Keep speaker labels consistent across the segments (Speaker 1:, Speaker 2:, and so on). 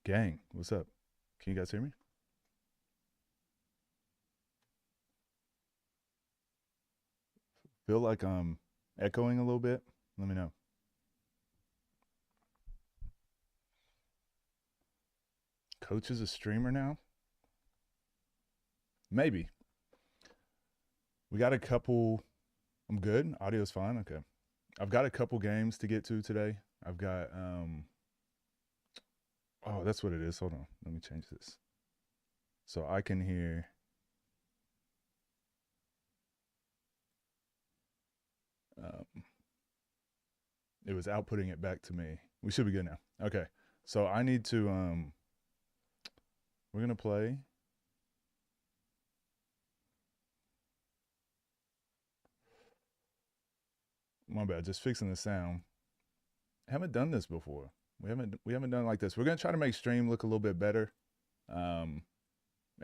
Speaker 1: Gang, what's up? Can you guys hear me? Feel like I'm echoing a little bit? Let me know. Coach is a streamer now? Maybe. We got a couple. I'm good. Audio's fine. Okay. I've got a couple games to get to today. I've got oh, that's what it is. Hold on. Let me change this. So I can hear um it was outputting it back to me. We should be good now. Okay. So I need to we're going to play. My bad. Just fixing the sound. Haven't done this before. We haven't done it like this. We're gonna try to make stream look a little bit better, um,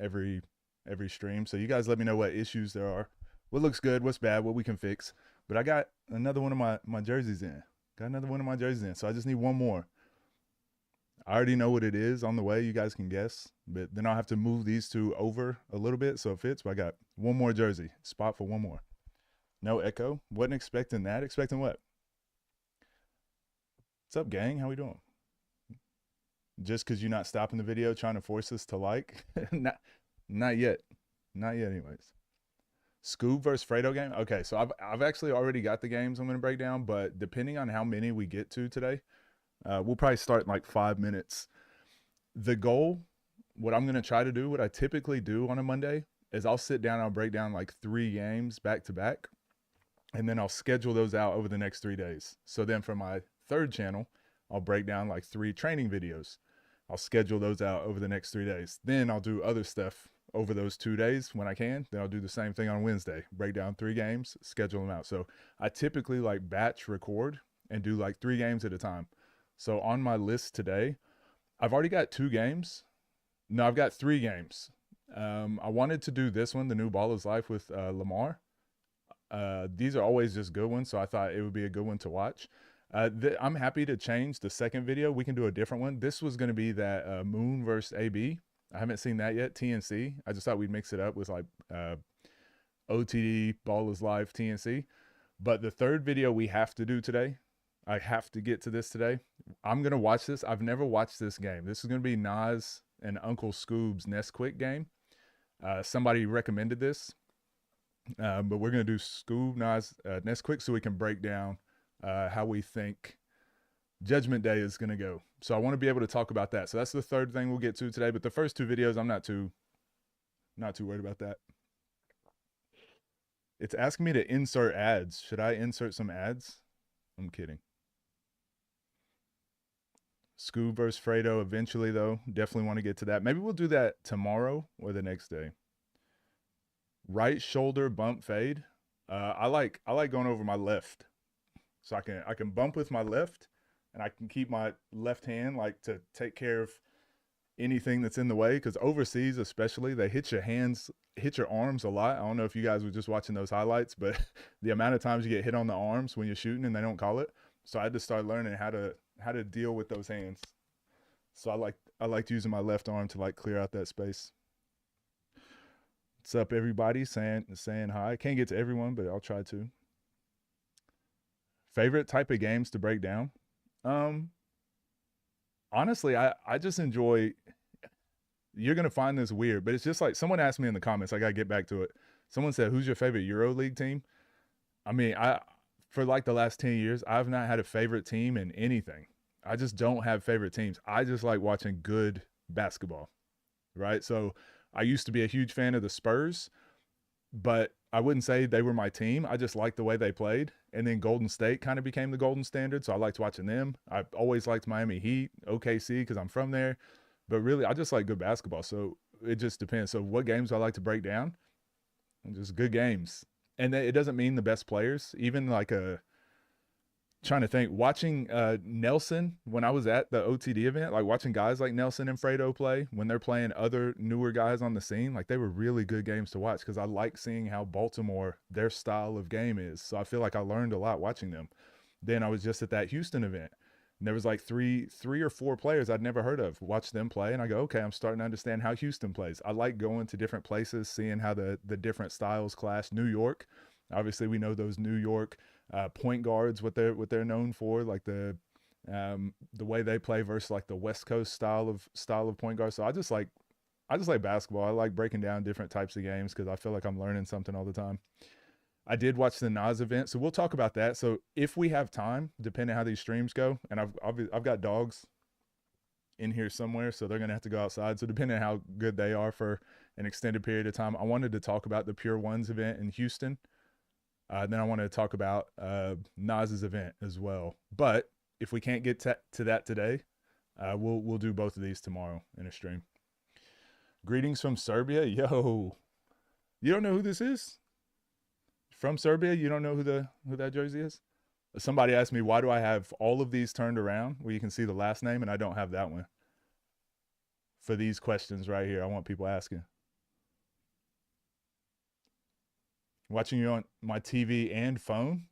Speaker 1: every every stream. So you guys let me know what issues there are, what looks good, what's bad, what we can fix. But I got another one of my jerseys in. Got another one of my jerseys in. So I just need one more. I already know what it is on the way. You guys can guess, but then I'll have to move these two over a little bit so it fits. But I got one more jersey, spot for one more. No echo. Wasn't expecting that. Expecting what? What's up, gang? How we doing? Just because you're not stopping the video trying to force us to like? not, not yet. Not yet, anyways. Scoob versus Fredo game. Okay, so I've actually already got the games I'm going to break down, but depending on how many we get to today, we'll probably start in like 5 minutes. The goal, what I'm going to try to do, what I typically do on a Monday, is I'll sit down and I'll break down like 3 games back to back, and then I'll schedule those out over the next 3 days. So then for my third channel, I'll break down like 3 training videos. I'll schedule those out over the next 3 days. Then I'll do other stuff over those 2 days when I can. Then I'll do the same thing on Wednesday, break down 3 games, schedule them out. So I typically like batch record and do like 3 games at a time. So on my list today, I've already got 2 games. No, I've got 3 games. I wanted to do this one, the new Ball is Life with Lamar. These are always just good ones, so I thought it would be a good one to watch. I'm happy to change the second video. We can do a different one. This was going to be that Moon versus AB. I haven't seen that yet, TNC. I just thought we'd mix it up with like OTD, Ball is Life, TNC. But the third video we have to do today, I have to get to this today. I'm going to watch this. I've never watched this game. This is going to be Nas and Uncle Scoob's Nesquik game. Somebody recommended this, but we're going to do Scoob, Nas, Nesquik so we can break down how we think Judgment Day is going to go. So I want to be able to talk about that. So that's the third thing we'll get to today. But the first 2 videos, I'm not too worried about that. It's asking me to insert ads. Should I insert some ads? I'm kidding. Scoob versus Fredo eventually, though. Definitely want to get to that. Maybe we'll do that tomorrow or the next day. Right shoulder bump fade. I like going over my left. So I can bump with my left, and I can keep my left hand like to take care of anything that's in the way, because overseas especially, they hit your hands, hit your arms a lot. I don't know if you guys were just watching those highlights, but the amount of times you get hit on the arms when you're shooting and they don't call it. So I had to start learning how to deal with those hands. So I liked using my left arm to like clear out that space. What's up, everybody? Saying hi. Can't get to everyone, but I'll try to. Favorite type of games to break down? Honestly, I just enjoy. You're gonna find this weird, but it's just like someone asked me in the comments. I gotta get back to it. Someone said, "Who's your favorite EuroLeague team?" I mean, for like the last 10 years, I've not had a favorite team in anything. I just don't have favorite teams. I just like watching good basketball, right? So I used to be a huge fan of the Spurs, but I wouldn't say they were my team. I just liked the way they played. And then Golden State kind of became the golden standard, so I liked watching them. I always liked Miami Heat, OKC, because I'm from there. But really, I just like good basketball, so it just depends. So what games I like to break down? Just good games. And it doesn't mean the best players. Even like trying to think, watching Nelson when I was at the OTD event, like watching guys like Nelson and Fredo play when they're playing other newer guys on the scene, like they were really good games to watch, because I like seeing how Baltimore, their style of game is. So I feel like I learned a lot watching them. Then I was just at that Houston event, and there was like three or four players I'd never heard of. Watch them play, and I go, okay, I'm starting to understand how Houston plays. I like going to different places, seeing how the different styles clash. New York, obviously we know those New York point guards, what they're known for, like the way they play versus like the West Coast style of point guard. So I just like basketball. I like breaking down different types of games because I feel like I'm learning something all the time. I did watch the Nas event, so we'll talk about that. So if we have time, depending on how these streams go, and I've got dogs in here somewhere, so they're gonna have to go outside. So depending on how good they are for an extended period of time, I wanted to talk about the Pure Ones event in Houston. Then I want to talk about Nas's event as well. But if we can't get to that today, we'll do both of these tomorrow in a stream. Greetings from Serbia. Yo, you don't know who this is? From Serbia? You don't know who that jersey is? Somebody asked me, why do I have all of these turned around where you can see the last name and I don't have that one? For these questions right here, I want people asking. Watching you on my TV and phone.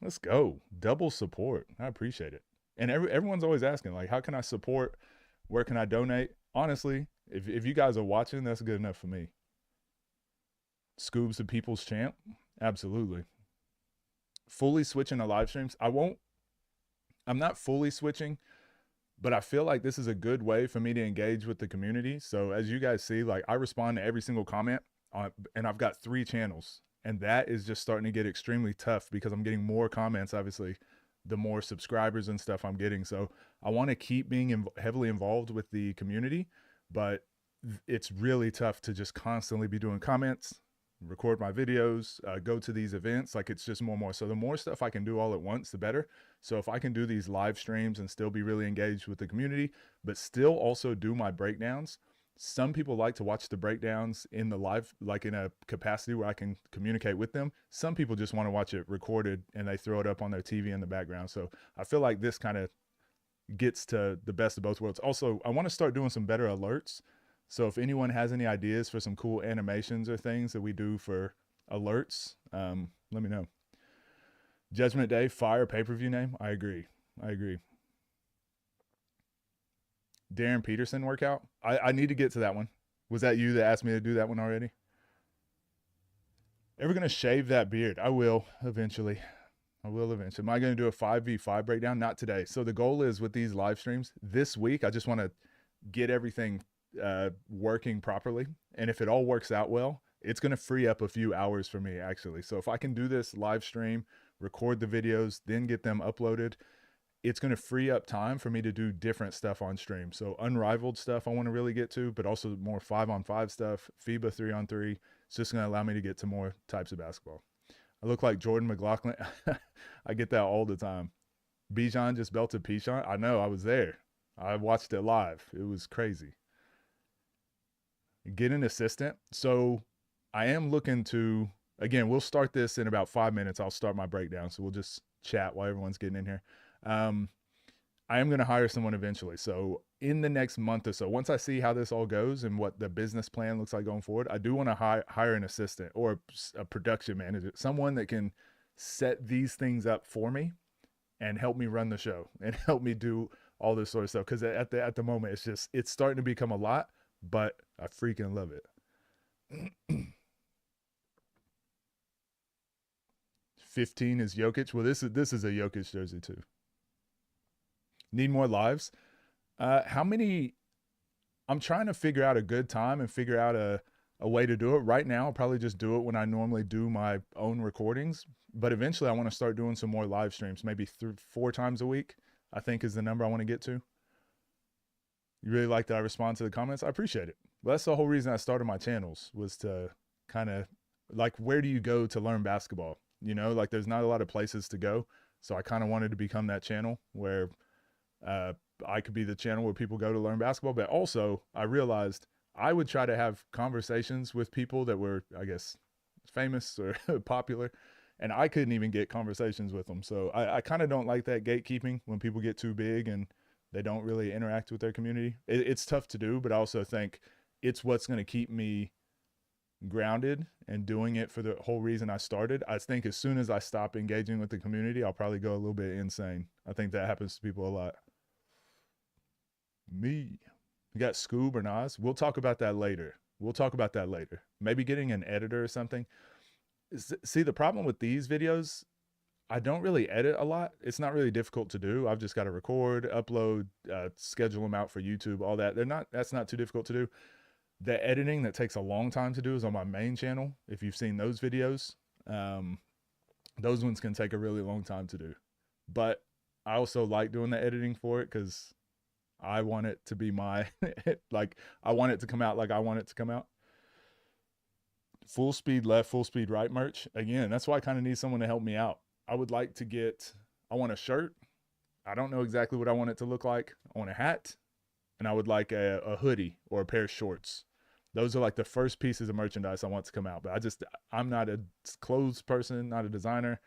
Speaker 1: Let's go. Double support. I appreciate it. And everyone's always asking, like, how can I support? Where can I donate? Honestly, if you guys are watching, that's good enough for me. Scoob's the people's champ. Absolutely. Fully switching to live streams. I'm not fully switching, but I feel like this is a good way for me to engage with the community. So as you guys see, like I respond to every single comment. and I've got 3 channels, and that is just starting to get extremely tough because I'm getting more comments, obviously, the more subscribers and stuff I'm getting. So I want to keep being heavily involved with the community, but it's really tough to just constantly be doing comments, record my videos, go to these events. Like, it's just more and more. So the more stuff I can do all at once, the better. So if I can do these live streams and still be really engaged with the community, but still also do my breakdowns. Some people like to watch the breakdowns in the live, like in a capacity where I can communicate with them. Some people just want to watch it recorded and they throw it up on their TV in the background. So I feel like this kind of gets to the best of both worlds. Also, I want to start doing some better alerts. So if anyone has any ideas for some cool animations or things that we do for alerts, let me know. Judgment Day, fire pay-per-view name. I agree. Darren Peterson workout. I need to get to that one. Was that you that asked me to do that one already? Ever gonna shave that beard? I will eventually. Am I gonna do a 5v5 breakdown? Not today. So the goal is with these live streams this week, I just want to get everything working properly. And if it all works out well, it's gonna free up a few hours for me, actually. So if I can do this live stream, record the videos, then get them uploaded, it's going to free up time for me to do different stuff on stream. So unrivaled stuff I want to really get to, but also more 5-on-5 stuff, FIBA 3-on-3. It's just going to allow me to get to more types of basketball. I look like Jordan McLaughlin. I get that all the time. Bijan just belted Pichon. I know, I was there. I watched it live. It was crazy. Get an assistant. So I am looking to, again, we'll start this in about 5 minutes. I'll start my breakdown. So we'll just chat while everyone's getting in here. I am going to hire someone eventually. So in the next month or so, once I see how this all goes and what the business plan looks like going forward, I do want to hire an assistant or a production manager, someone that can set these things up for me and help me run the show and help me do all this sort of stuff. Cause at the moment, it's starting to become a lot, but I freaking love it. 15 is Jokic. Well, this is a Jokic jersey too. Need more lives. How many? I'm trying to figure out a good time and figure out a way to do it. Right now, I'll probably just do it when I normally do my own recordings. But eventually, I want to start doing some more live streams, maybe 4 times a week, I think is the number I want to get to. You really like that I respond to the comments? I appreciate it. Well, that's the whole reason I started my channels, was to kind of, like, where do you go to learn basketball? You know, like, there's not a lot of places to go. So I kind of wanted to become that channel where I could be the channel where people go to learn basketball. But also, I realized I would try to have conversations with people that were, I guess, famous or popular, and I couldn't even get conversations with them. So I kind of don't like that gatekeeping when people get too big and they don't really interact with their community. It's tough to do, but I also think it's what's going to keep me grounded and doing it for the whole reason I started. I think as soon as I stop engaging with the community, I'll probably go a little bit insane. I think that happens to people a lot. Me. You got Scoob or Nas? We'll talk about that later. Maybe getting an editor or something. See, the problem with these videos, I don't really edit a lot. It's not really difficult to do. I've just got to record, upload, schedule them out for YouTube, all that. That's not too difficult to do. The editing that takes a long time to do is on my main channel. If you've seen those videos, those ones can take a really long time to do. But I also like doing the editing for it because I want it to be my, like, I want it to come out like I want it to come out. Full speed left, full speed right merch. Again, that's why I kind of need someone to help me out. I would like to get, I want a shirt. I don't know exactly what I want it to look like. I want a hat, and I would like a hoodie or a pair of shorts. Those are like the first pieces of merchandise I want to come out. But I'm not a clothes person, not a designer.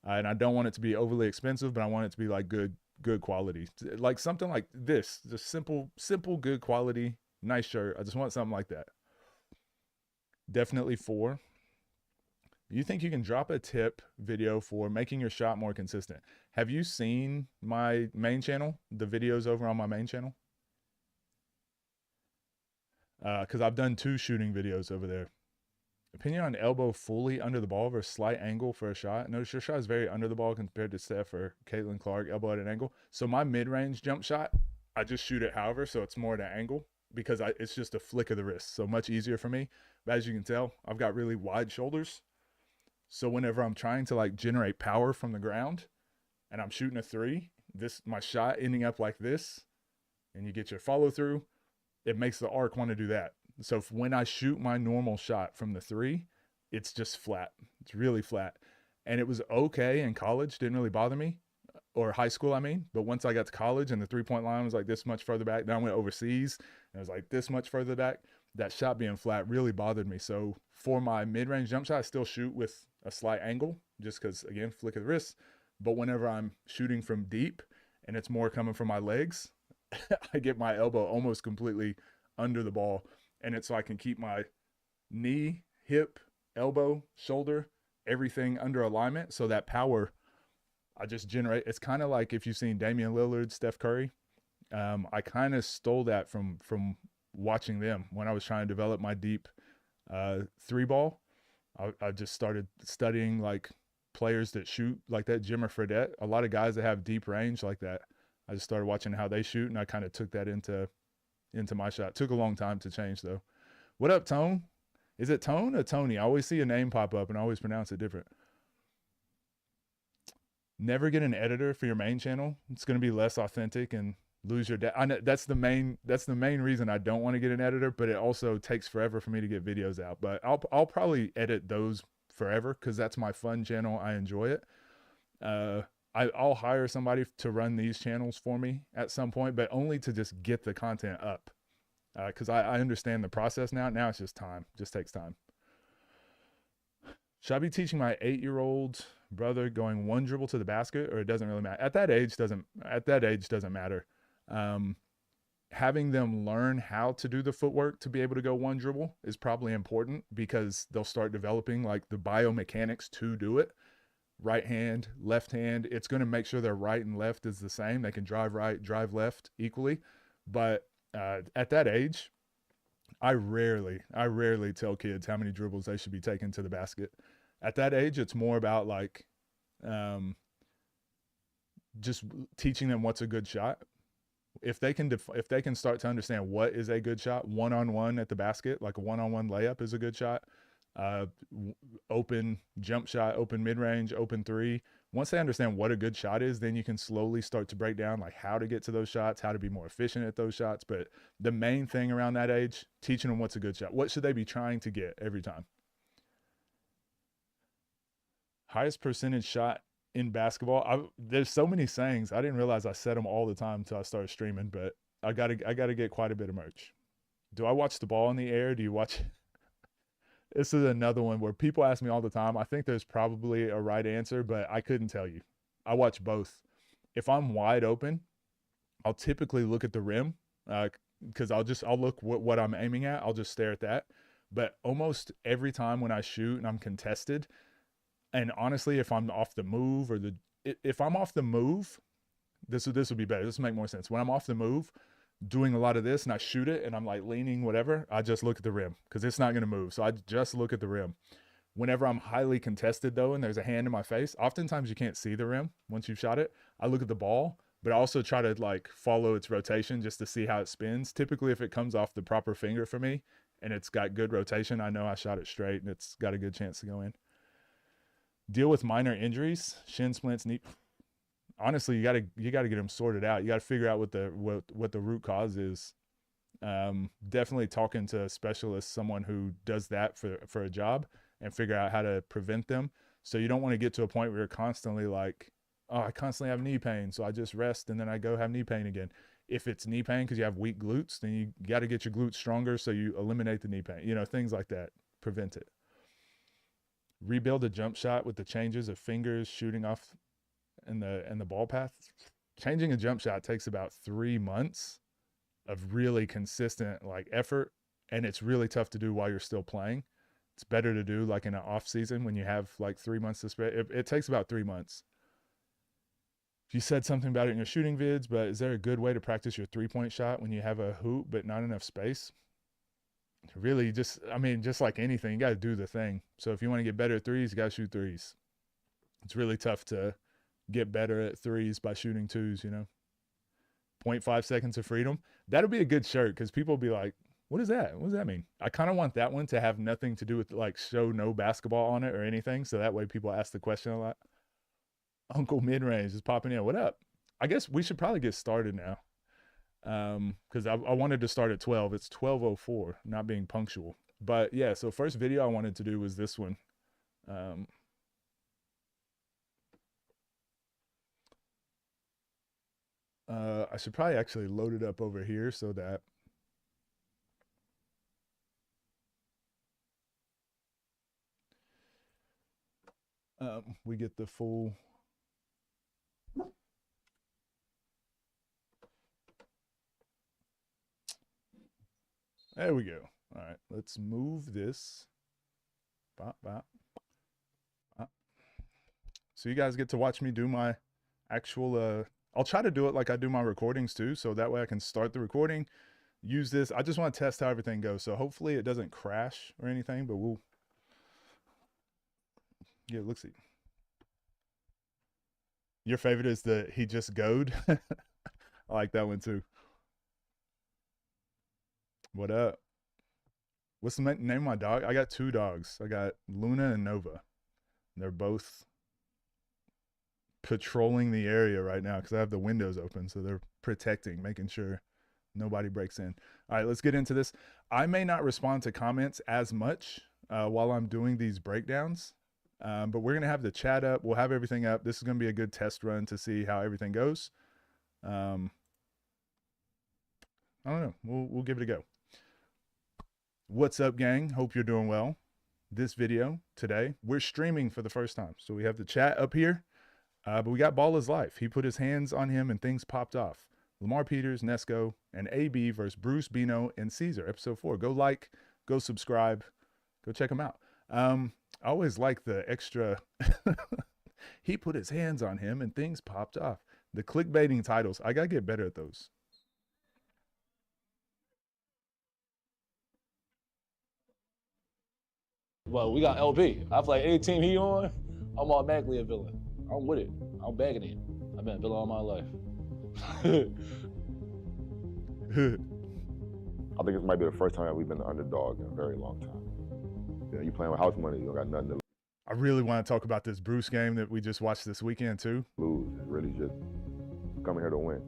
Speaker 1: And I don't want it to be overly expensive, but I want it to be like good quality. Like something like this, just simple, good quality, nice shirt. I just want something like that. Definitely 4. You think you can drop a tip video for making your shot more consistent? Have you seen my main channel, the videos over on my main channel? Because I've done 2 shooting videos over there. Opinion on elbow fully under the ball versus slight angle for a shot. Notice your shot is very under the ball compared to Steph or Caitlin Clark, elbow at an angle. So my mid-range jump shot, I just shoot it however, so it's more at an angle because it's just a flick of the wrist. So much easier for me. as you can tell, I've got really wide shoulders. So whenever I'm trying to like generate power from the ground and I'm shooting a three, this my shot ending up like this, and you get your follow through, it makes the arc want to do that. So when I shoot my normal shot from the three, it's just flat. It's really flat. And it was okay in college, didn't really bother me, or high school, I mean. But once I got to college and the 3 point line was like this much further back, then I went overseas and it was like this much further back. That shot being flat really bothered me. So for my mid range jump shot, I still shoot with a slight angle just because, again, flick of the wrist. But whenever I'm shooting from deep and it's more coming from my legs, I get my elbow almost completely under the ball. And it's so I can keep my knee, hip, elbow, shoulder, everything under alignment. So that power I just generate. It's kind of like if you've seen Damian Lillard, Steph Curry. I kind of stole that from watching them when I was trying to develop my deep three ball. I just started studying like players that shoot like that, Jimmer Fredette, a lot of guys that have deep range like that. I just started watching how they shoot, and I kind of took that into my shot. Took a long time to change though. What up, Tone? Is it Tone or Tony? I always see a name pop up and I always pronounce it different. Never get an editor for your main channel. It's going to be less authentic and lose your I know that's the main reason I don't want to get an editor, but it also takes forever for me to get videos out. But I'll probably edit those forever because that's my fun channel. I enjoy it. I'll hire somebody to run these channels for me at some point, but only to just get the content up. Because I understand the process now. Now it's just time. Just takes time. Should I be teaching my 8-year-old brother going one dribble to the basket, or it doesn't really matter? At that age doesn't matter. Having them learn how to do the footwork to be able to go one dribble is probably important because they'll start developing like the biomechanics to do it. Right hand, left hand. It's going to make sure their right and left is the same. They can drive right, drive left equally. But at that age, I rarely tell kids how many dribbles they should be taking to the basket. At that age, it's more about like just teaching them what's a good shot. If they can start to understand what is a good shot, one-on-one at the basket, like a one-on-one layup is a good shot. Open jump shot, open mid-range, open three. Once they understand what a good shot is, then you can slowly start to break down like how to get to those shots, how to be more efficient at those shots. But the main thing around that age, teaching them what's a good shot. What should they be trying to get every time? Highest percentage shot in basketball. There's so many sayings. I didn't realize I said them all the time until I started streaming, but I gotta get quite a bit of merch. Do I watch the ball in the air? Do you watch? This is another one where people ask me all the time. I think there's probably a right answer, but I couldn't tell you. I watch both. If I'm wide open, I'll typically look at the rim because I'll look what I'm aiming at. I'll just stare at that. But almost every time when I shoot and I'm contested, and honestly, if I'm off the move if I'm off the move, this would be better. This would make more sense. When I'm off the move, doing a lot of this and I shoot it and I'm like leaning, whatever, I just look at the rim because it's not going to move. So I just look at the rim. Whenever I'm highly contested though, and there's a hand in my face, oftentimes you can't see the rim once you've shot it. I look at the ball, but I also try to like follow its rotation just to see how it spins. Typically, if it comes off the proper finger for me and it's got good rotation, I know I shot it straight and it's got a good chance to go in. Deal with minor injuries, shin splints, knee. Honestly, you gotta get them sorted out. You gotta figure out what the root cause is. Definitely talking to a specialist, someone who does that for a job, and figure out how to prevent them. So you don't want to get to a point where you're constantly like, oh, I constantly have knee pain, so I just rest and then I go have knee pain again. If it's knee pain because you have weak glutes, then you got to get your glutes stronger so you eliminate the knee pain. Things like that. Prevent it. Rebuild a jump shot with the changes of fingers shooting off and the ball path. Changing a jump shot takes about 3 months of really consistent like effort, and it's really tough to do while you're still playing. It's better to do like in an off season when you have like 3 months to spare. It takes about 3 months. You said something about it in your shooting vids, but is there a good way to practice your 3-point shot when you have a hoop but not enough space? Really, just like anything, you got to do the thing. So if you want to get better at threes, you got to shoot threes. It's really tough to get better at threes by shooting twos, 0.5 seconds of freedom. That'll be a good shirt because people will be like, What is that? What does that mean? I kind of want that one to have nothing to do with like show no basketball on it or anything. So that way people ask the question a lot. Uncle Midrange is popping in. What up? I guess we should probably get started now. Because I wanted to start at 12. It's 12:04, not being punctual. But yeah, so first video I wanted to do was this one. I should probably actually load it up over here so that we get the full. There we go. All right, let's move this. Bop, bop, bop. So you guys get to watch me do my actual, I'll try to do it like I do my recordings too, so that way I can start the recording, use this. I just want to test how everything goes, so hopefully it doesn't crash or anything, but we'll, yeah, let's see. Your favorite is the he just goed. I like that one too. What up? What's the name of my dog? I got 2 dogs. I got Luna and Nova. They're both patrolling the area right now because I have the windows open, so they're protecting, making sure nobody breaks in. All right, let's get into this. I may not respond to comments as much while I'm doing these breakdowns, but we're gonna have the chat up. We'll have everything up. This is gonna be a good test run to see how everything goes. I don't know. We'll give it a go. What's up, gang? Hope you're doing well. This video today, we're streaming for the first time. So we have the chat up here, but we got Ball is Life. He put his hands on him and things popped off. Lamar Peters, Nesco, and AB versus Bruce, Bino, and Caesar, episode 4. Go like, go subscribe, go check them out. I always like the extra, he put his hands on him and things popped off. The clickbaiting titles, I gotta get better at those.
Speaker 2: Well, we got LP. I feel like any team he on, I'm automatically a villain. I'm with it. I'm bagging it. I've been a villain all my life.
Speaker 3: I think this might be the first time that we've been the underdog in a very long time. You know, you playing with house money, you don't got nothing to
Speaker 1: I really want to talk about this Bruce game that we just watched this weekend too.
Speaker 3: lose. It's really just coming here to win.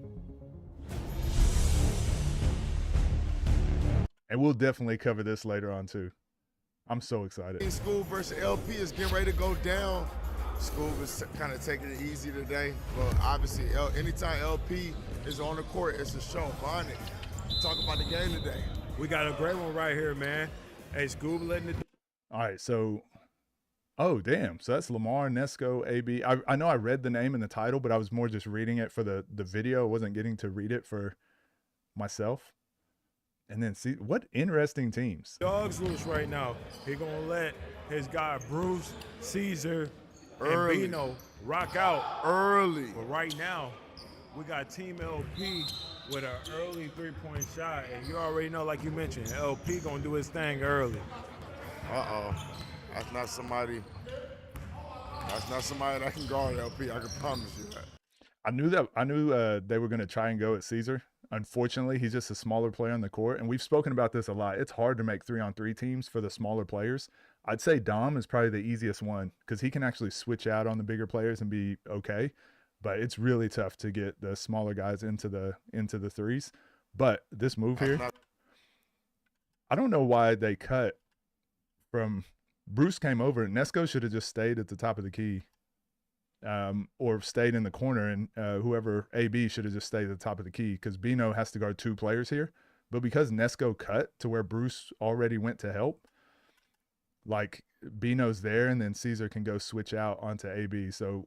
Speaker 1: And we'll definitely cover this later on too. I'm so excited.
Speaker 4: School versus LP is getting ready to go down. School is kind of taking it easy today, but obviously, anytime LP is on the court, it's a show. Bonnet, talk about the game today.
Speaker 5: We got a great one right here, man. Hey, Scoob letting it.
Speaker 1: All right, so, oh damn, so that's Lamar, Nesco, AB. I know I read the name in the title, but I was more just reading it for the video. I wasn't getting to read it for myself. And then see what interesting teams.
Speaker 5: Dogs loose right now. He gonna let his guy Bruce, Caesar,
Speaker 4: Early.
Speaker 5: and Bino rock out.
Speaker 4: Early.
Speaker 5: But right now, we got Team LP with an early three-point shot, and you already know, like you mentioned, LP gonna do his thing early.
Speaker 4: That's not somebody. That's not somebody that can guard LP. I can promise you that.
Speaker 1: I knew they were going to try and go at Caesar. Unfortunately, he's just a smaller player on the court. And we've spoken about this a lot. It's hard to make 3-on-3 teams for the smaller players. I'd say Dom is probably the easiest one because he can actually switch out on the bigger players and be okay. But it's really tough to get the smaller guys into the threes. But this move here, I don't know why they cut from Bruce came over. Nesco should have just stayed at the top of the key. Or stayed in the corner, and whoever AB should have just stayed at the top of the key because Bino has to guard 2 players here. But because Nesco cut to where Bruce already went to help, like Bino's there, and then Caesar can go switch out onto AB. So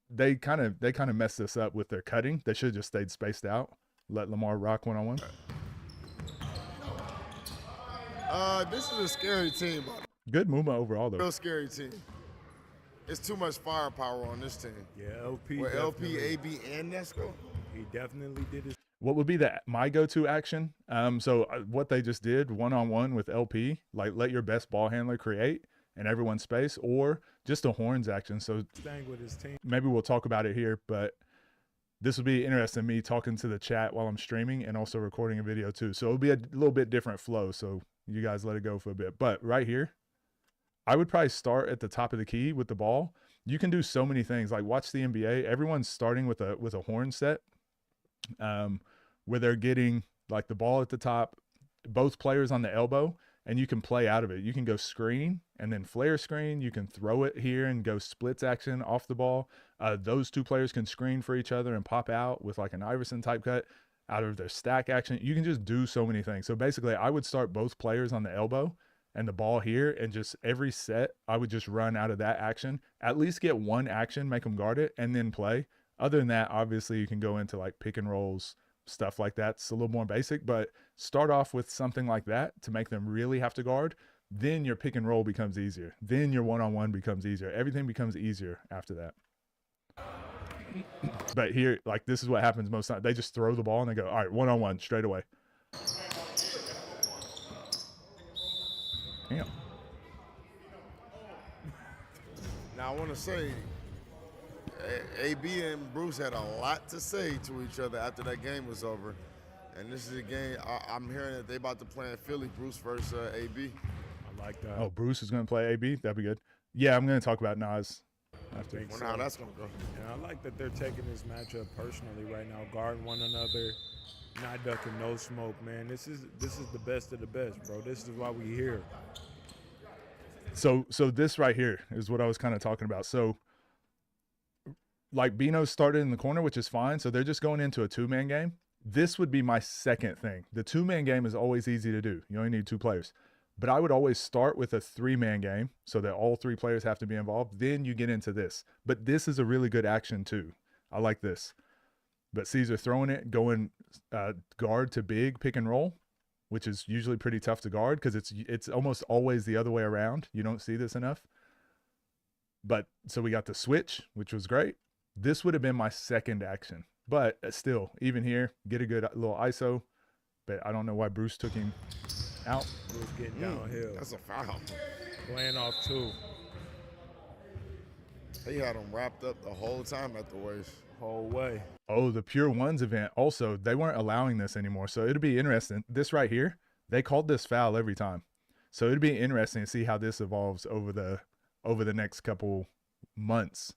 Speaker 1: they kind of messed this up with their cutting. They should have just stayed spaced out, let Lamar rock one-on-one.
Speaker 4: This is a scary team.
Speaker 1: Good movement overall, though.
Speaker 4: Real scary team. It's too much firepower on this team.
Speaker 5: Yeah, LP.
Speaker 4: With LP, AB, and Nesco.
Speaker 5: He definitely did his.
Speaker 1: What would be my go-to action? So what they just did, one-on-one with LP, like let your best ball handler create and everyone's space, or just a horns action. So
Speaker 5: Thing with his team.
Speaker 1: maybe we'll talk about it here, but this will be interesting, me talking to the chat while I'm streaming and also recording a video too. So it'll be a little bit different flow. So you guys let it go for a bit. But right here, I would probably start at the top of the key with the ball. You can do so many things. Like watch the NBA. Everyone's starting with a horn set, where they're getting like the ball at the top, both players on the elbow, and you can play out of it. You can go screen and then flare screen. You can throw it here and go splits action off the ball. Those two players can screen for each other and pop out with like an Iverson type cut out of their stack action. You can just do so many things. So basically I would start both players on the elbow and the ball here, and just every set I would just run out of that action, at least get one action, make them guard it, and then play. Other than that, obviously you can go into like pick and rolls, stuff like that. It's a little more basic, but start off with something like that to make them really have to guard. Then your pick and roll becomes easier. Then your one-on-one becomes easier. Everything becomes easier after that. But here, like this is what happens most times. They just throw the ball and they go, all right, one-on-one straight away. Damn.
Speaker 4: Now I want to say, AB and Bruce had a lot to say to each other after that game was over. And this is a game, I'm hearing that they about to play in Philly, Bruce versus AB.
Speaker 5: I like that.
Speaker 1: Oh, Bruce is going to play AB? That'd be good. Yeah, I'm going to talk about Nas after.
Speaker 5: think
Speaker 4: Wonder how that's going to go.
Speaker 5: And I like that they're taking this matchup personally right now, guarding one another, not ducking no smoke, man. This is the best of the best, bro. This is why we here.
Speaker 1: So this right here is what I was kind of talking about. So like Bino started in the corner, which is fine. So they're just going into a two-man game. This would be my second thing. The two-man game is always easy to do. You only need two players. But I would always start with a three-man game so that all three players have to be involved. Then you get into this. But this is a really good action too. I like this. But Caesar throwing it, going guard to big, pick and roll, which is usually pretty tough to guard because it's almost always the other way around. You don't see this enough. But so we got the switch, which was great. This would have been my second action. But still, even here, get a good little ISO. But I don't know why Bruce took him out.
Speaker 5: Bruce getting downhill.
Speaker 4: That's a foul.
Speaker 5: Playing off two.
Speaker 4: He had him wrapped up the whole time at the waist.
Speaker 5: Whole way.
Speaker 1: Oh, the Pure Ones event. Also, they weren't allowing this anymore. So it'll be interesting. This right here, they called this foul every time. So it'd be interesting to see how this evolves over the next couple months.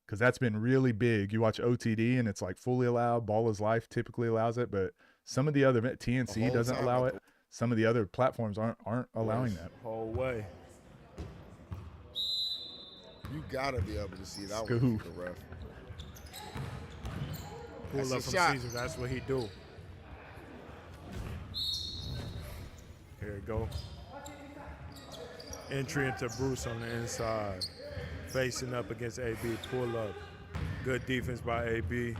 Speaker 1: Because that's been really big. You watch OTD and it's like fully allowed. Ball is Life typically allows it, but some of the other TNC doesn't allow it. Some of the other platforms aren't allowing that.
Speaker 5: Whole way.
Speaker 4: You gotta be able to see that
Speaker 1: Scoob.
Speaker 4: one from the ref.
Speaker 5: Pull
Speaker 4: That's
Speaker 5: up
Speaker 4: a
Speaker 5: from
Speaker 4: shot.
Speaker 5: Caesar. That's what he do. Here we go. Entry into Bruce on the inside. Facing up against AB. Pull up. Good defense by AB.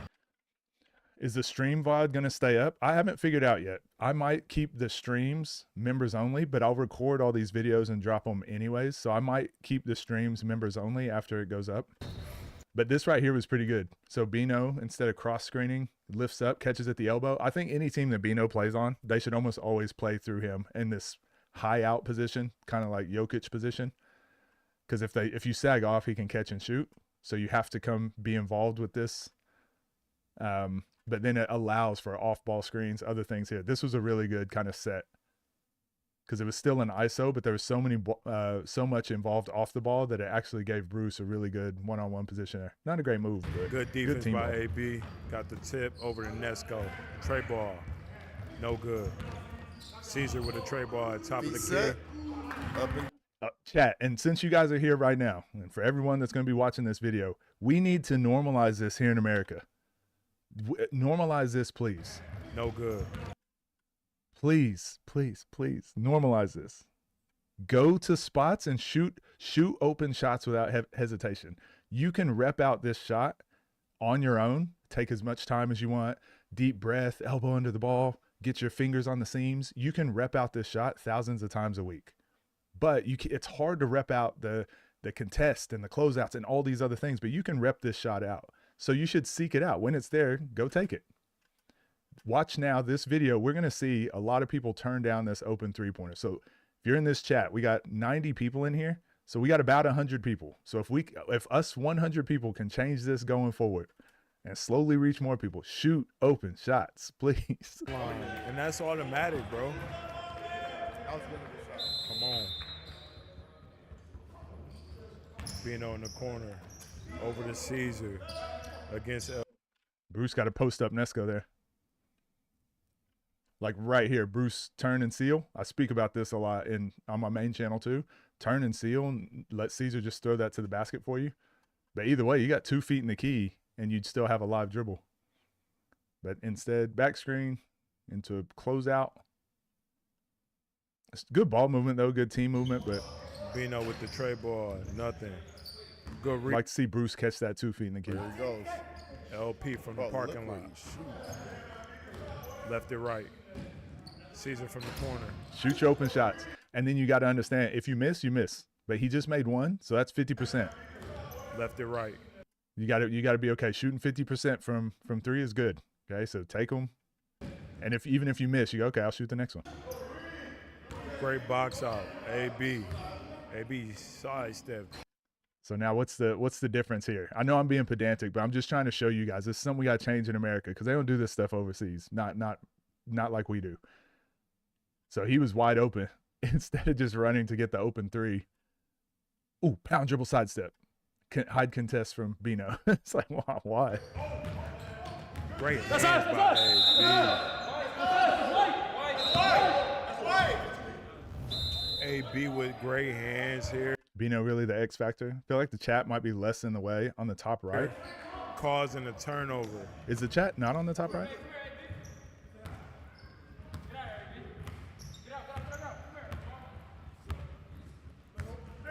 Speaker 1: Is the stream VOD going to stay up? I haven't figured out yet. I might keep the streams members only, but I'll record all these videos and drop them anyways. So I might keep the streams members only after it goes up. But this right here was pretty good. So Bino, instead of cross screening, lifts up, catches at the elbow. I think any team that Bino plays on, they should almost always play through him in this high out position, kind of like Jokic position. Because if you sag off, he can catch and shoot. So you have to be involved with this. But then it allows for off-ball screens, other things here. This was a really good kind of set because it was still an ISO, but there was so much involved off the ball that it actually gave Bruce a really good one-on-one position there. Not a great move, but
Speaker 5: Good defense
Speaker 1: team
Speaker 5: by
Speaker 1: ball.
Speaker 5: AB. Got the tip over to Nesco. Tray ball. No good. Caesar with a tray ball at top of
Speaker 4: Feet
Speaker 5: the
Speaker 4: set.
Speaker 5: key.
Speaker 4: Up and
Speaker 1: Chat, and since you guys are here right now, and for everyone that's going to be watching this video, we need to normalize this here in America. Normalize this, please.
Speaker 5: No good.
Speaker 1: Please, please, please normalize this. Go to spots and shoot open shots without hesitation. You can rep out this shot on your own. Take as much time as you want. Deep breath, elbow under the ball, get your fingers on the seams. You can rep out this shot thousands of times a week. But it's hard to rep out the contest and the closeouts and all these other things, but you can rep this shot out. So you should seek it out. When it's there, go take it. Watch now this video. We're going to see a lot of people turn down this open three-pointer. So if you're in this chat, we got 90 people in here. So we got about 100 people. So if us 100 people can change this going forward, and slowly reach more people. Shoot open shots, please.
Speaker 5: And that's automatic, bro. Come on. Bino in the corner. Over to Caesar. Against
Speaker 1: Bruce got to post up Nesco there. Like right here, Bruce turn and seal. I speak about this a lot on my main channel too. Turn and seal and let Caesar just throw that to the basket for you. But either way, you got 2 feet in the key and you'd still have a live dribble. But instead, back screen into a closeout. It's good ball movement though, good team movement, but
Speaker 5: Bino with the tray ball, nothing. Good
Speaker 1: I'd like to see Bruce catch that 2 feet in the key.
Speaker 4: There he goes.
Speaker 5: LP from the parking lot. Left it right. Caesar from the corner.
Speaker 1: Shoot your open shots. And then you got to understand, if you miss, you miss. But he just made one, so that's 50%.
Speaker 5: Left it right.
Speaker 1: You got to be okay. Shooting 50% from 3 is good. Okay, so take them. And even if you miss, you go, okay, I'll shoot the next one.
Speaker 5: Great box out. AB sidestep.
Speaker 1: So now what's the difference here? I know I'm being pedantic, but I'm just trying to show you guys this is something we got to change in America because they don't do this stuff overseas. Not like we do. So he was wide open instead of just running to get the open 3. Ooh, pound dribble sidestep. Hide contest from Bino. It's like, wow, why?
Speaker 5: Great hands by AB. AB with great hands here.
Speaker 1: Bino really the X factor. I feel like the chat might be less in the way on the top right.
Speaker 5: Causing a turnover.
Speaker 1: Is the chat not on the top right?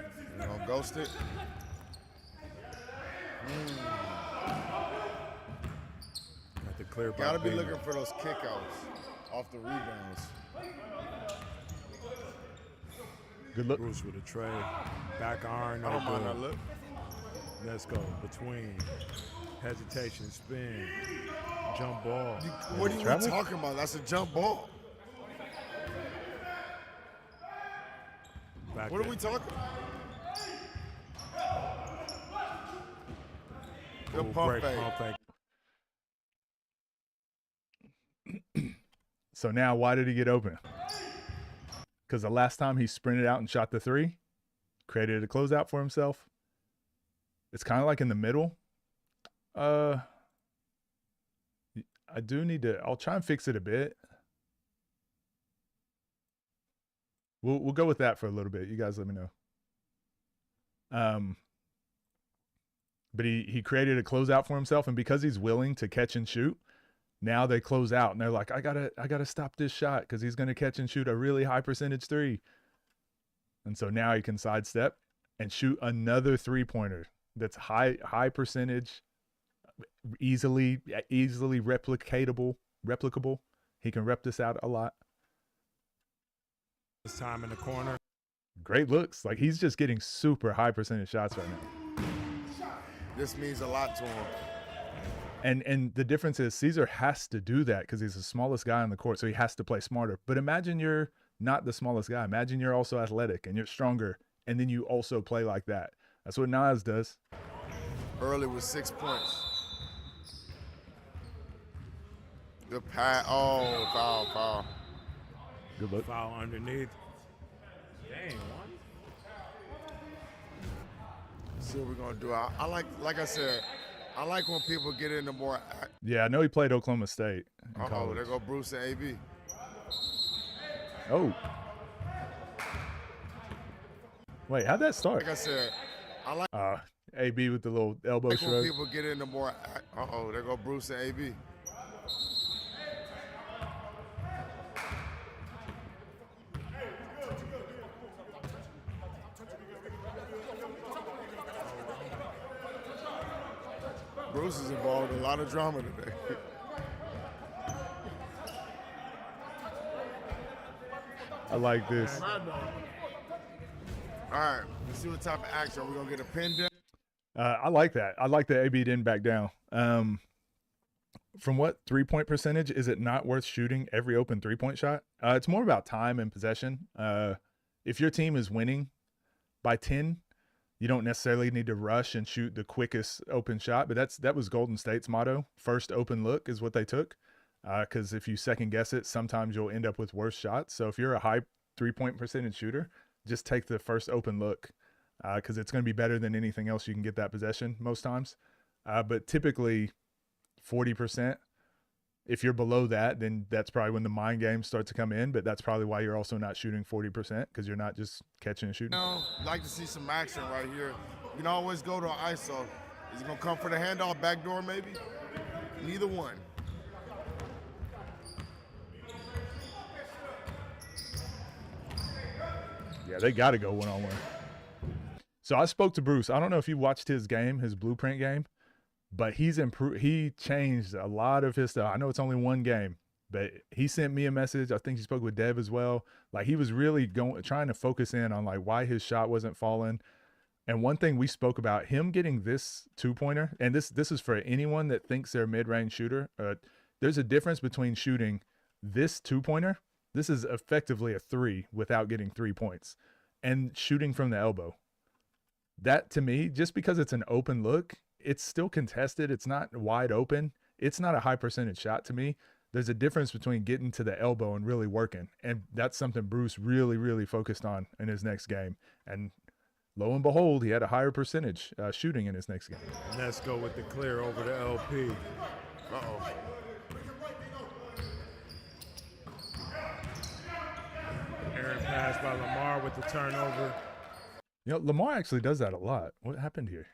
Speaker 4: You gonna ghost it?
Speaker 5: Got the clear.
Speaker 4: Gotta be looking for those kickouts off the rebounds.
Speaker 1: Good look.
Speaker 5: Bruce with a tray. Back iron.
Speaker 4: I don't mind that
Speaker 5: No
Speaker 4: look.
Speaker 5: good. Let's go. Between. Hesitation. Spin. Jump ball.
Speaker 4: What are you
Speaker 1: travel?
Speaker 4: talking about? That's a jump ball.
Speaker 5: Back
Speaker 4: What are
Speaker 5: in.
Speaker 4: we talking? Good
Speaker 5: Ooh,
Speaker 4: pump
Speaker 5: great
Speaker 4: fake.
Speaker 5: pump fake.
Speaker 1: So now why did he get open? Because the last time he sprinted out and shot the 3, created a closeout for himself. It's kind of like in the middle. I do need to, I'll try and fix it a bit. We'll go with that for a little bit. You guys let me know. But he created a closeout for himself, and because he's willing to catch and shoot, now they close out and they're like, I gotta stop this shot because he's gonna catch and shoot a really high percentage 3. And so now he can sidestep and shoot another 3-pointer that's high percentage, easily replicable. He can rep this out a lot.
Speaker 5: This time in the corner.
Speaker 1: Great looks. Like he's just getting super high percentage shots right now.
Speaker 4: This means a lot to him.
Speaker 1: And the difference is Caesar has to do that because he's the smallest guy on the court, so he has to play smarter. But imagine you're not the smallest guy. Imagine you're also athletic and you're stronger, and then you also play like that. That's what Nas does.
Speaker 4: Early with 6 points. Good pass. Oh, foul.
Speaker 1: Good look.
Speaker 5: Foul underneath. Dang, one.
Speaker 4: Let's see what we're gonna do. I like I said, I like when people get into more.
Speaker 1: Yeah, I know he played Oklahoma State in
Speaker 4: Uh-oh,
Speaker 1: college.
Speaker 4: there go Bruce and AB.
Speaker 1: Oh. Wait, how'd that start?
Speaker 4: Like I said, I like
Speaker 1: AB with the little elbow
Speaker 4: when
Speaker 1: shrug.
Speaker 4: people get into more. Uh-oh, there go Bruce and AB. Bruce is involved in a lot of drama today.
Speaker 1: I like this.
Speaker 4: All right, let's see what type of action. Are we gonna get a pin down?
Speaker 1: I like that. I like that AB didn't back down. From what 3-point percentage is it not worth shooting every open 3-point shot? It's more about time and possession. If your team is winning by 10, You don't necessarily need to rush and shoot the quickest open shot, but that was Golden State's motto. First open look is what they took, because if you second guess it, sometimes you'll end up with worse shots. So if you're a high 3-point percentage shooter, just take the first open look, because it's going to be better than anything else you can get that possession most times. But typically 40%. If you're below that, then that's probably when the mind games start to come in, but that's probably why you're also not shooting 40%, because you're not just catching and shooting.
Speaker 4: Like to see some action right here. You can always go to an ISO. Is he going to come for the handoff, backdoor maybe? Neither one.
Speaker 1: Yeah, they got to go one-on-one. So I spoke to Bruce. I don't know if you watched his game, his blueprint game, but he's improved. He changed a lot of his stuff. I know it's only one game, but he sent me a message. I think he spoke with Dev as well. Like, he was really trying to focus in on like why his shot wasn't falling. And one thing we spoke about, him getting this 2-pointer, and this is for anyone that thinks they're a mid-range shooter. There's a difference between shooting this 2-pointer. This is effectively a 3 without getting 3 points, and shooting from the elbow. That, to me, just because it's an open look, it's still contested. It's not wide open. It's not a high percentage shot to me. There's a difference between getting to the elbow and really working. And that's something Bruce really, really focused on in his next game. And lo and behold, he had a higher percentage shooting in his next game.
Speaker 5: And let's go with the clear over the LP.
Speaker 4: Uh-oh.
Speaker 5: Aaron pass by Lamar with the turnover.
Speaker 1: You know, Lamar actually does that a lot. What happened here?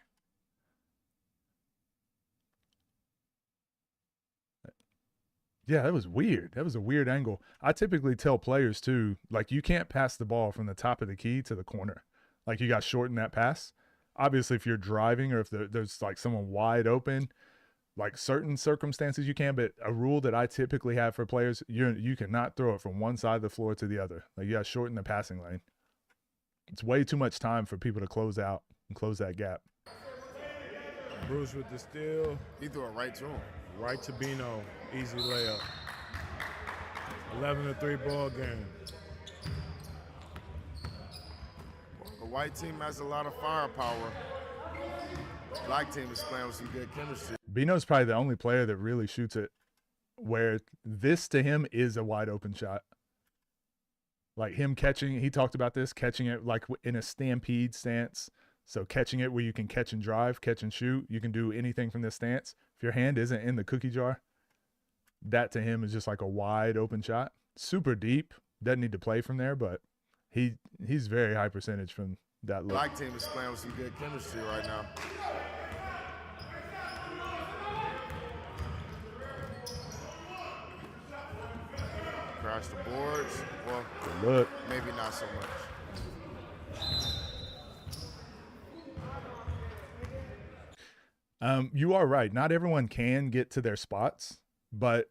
Speaker 1: Yeah, that was weird. That was a weird angle. I typically tell players too, like, you can't pass the ball from the top of the key to the corner. Like, you got to shorten that pass. Obviously, if you're driving or if there's like someone wide open, like certain circumstances you can, but a rule that I typically have for players, you cannot throw it from one side of the floor to the other. Like, you got to shorten the passing lane. It's way too much time for people to close out and close that gap.
Speaker 5: Bruce with the steal.
Speaker 4: He threw it right to him.
Speaker 5: Right to Bino. Easy layup. 11-3 ball game.
Speaker 4: The white team has a lot of firepower. Black team is playing with some good chemistry.
Speaker 1: Bino's probably the only player that really shoots it where this to him is a wide open shot. Like him catching, he talked about this, catching it like in a stampede stance. So catching it where you can catch and drive, catch and shoot. You can do anything from this stance. If your hand isn't in the cookie jar, that to him is just like a wide open shot. Super deep. Doesn't need to play from there, but he's very high percentage from that look.
Speaker 4: Black team is playing with some good chemistry right now. Crash the boards. Well,
Speaker 1: Look.
Speaker 4: maybe not so much.
Speaker 1: You are right. Not everyone can get to their spots, but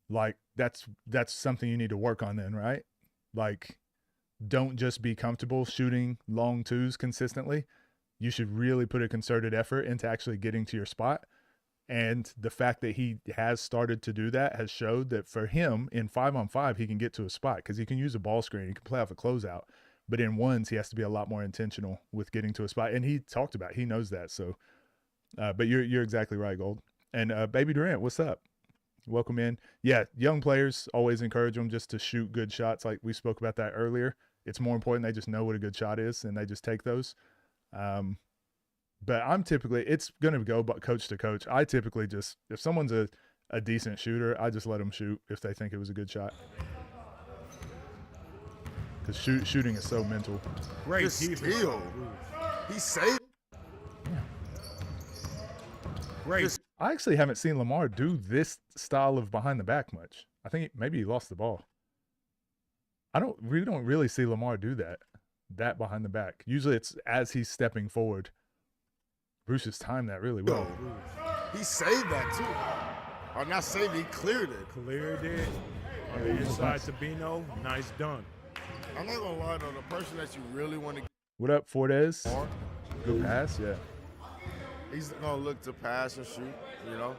Speaker 1: like that's something you need to work on then, right? Like, don't just be comfortable shooting long twos consistently. You should really put a concerted effort into actually getting to your spot. And the fact that he has started to do that has showed that for him in 5-on-5, he can get to a spot because he can use a ball screen. He can play off a closeout. But in ones, he has to be a lot more intentional with getting to a spot. And he talked about it. He knows that. So, but you're exactly right, Gold. And Baby Durant, what's up? Welcome in. Yeah, young players, always encourage them just to shoot good shots. Like we spoke about that earlier. It's more important they just know what a good shot is and they just take those. But I'm typically, it's going to go coach to coach. I typically just, if someone's a decent shooter, I just let them shoot if they think it was a good shot. Because shooting is so mental.
Speaker 5: Great
Speaker 4: Good steal. He saved.
Speaker 5: Great.
Speaker 1: I actually haven't seen Lamar do this style of behind the back much. I think maybe he lost the ball. We don't really see Lamar do that behind the back. Usually it's as he's stepping forward. Bruce has timed that really well.
Speaker 4: He saved that too. Or not saved, he cleared it.
Speaker 5: Cleared it. On the inside to Bino. Nice dunk.
Speaker 4: I'm not gonna lie though, the person that you really want to
Speaker 1: What up, Fortes?
Speaker 4: get
Speaker 1: Good pass, yeah.
Speaker 4: he's gonna look to pass and shoot, you know?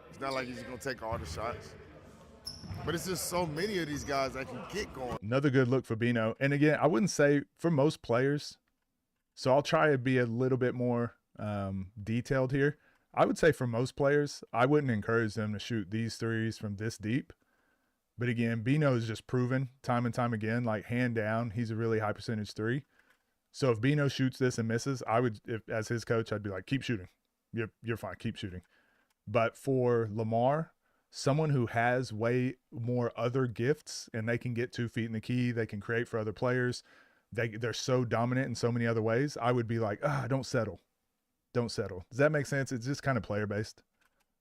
Speaker 4: It's not like he's gonna take all the shots. But it's just so many of these guys that can get going.
Speaker 1: Another good look for Bino. And again, I wouldn't say for most players, So I'll try to be a little bit more detailed here. I would say for most players, I wouldn't encourage them to shoot these threes from this deep. But again, Bino is just proven time and time again, like hand down, he's a really high percentage three. So if Bino shoots this and misses, I would, as his coach, I'd be like, keep shooting. You're fine, keep shooting. But for Lamar, someone who has way more other gifts and they can get 2 feet in the key, they can create for other players, they're so dominant in so many other ways, I would be like, don't settle. Don't settle. Does that make sense? It's just kind of player based.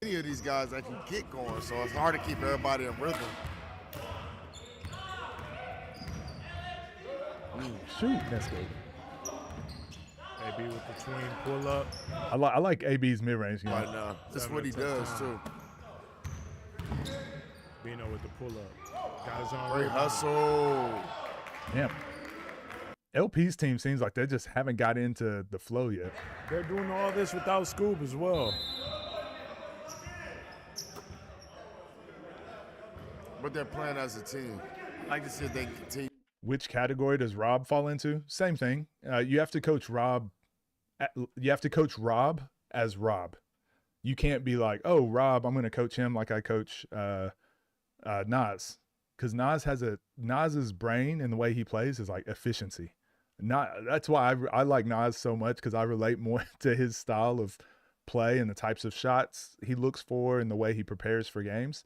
Speaker 4: Any of these guys that can get going, so it's hard to keep everybody in rhythm.
Speaker 1: Shoot, that's good.
Speaker 5: AB with the tween pull up.
Speaker 1: I like AB's mid range game.
Speaker 4: Right now, that's what he does too.
Speaker 5: Bino with the pull up. Got his own
Speaker 4: Great
Speaker 5: rebound.
Speaker 4: hustle.
Speaker 1: Damn. LP's team seems like they just haven't got into the flow yet.
Speaker 5: They're doing all this without Scoop as well.
Speaker 4: But they're playing as a team. Like I said, they continue.
Speaker 1: Which category does Rob fall into? Same thing. You have to coach Rob. You have to coach Rob as Rob. You can't be like, oh, Rob, I'm going to coach him like I coach Nas, because Nas's brain and the way he plays is like efficiency. That's why I like Nas so much, because I relate more to his style of play and the types of shots he looks for and the way he prepares for games.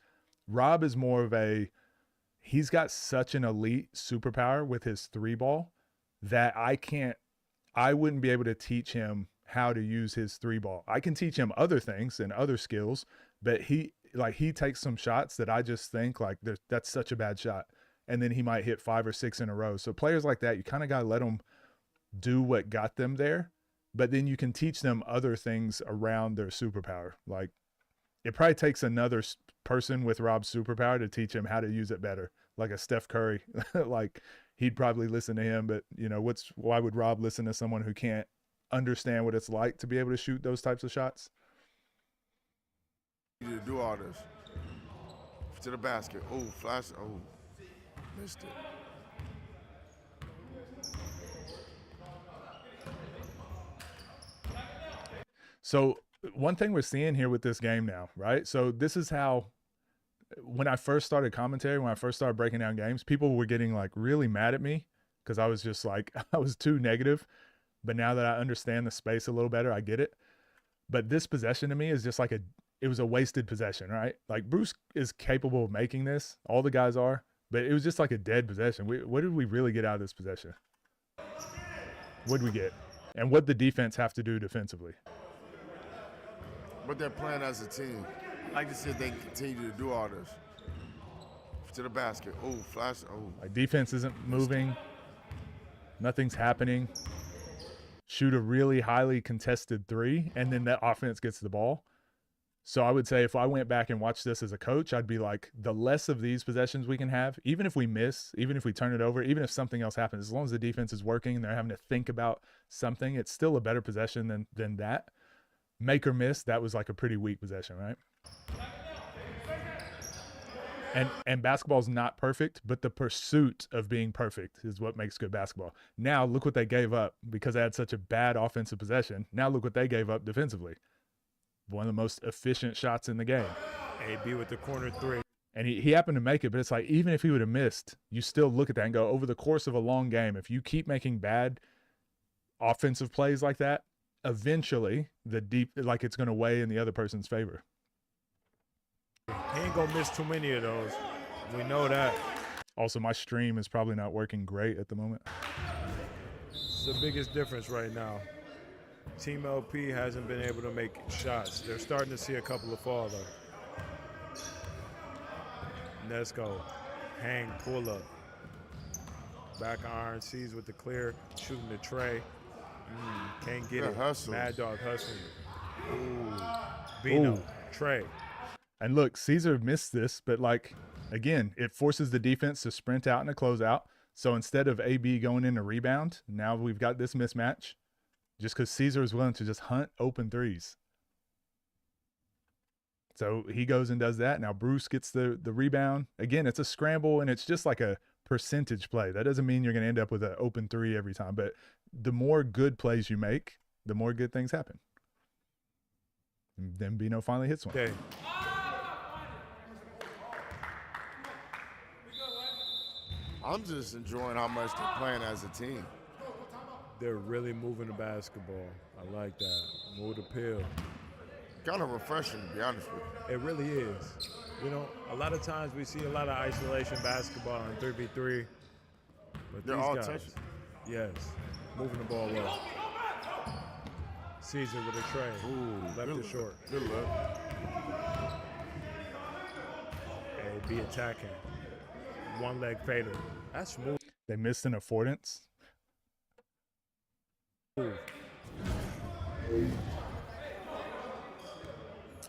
Speaker 1: Rob is more of he's got such an elite superpower with his 3-ball that I wouldn't be able to teach him how to use his 3-ball. I can teach him other things and other skills, but he takes some shots that I just think like that's such a bad shot. And then he might hit 5 or 6 in a row. So players like that, you kind of got to let them do what got them there, but then you can teach them other things around their superpower. Like it probably takes another person with Rob's superpower to teach him how to use it better, like a Steph Curry. Like he'd probably listen to him, but why would Rob listen to someone who can't understand what it's like to be able to shoot those types of shots?
Speaker 4: To do all this. To the basket. Oh, flash. Oh, missed it.
Speaker 1: So one thing we're seeing here with this game now, right? So this is how, when I first started commentary, when I first started breaking down games, people were getting like really mad at me because I was just like, I was too negative. But now that I understand the space a little better, I get it. But this possession to me is just like it was a wasted possession, right? Like Bruce is capable of making this. All the guys are, but it was just like a dead possession. What did we really get out of this possession? What did we get? And what did the defense have to do defensively?
Speaker 4: But they're playing as a team. Like I said, they continue to do all this. To the basket. Oh, flash. Oh.
Speaker 1: Like defense isn't moving. Nothing's happening. Shoot a really highly contested 3, and then that offense gets the ball. So I would say if I went back and watched this as a coach, I'd be like, the less of these possessions we can have, even if we miss, even if we turn it over, even if something else happens, as long as the defense is working and they're having to think about something, it's still a better possession than that. Make or miss, that was like a pretty weak possession, right? And basketball is not perfect, but the pursuit of being perfect is what makes good basketball. Now look what they gave up because they had such a bad offensive possession. Now look what they gave up defensively. One of the most efficient shots in the game.
Speaker 5: AB with the corner 3.
Speaker 1: And he happened to make it, but it's like, even if he would have missed, you still look at that and go, over the course of a long game, if you keep making bad offensive plays like that, eventually it's going to weigh in the other person's favor.
Speaker 5: He ain't gonna miss too many of those. We know that.
Speaker 1: Also, my stream is probably not working great at the moment.
Speaker 5: It's the biggest difference right now. Team LP hasn't been able to make shots. They're starting to see a couple of fall though. Nesco, hang, pull up. Back iron, sees with the clear, shooting the tray. Can't get
Speaker 4: Good
Speaker 5: it.
Speaker 4: hustle.
Speaker 5: Mad Dog hustling. Ooh. Bino,
Speaker 1: Ooh.
Speaker 5: Trey.
Speaker 1: And look, Caesar missed this, but like, again, it forces the defense to sprint out in a closeout. So instead of AB going in to rebound, now we've got this mismatch just because Caesar is willing to just hunt open 3s. So he goes and does that. Now Bruce gets the rebound. Again, it's a scramble, and it's just like a percentage play. That doesn't mean you're going to end up with an open three every time, but the more good plays you make, the more good things happen. And then Bino finally hits one.
Speaker 5: Okay.
Speaker 4: I'm just enjoying how much they're playing as a team.
Speaker 5: They're really moving the basketball. I like that. Move the pill.
Speaker 4: Kind of refreshing, to be honest with you.
Speaker 5: It really is. You know, a lot of times we see a lot of isolation basketball and 3v3. But
Speaker 4: They're
Speaker 5: these
Speaker 4: all
Speaker 5: guys,
Speaker 4: touching.
Speaker 5: yes, moving the ball well. Caesar with a tray.
Speaker 4: Ooh,
Speaker 5: Left
Speaker 4: good
Speaker 5: it short.
Speaker 4: Good look.
Speaker 5: Hey, be attacking. One leg fader. That's smooth.
Speaker 1: They missed an affordance.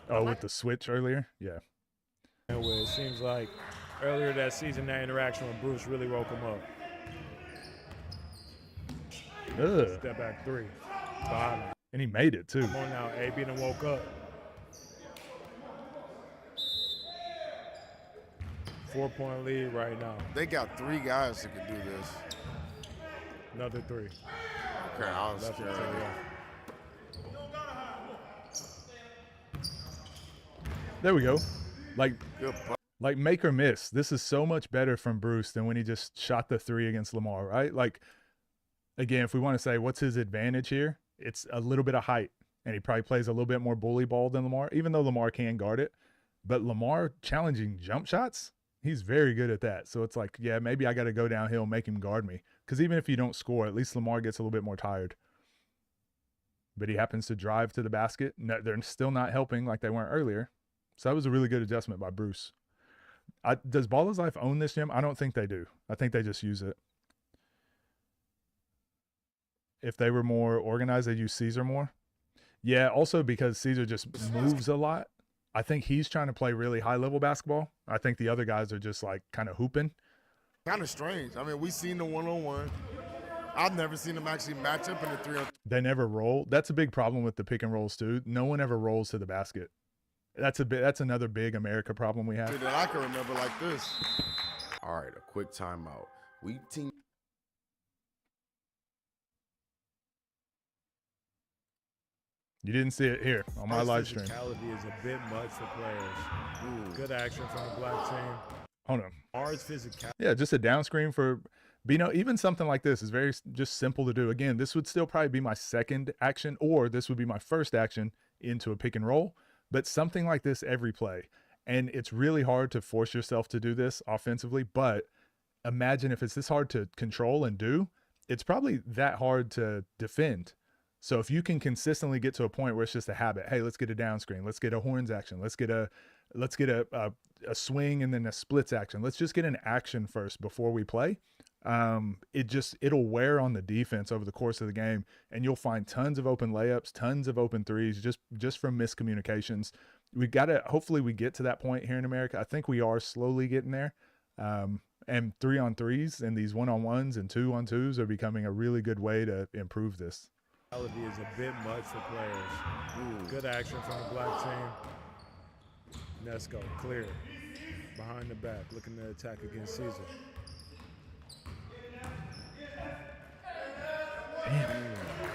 Speaker 1: Oh, with the switch earlier? Yeah.
Speaker 5: And where it seems like earlier that season, that interaction with Bruce really woke him up.
Speaker 1: Ugh.
Speaker 5: Step back three. Behind him.
Speaker 1: And he made it, too.
Speaker 5: Come on now, AB done woke up. 4-point lead right now.
Speaker 4: They got 3 guys that can do this.
Speaker 5: Another three.
Speaker 4: Okay, I was
Speaker 5: Left
Speaker 4: scared.
Speaker 5: it to the left.
Speaker 1: There we go. Like
Speaker 4: Good play.
Speaker 1: like make or miss. This is so much better from Bruce than when he just shot the three against Lamar, right? Like, again, if we want to say what's his advantage here, it's a little bit of height, and he probably plays a little bit more bully ball than Lamar, even though Lamar can guard it. But Lamar challenging jump shots, he's very good at that. So it's like, yeah, maybe I got to go downhill, make him guard me. Because even if you don't score, at least Lamar gets a little bit more tired. But he happens to drive to the basket. No, they're still not helping like they weren't earlier. So that was a really good adjustment by Bruce. Does Ball is Life own this gym? I don't think they do. I think they just use it. If they were more organized, they'd use Caesar more. Yeah, also because Caesar just moves a lot. I think he's trying to play really high-level basketball. I think the other guys are just like kind of hooping.
Speaker 4: Kind of strange. I mean, we've seen the one-on-one. I've never seen them actually match up in the 3-on-3.
Speaker 1: They never roll. That's a big problem with the pick and rolls too. No one ever rolls to the basket. That's another big America problem we have.
Speaker 4: That I can remember like this.
Speaker 6: All right, a quick timeout. We team.
Speaker 1: You didn't see it here on my live stream.
Speaker 5: Physicality is a bit much for players. Ooh, good action from the black team.
Speaker 1: Hold on.
Speaker 5: Mars physicality.
Speaker 1: Yeah, just a down screen for Bino. Even something like this is very just simple to do. Again, this would still probably be my second action, or this would be my first action into a pick and roll. But something like this every play. And it's really hard to force yourself to do this offensively. But imagine if it's this hard to control and do, it's probably that hard to defend. So if you can consistently get to a point where it's just a habit, hey, let's get a down screen, let's get a horns action, let's get a swing and then a splits action. Let's just get an action first before we play. It'll wear on the defense over the course of the game, and you'll find tons of open layups, tons of open threes, just from miscommunications. Hopefully we get to that point here in America. I think we are slowly getting there. And 3-on-3s and these 1-on-1s and 2-on-2s are becoming a really good way to improve this.
Speaker 5: Is a bit much for players. Ooh, good action from the black team. Nesco, clear. Behind the back, looking to attack against Caesar.
Speaker 1: Damn.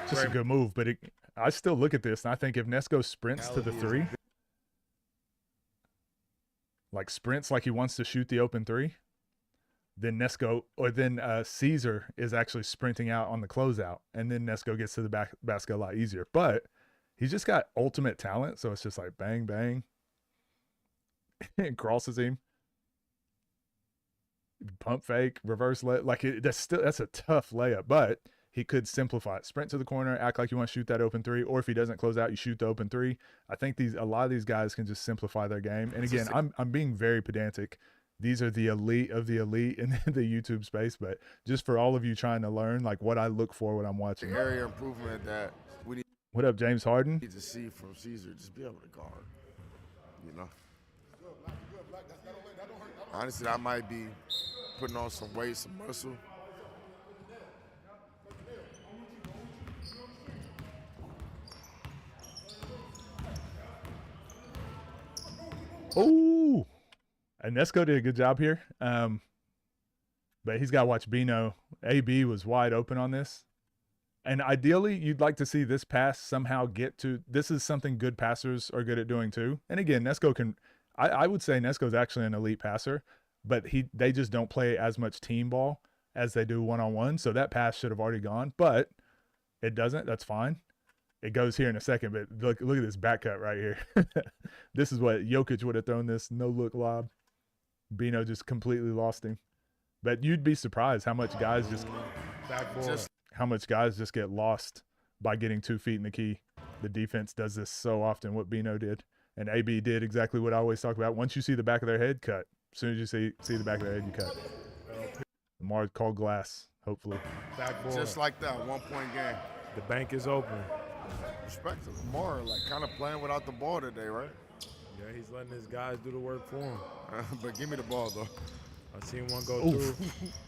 Speaker 1: Just a good move, but I still look at this and I think if Nesco sprints to the three, like sprints like he wants to shoot the open three, then Caesar is actually sprinting out on the closeout, and then Nesco gets to the basket a lot easier. But he's just got ultimate talent, so it's just like bang, bang. It crosses him. Pump fake, reverse that's a tough layup, but he could simplify it. Sprint to the corner, act like you want to shoot that open three, or if he doesn't close out, you shoot the open three. I think a lot of these guys can just simplify their game. And again, I'm being very pedantic. These are the elite of the elite in the YouTube space, but just for all of you trying to learn, like what I look for when I'm watching.
Speaker 4: The area improvement that we
Speaker 1: What up, James Harden?
Speaker 4: need to see from Caesar, just be able to guard, you know? Honestly, I might be putting on some weight, some muscle.
Speaker 1: Oh, and Nesco did a good job here. but he's got to watch Bino. AB was wide open on this. And ideally, you'd like to see this pass somehow get to – this is something good passers are good at doing too. And again, Nesko can – I would say Nesko's actually an elite passer, but they just don't play as much team ball as they do one-on-one. So that pass should have already gone, but it doesn't. That's fine. It goes here in a second, but look at this back cut right here. This is what Jokic would have thrown this no-look lob. Bino just completely lost him. But you'd be surprised how much guys just get lost by getting 2 feet in the key. The defense does this so often, what Bino did. And AB did exactly what I always talk about. Once you see the back of their head, cut. As soon as you see the back of their head, you cut. Lamar called glass, hopefully.
Speaker 5: Backboard.
Speaker 4: Just like that, 1-point game.
Speaker 5: The bank is open.
Speaker 4: Respect to Lamar, like kind of playing without the ball today, right?
Speaker 5: Yeah, he's letting his guys do the work for him.
Speaker 4: But give me the ball, though.
Speaker 5: I seen one go through.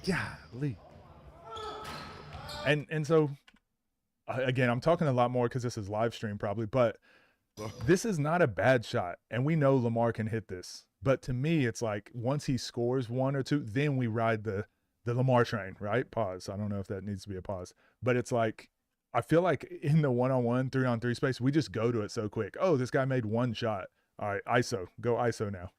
Speaker 1: Golly. And so, again, I'm talking a lot more because this is live stream probably, but this is not a bad shot. And we know Lamar can hit this. But to me, it's like once he scores 1 or 2, then we ride the Lamar train, right? Pause. I don't know if that needs to be a pause. But it's like, I feel like in the 1-on-1, 3-on-3 space, we just go to it so quick. Oh, this guy made 1 shot. All right, ISO. Go ISO now.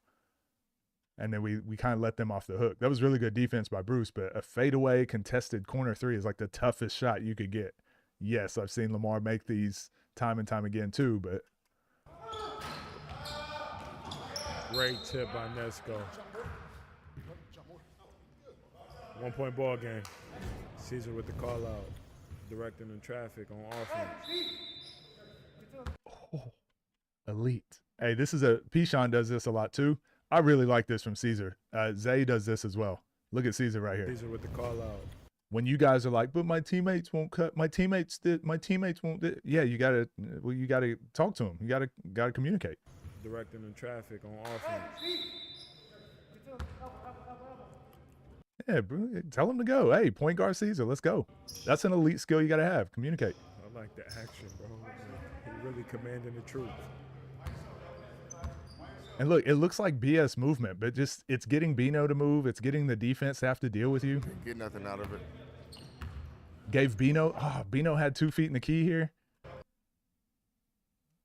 Speaker 1: And then we kind of let them off the hook. That was really good defense by Bruce, but a fadeaway contested corner 3 is like the toughest shot you could get. Yes, I've seen Lamar make these time and time again too, but.
Speaker 5: Great tip by Nesko. 1-point ball game. Caesar with the call out. Directing the traffic on offense.
Speaker 1: Oh, elite. Hey, this is Pishon does this a lot too. I really like this from Caesar. Zay does this as well. Look at Caesar right here.
Speaker 5: Caesar with the call out.
Speaker 1: When you guys are like, but my teammates won't cut. My teammates won't. Yeah, you gotta talk to them. You gotta communicate.
Speaker 5: Directing the traffic on offense.
Speaker 1: Yeah, bro, tell them to go. Hey, point guard Caesar, let's go. That's an elite skill you gotta have. Communicate.
Speaker 5: I like the action, bro. He really commanding the truth.
Speaker 1: And look, it looks like BS movement, but just it's getting Bino to move. It's getting the defense to have to deal with you.
Speaker 4: Can't get nothing out of it.
Speaker 1: Gave Bino. Bino had 2 feet in the key here.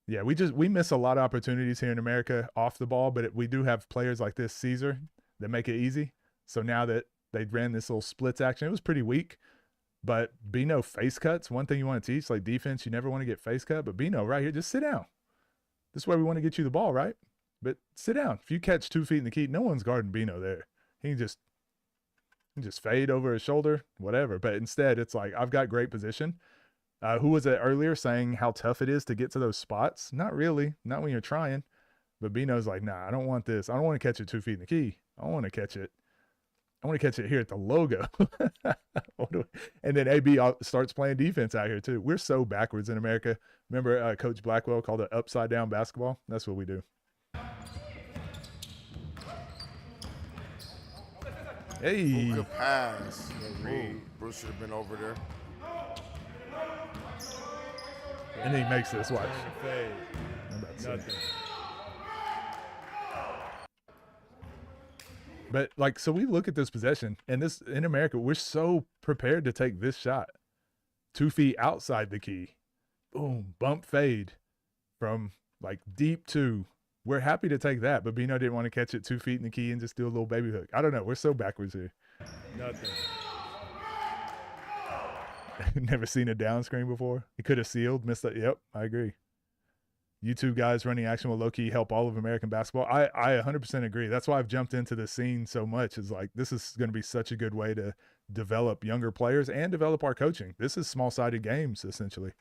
Speaker 1: Yeah, we miss a lot of opportunities here in America off the ball, but we do have players like this Caesar that make it easy. So now that they ran this little splits action, it was pretty weak. But Bino face cuts, one thing you want to teach, like defense, you never want to get face cut. But Bino right here, just sit down. This is where we want to get you the ball, right? But sit down. If you catch 2 feet in the key, no one's guarding Bino there. He can just fade over his shoulder, whatever. But instead, it's like, I've got great position. Who was it earlier saying how tough it is to get to those spots? Not really. Not when you're trying. But Bino's like, nah, I don't want this. I don't want to catch it 2 feet in the key. I want to catch it here at the logo. And then AB starts playing defense out here too. We're so backwards in America. Remember Coach Blackwell called it upside down basketball? That's what we do. Hey.
Speaker 4: Good pass. Ooh, Bruce should have been over there.
Speaker 1: And he makes this, watch.
Speaker 5: Fade.
Speaker 1: Nothing. But like, so we look at this possession, and this in America, we're so prepared to take this shot. 2 feet outside the key. Boom, bump fade from like deep 2. We're happy to take that, but Bino didn't want to catch it 2 feet in the key and just do a little baby hook. I don't know. We're so backwards here.
Speaker 5: Nothing.
Speaker 1: Never seen a down screen before. He could have sealed, missed it. Yep, I agree. You two guys running action will low-key help all of American basketball. I 100% agree. That's why I've jumped into the scene so much. Is like, this is going to be such a good way to develop younger players and develop our coaching. This is small-sided games, essentially.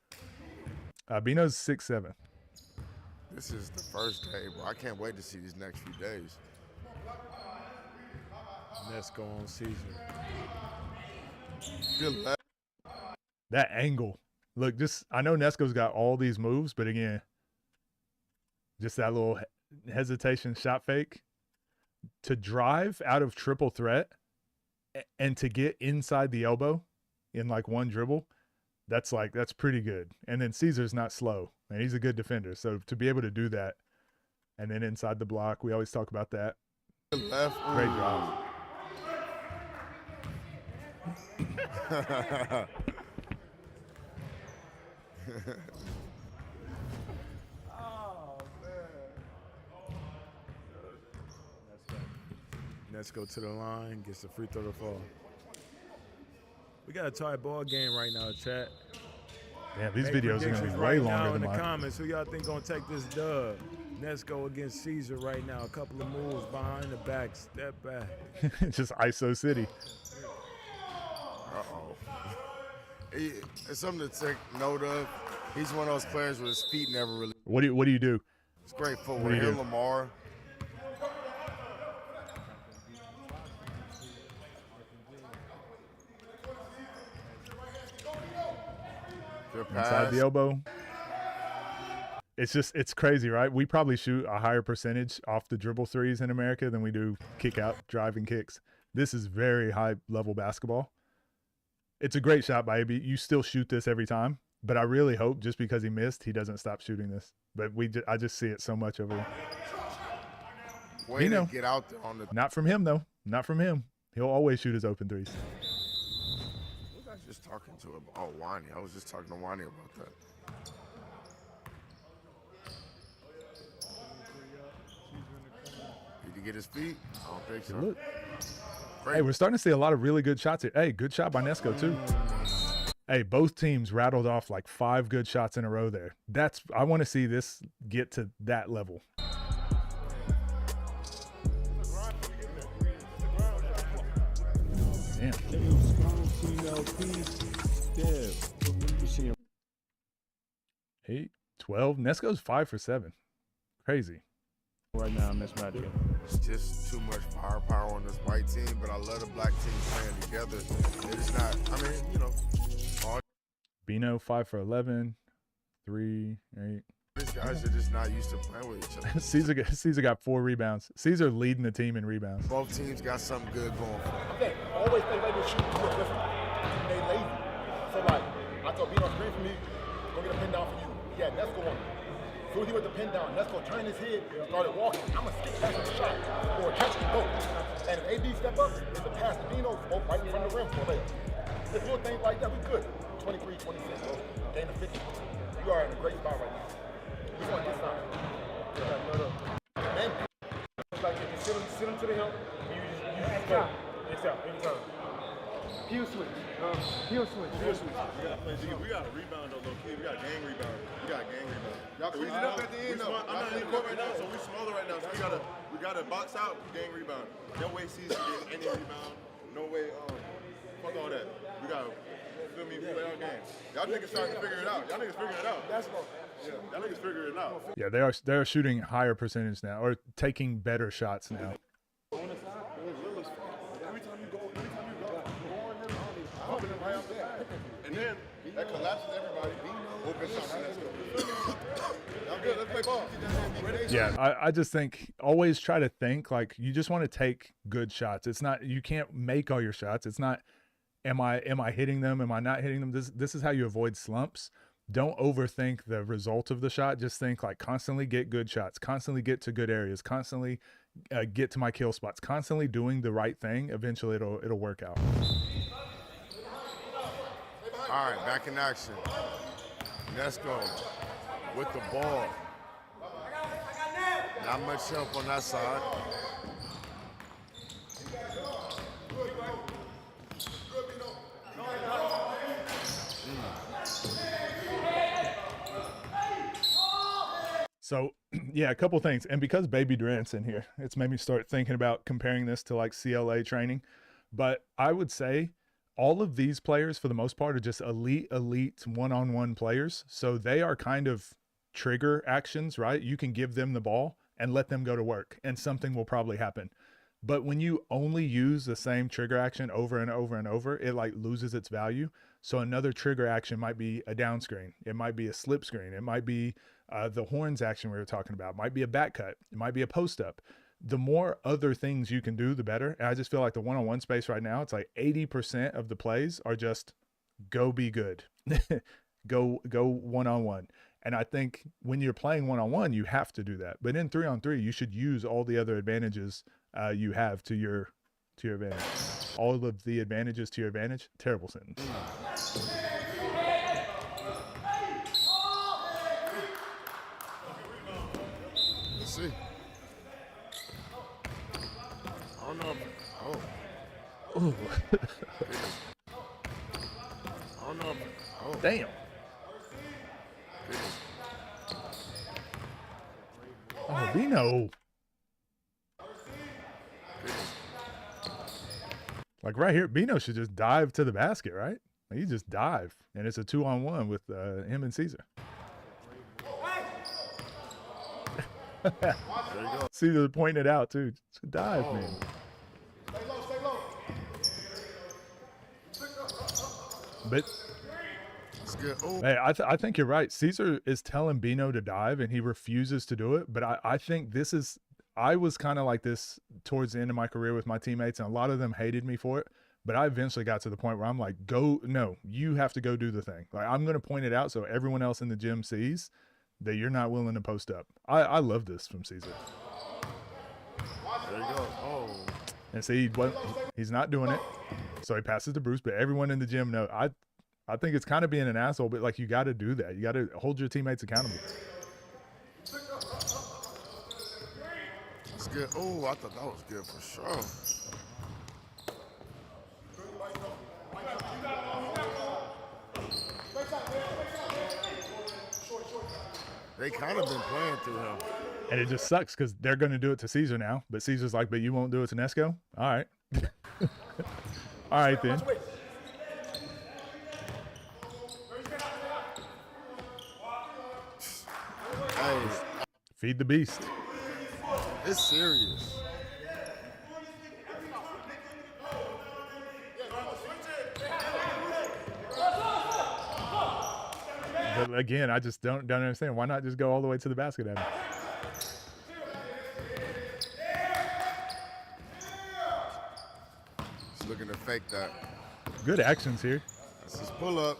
Speaker 1: Bino's 6'7".
Speaker 4: This is the first day, bro. I can't wait to see these next few days.
Speaker 5: Nesko on Caesar.
Speaker 4: Good luck.
Speaker 1: That angle. Look, I know Nesko's got all these moves, but again, just that little hesitation shot fake to drive out of triple threat and to get inside the elbow in like one dribble. That's pretty good. And then Caesar's not slow, and he's a good defender. So to be able to do that, and then inside the block, we always talk about that.
Speaker 4: Good left.
Speaker 1: Great job.
Speaker 5: Let's go to the line, gets the free throw to fall. We got a tight ball game right now, chat.
Speaker 1: Damn, these
Speaker 5: Make
Speaker 1: videos are going to
Speaker 5: predictions
Speaker 1: be way
Speaker 5: right now
Speaker 1: longer
Speaker 5: in
Speaker 1: than
Speaker 5: the
Speaker 1: mine.
Speaker 5: comments. Who y'all think gonna take this dub? Nesco against Caesar right now. A couple of moves behind the back, step back.
Speaker 1: Just ISO City.
Speaker 4: Uh-oh. It's something to take note of. He's one of those players where his feet never really.
Speaker 1: What do you do?
Speaker 4: It's great
Speaker 1: What
Speaker 4: footwork.
Speaker 1: do you
Speaker 4: Here,
Speaker 1: do?
Speaker 4: Lamar. Good
Speaker 1: Inside
Speaker 4: pass.
Speaker 1: the elbow. It's crazy, right? We probably shoot a higher percentage off the dribble threes in America than we do kick out, driving kicks. This is very high level basketball. It's a great shot by AB. You still shoot this every time, but I really hope just because he missed, he doesn't stop shooting this. But I just see it so much over there.
Speaker 4: Way
Speaker 1: You
Speaker 4: to
Speaker 1: know.
Speaker 4: get out there on the.
Speaker 1: Not from him, though. Not from him. He'll always shoot his open threes.
Speaker 4: Who was I just talking to? Oh, Wani. I was just talking to Wani about that. Did he get his feet? I don't think so.
Speaker 1: Look.
Speaker 4: Great.
Speaker 1: Hey, we're starting to see a lot of really good shots here. Hey, good shot by Nesco, too. Hey, both teams rattled off like 5 good shots in a row there. I want to see this get to that level. Damn. 8, 12. Nesco's 5 for 7. Crazy.
Speaker 5: Right now in this matchup.
Speaker 4: It's just too much firepower on this white team, but I love the black team playing together. It is not, I mean, you know, all
Speaker 1: Bino 5 for 11. 3, 8.
Speaker 4: these guys are just not used to playing with each other.
Speaker 1: Caesar got 4 rebounds. Caesar leading the team in rebounds.
Speaker 4: Both teams got something good going for them.
Speaker 7: Okay, always think like this shoot do it different. They lazy. So like, I told Bino screen for me, go get a pin down for you. He had Nesco on him. As soon as he went the pin down, Nesco turned his head, started walking. I'm gonna skip past the shot or catch and go. And if AD step up, it's a pass to Bino right in front of the rim for a layup. If little things like that, we good. 23, 26, bro. Gain of 50. You are in a great spot right now. We want to get something. Man, it's like if you sit him to the hill, you just go. It's out, every time. Heel switch. Heel switch. Heel switch.
Speaker 8: We got a rebound though, low key. We got gang rebound.
Speaker 4: Y'all clean it up at the end, though.
Speaker 8: I'm not in the court right now, so we smaller right now. So we gotta box out gang rebound. No way Caesar getting any rebound. No way. Fuck all that. We gotta feel me play our game. Y'all niggas trying to figure it out. Y'all niggas figuring it out.
Speaker 7: That's what.
Speaker 8: Yeah, y'all niggas figuring it out.
Speaker 1: Yeah, they're shooting higher percentage now, or taking better shots now.
Speaker 8: And then that collapses everybody. Open something. Let's go. Y'all good? Let's play ball.
Speaker 1: Yeah, I just think always try to think like you just want to take good shots. It's not, you can't make all your shots. It's not, am I hitting them? Am I not hitting them? This is how you avoid slumps. Don't overthink the result of the shot. Just think like constantly get good shots, constantly get to good areas, constantly get to my kill spots, constantly doing the right thing. Eventually it'll work out.
Speaker 4: All right, back in action. Nesco with the ball. Not much help on that side.
Speaker 1: So yeah, a couple things. And because Baby Durant's in here, it's made me start thinking about comparing this to like CLA training. But I would say all of these players, for the most part, are just elite one-on-one players. So they are kind of trigger actions, right? You can give them the ball and let them go to work and something will probably happen. But when you only use the same trigger action over and over and over, it like loses its value. So another trigger action might be a down screen. It might be a slip screen. It might be the horns action we were talking about. It might be a back cut. It might be a post up. The more other things you can do, the better. And I just feel like the one-on-one space right now, it's like 80% of the plays are just go be good. go one-on-one. And I think when you're playing one-on-one, you have to do that. But in 3-on-3, you should use all the other advantages you have to your advantage. all of the advantages to your advantage. Terrible sentence.
Speaker 4: Let's see. I don't know.
Speaker 1: Ooh.
Speaker 4: I don't know. Oh,
Speaker 1: Damn. Oh, Bino. Like right here, Bino should just dive to the basket, right? Like you just dive, and it's a 2-on-1 with him and Caesar. Caesar pointing it out too. Just dive, man. But
Speaker 4: it's good. Oh,
Speaker 1: hey, I think you're right. Caesar is telling Bino to dive, and he refuses to do it. But I think this is. I was kind of like this towards the end of my career with my teammates, and a lot of them hated me for it. But I eventually got to the point where I'm like, no, you have to go do the thing. Like I'm going to point it out so everyone else in the gym sees that you're not willing to post up. I love this from Caesar.
Speaker 4: there you go. Oh,
Speaker 1: And see, he's not doing it. So he passes to Bruce, but everyone in the gym knows. I think it's kind of being an asshole, but like you got to do that. You got to hold your teammates accountable.
Speaker 4: it's good. Oh, I thought that was good for sure. They kind of been playing through him.
Speaker 1: And it just sucks because they're going to do it to Caesar now. But Caesar's like, but you won't do it to Nesco? All right. All right, then.
Speaker 4: Hey,
Speaker 1: Feed the beast.
Speaker 4: it's serious.
Speaker 1: But again, I just don't understand. Why not just go all the way to the basket at him?
Speaker 4: He's looking to fake that.
Speaker 1: Good actions here.
Speaker 4: That's his pull up.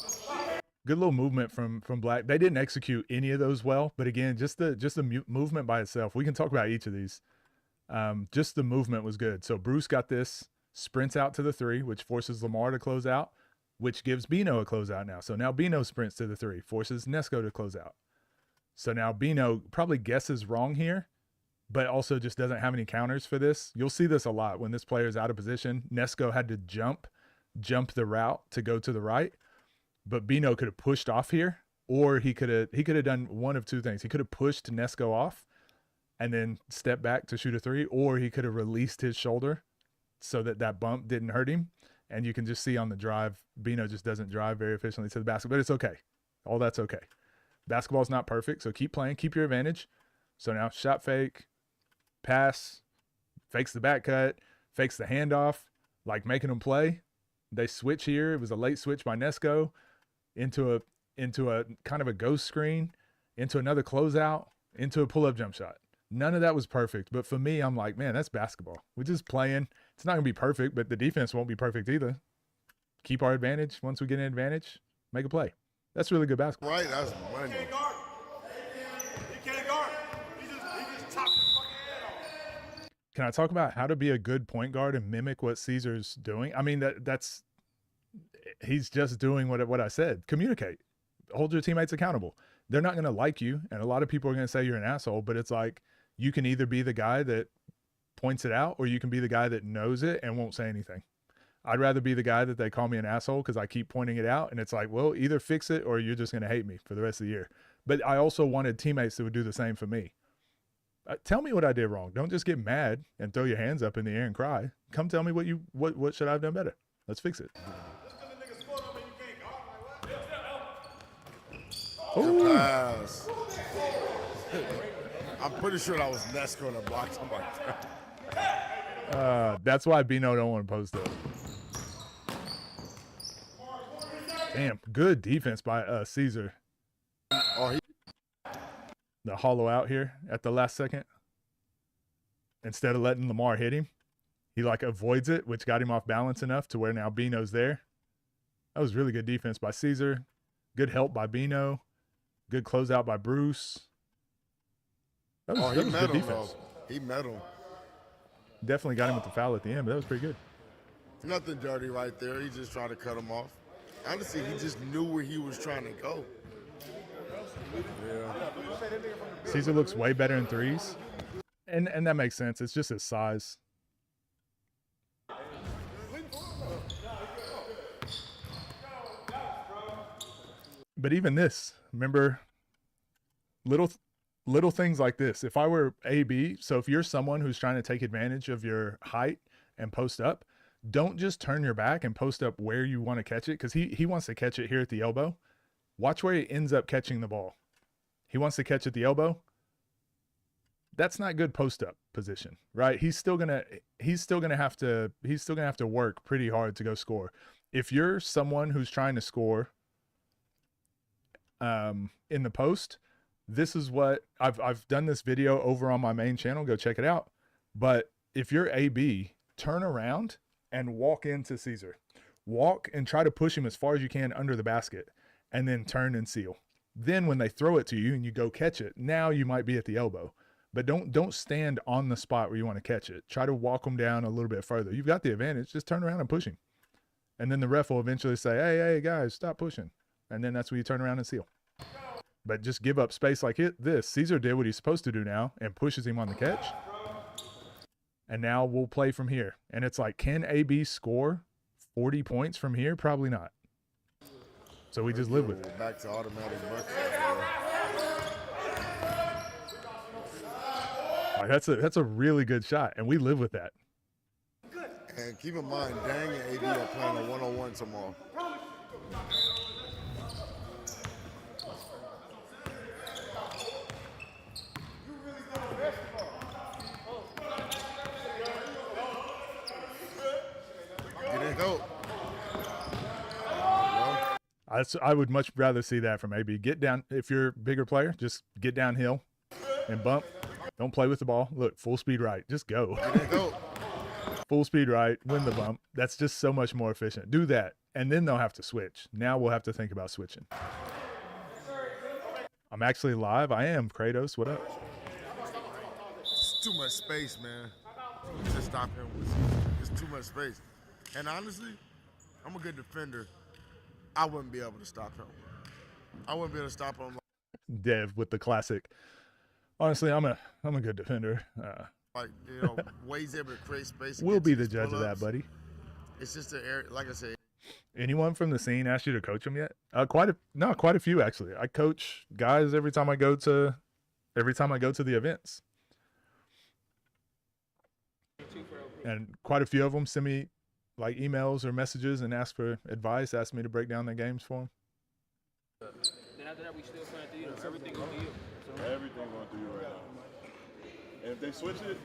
Speaker 1: Good little movement from Black. They didn't execute any of those well, but again, just the movement by itself. We can talk about each of these. Just the movement was good. So Bruce got this, sprints out to the three, which forces Lamar to close out, which gives Bino a closeout now. So now Bino sprints to the three, forces Nesco to close out. So now Bino probably guesses wrong here, but also just doesn't have any counters for this. You'll see this a lot when this player is out of position. Nesco had to jump the route to go to the right, but Bino could have pushed off here, or he could have done one of two things. He could have pushed Nesco off and then stepped back to shoot a three, or he could have released his shoulder so that bump didn't hurt him. And you can just see on the drive, Bino just doesn't drive very efficiently to the basket, but it's okay. All that's okay. Basketball's not perfect, so keep playing, keep your advantage. So now shot fake, pass, fakes the back cut, fakes the handoff, like making them play. They switch here. It was a late switch by Nesco into a kind of a ghost screen, into another closeout, into a pull-up jump shot. None of that was perfect, but for me, I'm like, man, that's basketball. We're just playing. It's not going to be perfect, but the defense won't be perfect either. Keep our advantage. Once we get an advantage, make a play. That's really good basketball.
Speaker 4: Right, that's money.
Speaker 8: He can't guard. He just chopped his fucking head off.
Speaker 1: Can I talk about how to be a good point guard and mimic what Caesar's doing? I mean, that's he's just doing what I said. Communicate. Hold your teammates accountable. They're not going to like you, and a lot of people are going to say you're an asshole, but it's like you can either be the guy that points it out, or you can be the guy that knows it and won't say anything. I'd rather be the guy that they call me an asshole because I keep pointing it out, and it's like, well, either fix it or you're just going to hate me for the rest of the year. But I also wanted teammates that would do the same for me. Tell me what I did wrong. Don't just get mad and throw your hands up in the air and cry. Come tell me what should I have done better. Let's fix it.
Speaker 4: Good pass. I'm pretty sure that was Nesco that blocked him like that.
Speaker 1: That's why Bino don't want to post up. Damn, good defense by Caesar.
Speaker 4: Oh,
Speaker 1: The hollow out here at the last second. Instead of letting Lamar hit him, he like avoids it, which got him off balance enough to where now Bino's there. That was really good defense by Caesar. Good help by Bino. Good closeout by Bruce. That was, that was good defense.
Speaker 4: He met him.
Speaker 1: Definitely got him with the foul at the end, but that was pretty good.
Speaker 4: Nothing dirty right there. He just tried to cut him off. Honestly, he just knew where he was trying to go.
Speaker 1: Caesar looks way better in threes. And that makes sense. It's just his size. But even this, remember, little things like this. If I were AB, so if you're someone who's trying to take advantage of your height and post up, don't just turn your back and post up where you want to catch it, because he wants to catch it here at the elbow. Watch where he ends up catching the ball. He wants to catch at the elbow. That's not good post up position, right? He's still gonna have to work pretty hard to go score. If you're someone who's trying to score in the post, this is what I've done this video over on my main channel. Go check it out. But if you're AB, turn around and walk into Caesar. Walk and try to push him as far as you can under the basket, and then turn and seal. Then when they throw it to you and you go catch it, now you might be at the elbow. But don't stand on the spot where you want to catch it. Try to walk them down a little bit further. You've got the advantage. Just turn around and push him. And then the ref will eventually say, hey, guys, stop pushing. And then that's when you turn around and seal. But just give up space like this. Caesar did what he's supposed to do now and pushes him on the catch. And now we'll play from here. And it's like, can AB score 40 points from here? Probably not. So we just live with it.
Speaker 4: Back to automatic bucket.
Speaker 1: Like, that's a really good shot, and we live with that.
Speaker 4: And keep in mind, Dang and AD are playing a one-on-one tomorrow. Get help.
Speaker 1: I would much rather see that from AB. Get down. If you're a bigger player, just get downhill and bump. Don't play with the ball. Look, full speed right. Just go. Full speed right. Win the bump. That's just so much more efficient. Do that, and then they'll have to switch. Now we'll have to think about switching. I'm actually live. I am. Kratos, what up?
Speaker 4: It's too much space, man. To stop him with it's too much space. And honestly, I'm a good defender. I wouldn't be able to stop him. I wouldn't be able to stop him.
Speaker 1: Dev with the classic. Honestly, I'm a good defender.
Speaker 4: Wade's able to create space.
Speaker 1: We'll be the judge of that, buddy.
Speaker 4: It's just an area, like I said.
Speaker 1: Anyone from the scene asked you to coach them yet? Quite a few actually. I coach guys every time I go to the events, and quite a few of them send me like emails or messages and ask for advice, ask me to break down their games for them.
Speaker 9: Then after that, we still plan to, everything will be you.
Speaker 8: Everything going through you right now. And if they switch it,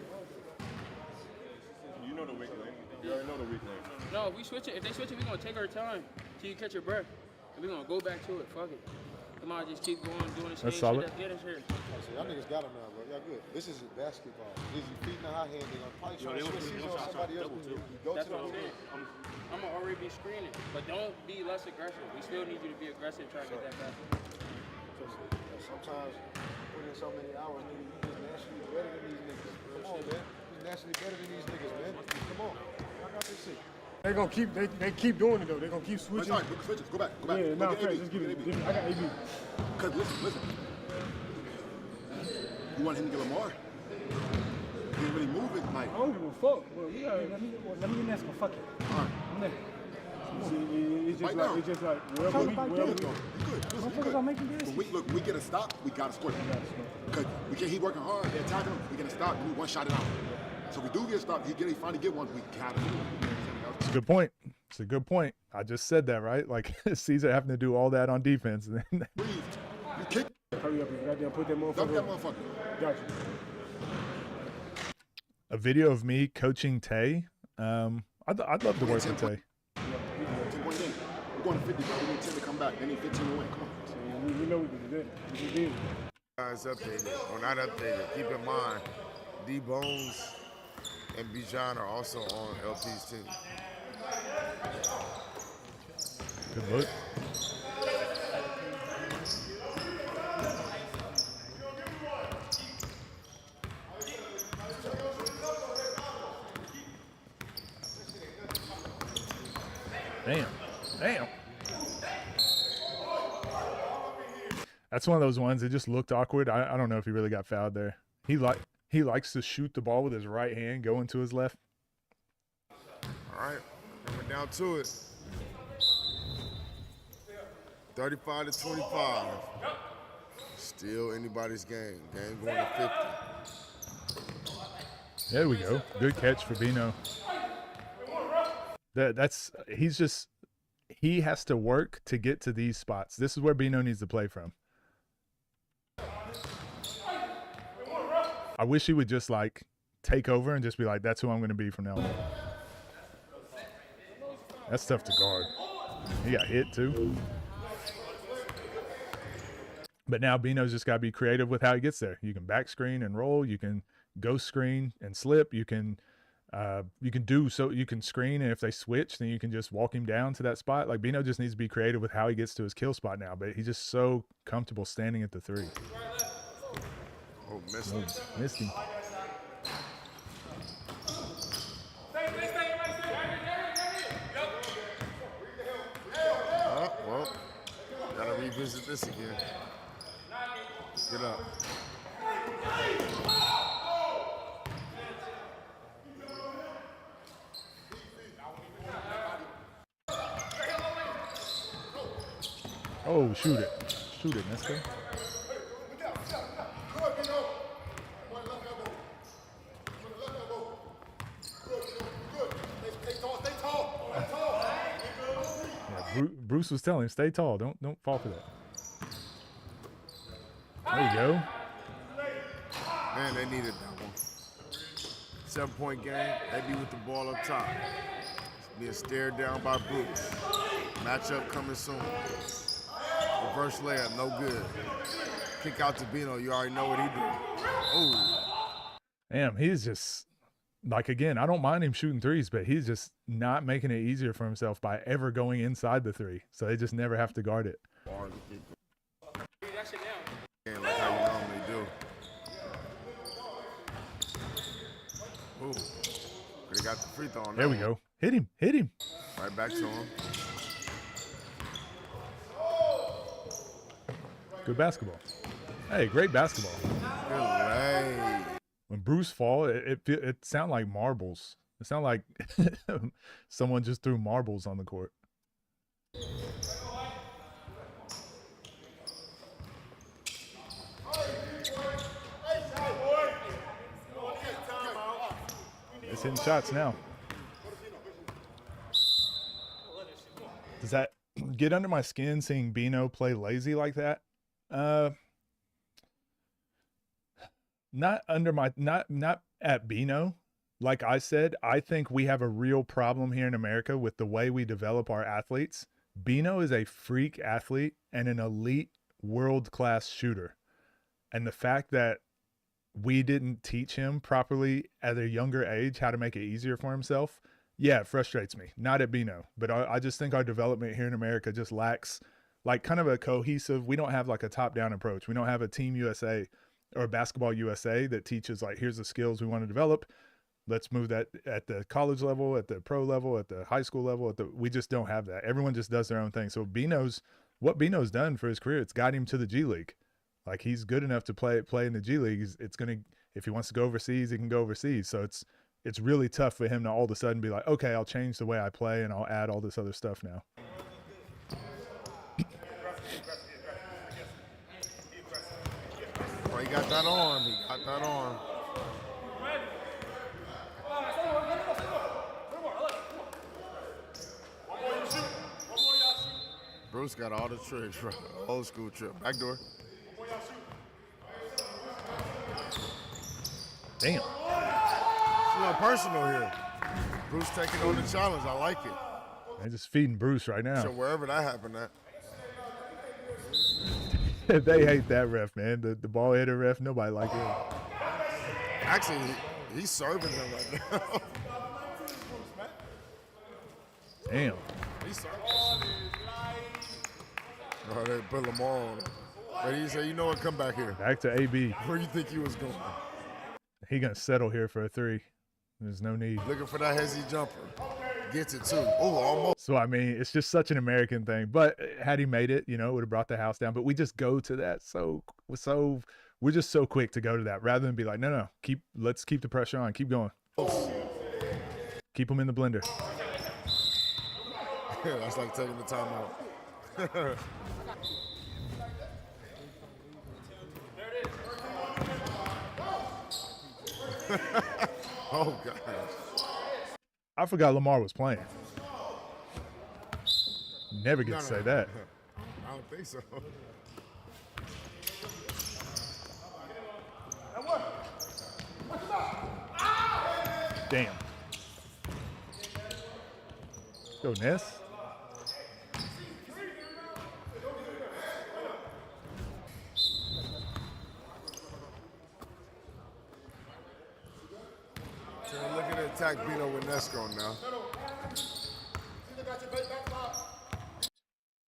Speaker 8: you know the weak link. You already know the weak link.
Speaker 9: No, if they switch it, we're going to take our time till you catch your breath. And we're going to go back to it. Fuck it. Come on, just keep going, doing the same shit that's getting us here.
Speaker 10: Y'all niggas got him now, bro. Y'all good. This is basketball. This is feet in the high hand. They're going to probably try to switch on somebody else.
Speaker 9: That's what I'm saying. I'm going to already be screening. But don't be less aggressive. We still need you to be aggressive trying to get that basket.
Speaker 10: Sometimes put in so many hours, nigga, you just naturally better than these niggas. Come on, man. You naturally better than these niggas, man. Come on. I got this shit.
Speaker 11: They gonna keep they keep doing it though. They gonna keep switching.
Speaker 8: Sorry, switch it. Go back.
Speaker 11: Yeah,
Speaker 8: no,
Speaker 11: just give it. I got AB.
Speaker 8: Cause listen. You want him to get Lamar? He ain't really moving, like.
Speaker 11: I don't give a fuck. Well, let me get next one. Fuck it. All right. I'm next. See, it's just like wherever we
Speaker 8: Motherfuckers
Speaker 11: are making this.
Speaker 8: Look, we get a stop, we gotta score. Cause we can't. He working hard. They're attacking him. We get a stop. We one shot it out. So we do get a stop. He finally get one. We gotta do it.
Speaker 1: It's a good point. It's a good point. I just said that, right? Like Caesar having to do all that on defense. And then
Speaker 8: breathe. You kick.
Speaker 11: Hurry up, you goddamn put that motherfucker.
Speaker 8: Dump that motherfucker.
Speaker 11: Got you.
Speaker 1: A video of me coaching Tay. I'd love to work with Tay.
Speaker 8: 10 point game. We're going to 50, bro. We need 10 to come back. They need 15 to win. Come on.
Speaker 11: We know we can do that. We did.
Speaker 4: Guys updated, or not updated. Keep in mind, D Bones and Bijan are also on LP's team.
Speaker 1: Good look. Damn. That's one of those ones that just looked awkward. I don't know if he really got fouled there. He likes to shoot the ball with his right hand going to his left.
Speaker 4: All right, coming down to it. 35-25. Still anybody's game. Game going to 50.
Speaker 1: There we go. Good catch for Bino. He has to work to get to these spots. This is where Bino needs to play from. I wish he would just like take over and just be like, that's who I'm going to be from now on. That's tough to guard. He got hit too. But now Bino's just got to be creative with how he gets there. You can back screen and roll. You can ghost screen and slip. You can screen, and if they switch, then you can just walk him down to that spot. Like Bino just needs to be creative with how he gets to his kill spot now. But he's just so comfortable standing at the three.
Speaker 4: Oh, missed him.
Speaker 1: Missed him.
Speaker 4: Well, gotta revisit this again. Get up.
Speaker 1: Oh, shoot it. Shoot it, Nesco. Yeah, Bruce was telling him, stay tall. Don't fall for that. There you go.
Speaker 4: Man, they needed that one. 7-point game. They be with the ball up top. Being stared down by Bruce. Matchup coming soon. Reverse layup, no good. Kick out to Bino. You already know what he did. Oh.
Speaker 1: Damn, he's just like, again, I don't mind him shooting threes, but he's just not making it easier for himself by ever going inside the three. So they just never have to guard it.
Speaker 4: Like how you normally do. Ooh. They got the free throw on
Speaker 1: there. We go. Hit him. Hit him.
Speaker 4: Right back to him.
Speaker 1: Good basketball. Hey, great basketball.
Speaker 4: Good lay.
Speaker 1: When Bruce fall, it sounded like marbles. It sounded like someone just threw marbles on the court. It's hitting shots now. Does that get under my skin seeing Bino play lazy like that? Not at Bino. Like I said, I think we have a real problem here in America with the way we develop our athletes. Bino is a freak athlete and an elite world-class shooter. And the fact that we didn't teach him properly at a younger age how to make it easier for himself, yeah, it frustrates me. Not at Bino, but I just think our development here in America just lacks like kind of a cohesive, we don't have like a top-down approach. We don't have a Team USA or Basketball USA that teaches like, here's the skills we want to develop. Let's move that at the college level, at the pro level, at the high school level. We just don't have that. Everyone just does their own thing. So what Bino's done for his career, it's got him to the G League. Like he's good enough to play in the G League. If he wants to go overseas, he can go overseas. So it's really tough for him to all of a sudden be like, okay, I'll change the way I play and I'll add all this other stuff now.
Speaker 4: Well, he got that arm. He got that arm. Bruce got all the tricks, bro. Old school trip. Backdoor.
Speaker 1: Damn.
Speaker 4: It's a little personal here. Bruce taking on the challenge. I like it.
Speaker 1: They're just feeding Bruce right now.
Speaker 4: So wherever that happened at.
Speaker 1: They hate that ref, man. The ball hitter ref, nobody like him.
Speaker 4: Actually, he's serving him right now.
Speaker 1: Damn.
Speaker 4: He's serving him. Oh, they put Lamar on him. But he said, you know what, come back here.
Speaker 1: Back to AB.
Speaker 4: Where you think he was going?
Speaker 1: He gonna settle here for a three. There's no need.
Speaker 4: Looking for that hezzy jumper. Gets it too. Oh, almost.
Speaker 1: So I mean, it's just such an American thing. But had he made it, it would have brought the house down. But we just go to that we're just so quick to go to that rather than be like, no, let's keep the pressure on, keep going, keep them in the blender.
Speaker 4: That's like taking the timeout. Oh gosh.
Speaker 1: I forgot Lamar was playing. Never get to say that.
Speaker 4: I don't think so.
Speaker 1: Damn. Go Ness.
Speaker 4: Look at the attack Bino with Nesco now.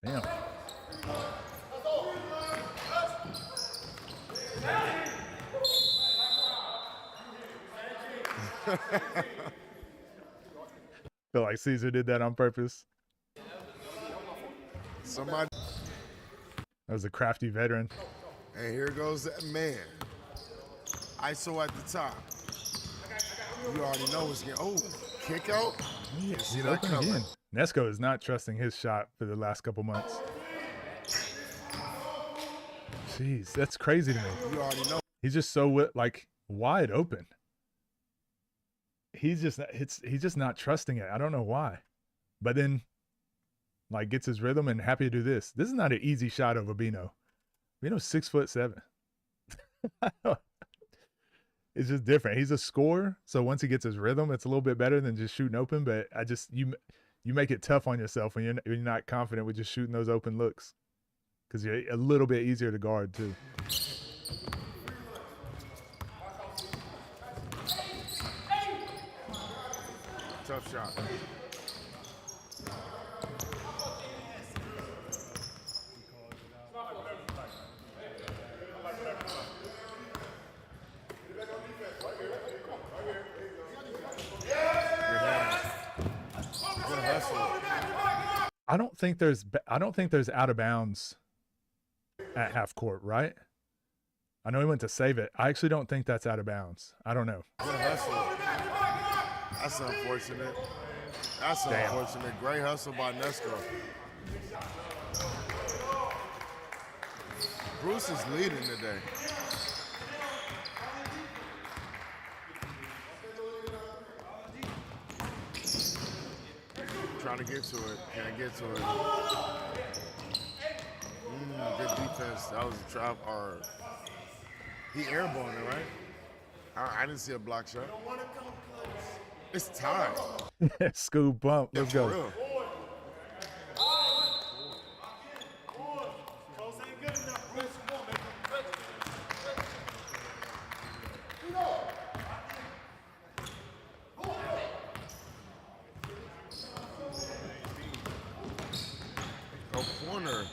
Speaker 1: Damn. Feel like Caesar did that on purpose.
Speaker 4: Somebody.
Speaker 1: That was a crafty veteran.
Speaker 4: And here goes that man. ISO at the top. You already know what's going. Oh, kick out.
Speaker 1: Yeah,
Speaker 4: see that coming.
Speaker 1: again. Nesco is not trusting his shot for the last couple months. Jeez, that's crazy to me.
Speaker 4: You already know.
Speaker 1: He's just so wide open. He's just not trusting it. I don't know why. But then gets his rhythm and happy to do this. This is not an easy shot over Bino. Bino's 6'7". It's just different. He's a scorer, so once he gets his rhythm, it's a little bit better than just shooting open. But you make it tough on yourself when you're not confident with just shooting those open looks, because you're a little bit easier to guard too.
Speaker 4: Tough shot.
Speaker 1: I don't think there's out of bounds at half court, right? I know he went to save it. I actually don't think that's out of bounds. I don't know.
Speaker 4: Good hustle. That's unfortunate. That's unfortunate. Great hustle by Nesco. Bruce is leading today. Trying to get to it. Can't get to it. Good defense. That was a trap. Or he airballed it, right? I didn't see a block shot. It's time.
Speaker 1: Scoop bump. Let's go.
Speaker 4: Corner.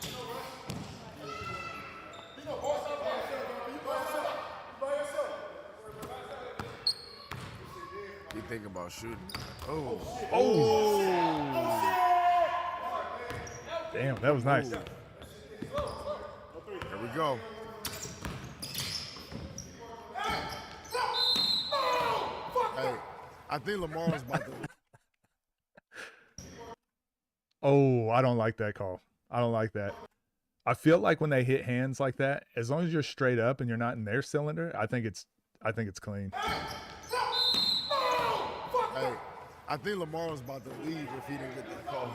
Speaker 4: You think about shooting. Oh.
Speaker 1: Damn, that was nice.
Speaker 4: There we go. Hey, I think Lamar was about to.
Speaker 1: Oh, I don't like that call. I don't like that. I feel like when they hit hands like that, as long as you're straight up and you're not in their cylinder, I think it's clean.
Speaker 4: Hey, I think Lamar was about to leave if he didn't get that call.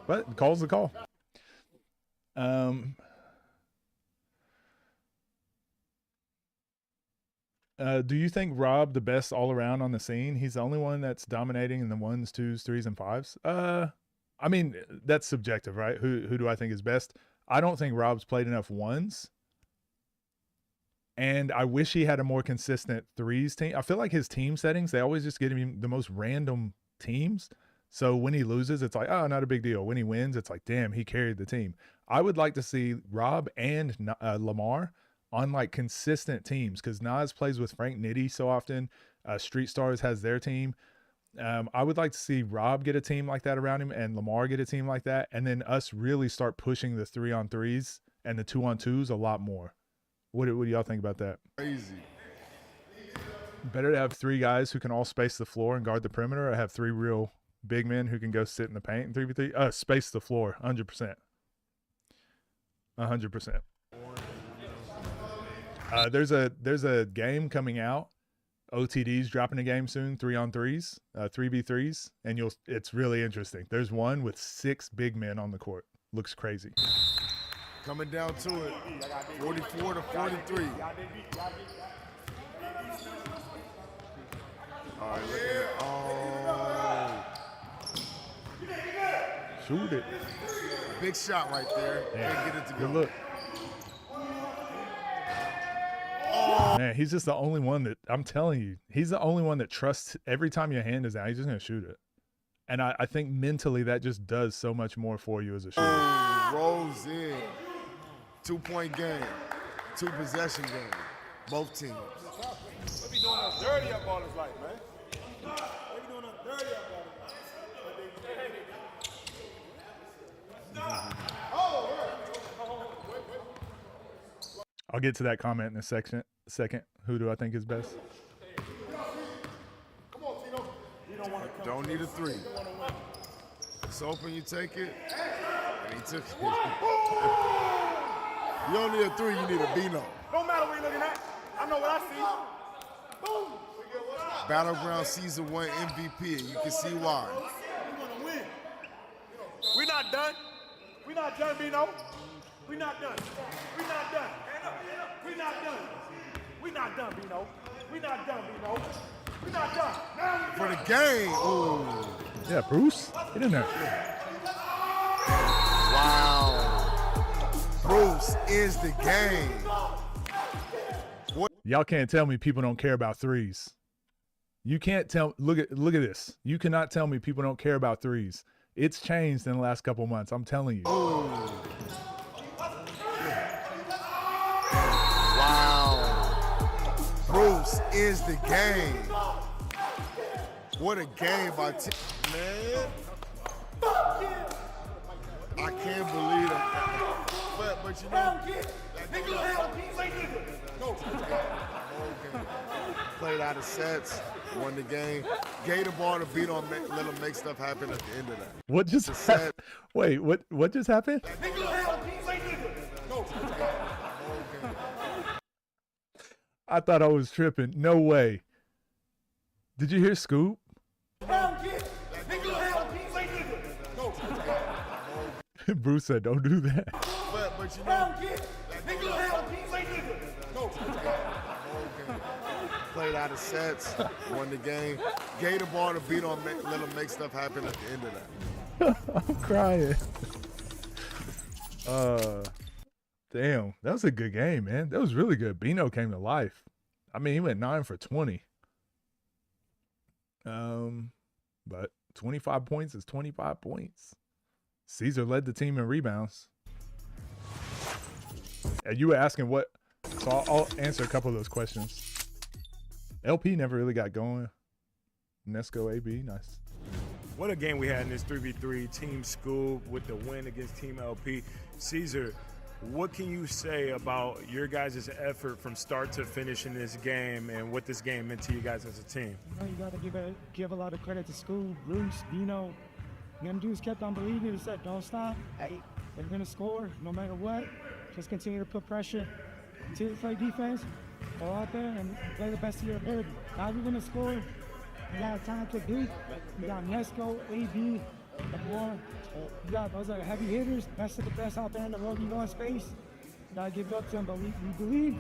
Speaker 1: But the call's the call. Do you think Rob the best all around on the scene? He's the only one that's dominating in the 1s, 2s, 3s, and 5s. I mean, that's subjective, right? Who do I think is best? I don't think Rob's played enough 1s. And I wish he had a more consistent 3s team. I feel like his team settings, they always just get him the most random teams. So when he loses, it's like, oh, not a big deal. When he wins, it's like, damn, he carried the team. I would like to see Rob and Lamar on consistent teams, because Nas plays with Frank Nitti so often. Street Stars has their team. I would like to see Rob get a team like that around him and Lamar get a team like that. And then us really start pushing the 3-on-3s and the 2-on-2s a lot more. What do y'all think about that?
Speaker 4: Crazy.
Speaker 1: Better to have 3 guys who can all space the floor and guard the perimeter, or have 3 real big men who can go sit in the paint and 3v3? Space the floor, 100%. 100%. There's a game coming out. OTD's dropping a game soon, 3-on-3s, 3v3s, and it's really interesting. There's one with 6 big men on the court. Looks crazy.
Speaker 4: Coming down to it, 44 to 43. All right, look at it. Oh.
Speaker 1: Shoot it.
Speaker 4: Big shot right there. Can't get it to go.
Speaker 1: Good look.
Speaker 4: Oh.
Speaker 1: Man, he's just the only one that, I'm telling you, he's the only one that trusts every time your hand is out, he's just going to shoot it. And I think mentally that just does so much more for you as a shooter.
Speaker 4: Oh, rolls in. 2-point game. 2-possession game. Both teams.
Speaker 10: They be doing us dirty up all his life, man. They be doing us dirty up all his life.
Speaker 1: I'll get to that comment in a second. Who do I think is best?
Speaker 4: Don't need a 3. It's open, you take it. And he took it. You don't need a 3, you need a Bino.
Speaker 10: Don't matter what you're looking at. I know what I see. Boom.
Speaker 4: Battleground Season 1 MVP, and you can see why.
Speaker 10: We want to win. We're not done. We're not done, Bino. We're not done. We're not done. We're not done. We're not done, Bino. We're not done, Bino. We're not done. Now
Speaker 4: For the game. Ooh.
Speaker 1: Yeah, Bruce. Get in there.
Speaker 4: Wow. Bruce is the game. What?
Speaker 1: Y'all can't tell me people don't care about 3s. You can't tell. Look at this. You cannot tell me people don't care about 3s. It's changed in the last couple months. I'm telling you.
Speaker 4: Ooh. Wow. Bruce is the game. What a game by man. I can't believe it. But you know, played out of sets, won the game, gave the ball to beat on, let him make stuff happen at the end of that.
Speaker 1: What just happened? Wait, what just happened? I thought I was tripping. No way. Did you hear Scoop? Bruce said, don't do that.
Speaker 4: But you know, played out of sets, won the game, gave the ball to beat on, let him make stuff happen at the end of that.
Speaker 1: I'm crying. Damn, that was a good game, man. That was really good. Bino came to life. I mean, he went 9 for 20. But 25 points is 25 points. Caesar led the team in rebounds. And you were asking what, so I'll answer a couple of those questions. LP never really got going. Nesco AB, nice.
Speaker 5: What a game we had in this 3v3 Team Scoop with the win against Team LP. Caesar, what can you say about your guys' effort from start to finish in this game and what this game meant to you guys as a team?
Speaker 11: You got to give a lot of credit to Scoop, Bruce, Bino. Them dudes kept on believing. They said, don't stop. Hey, they're going to score no matter what. Just continue to put pressure. Continue to play defense. Go out there and play the best of your ability. Now you're going to score. You got a talented group. You got Nesco, AB, Lamar. You got those are heavy hitters. Best of the best out there in the world. You know in space. You got to give it up to them, but we believe.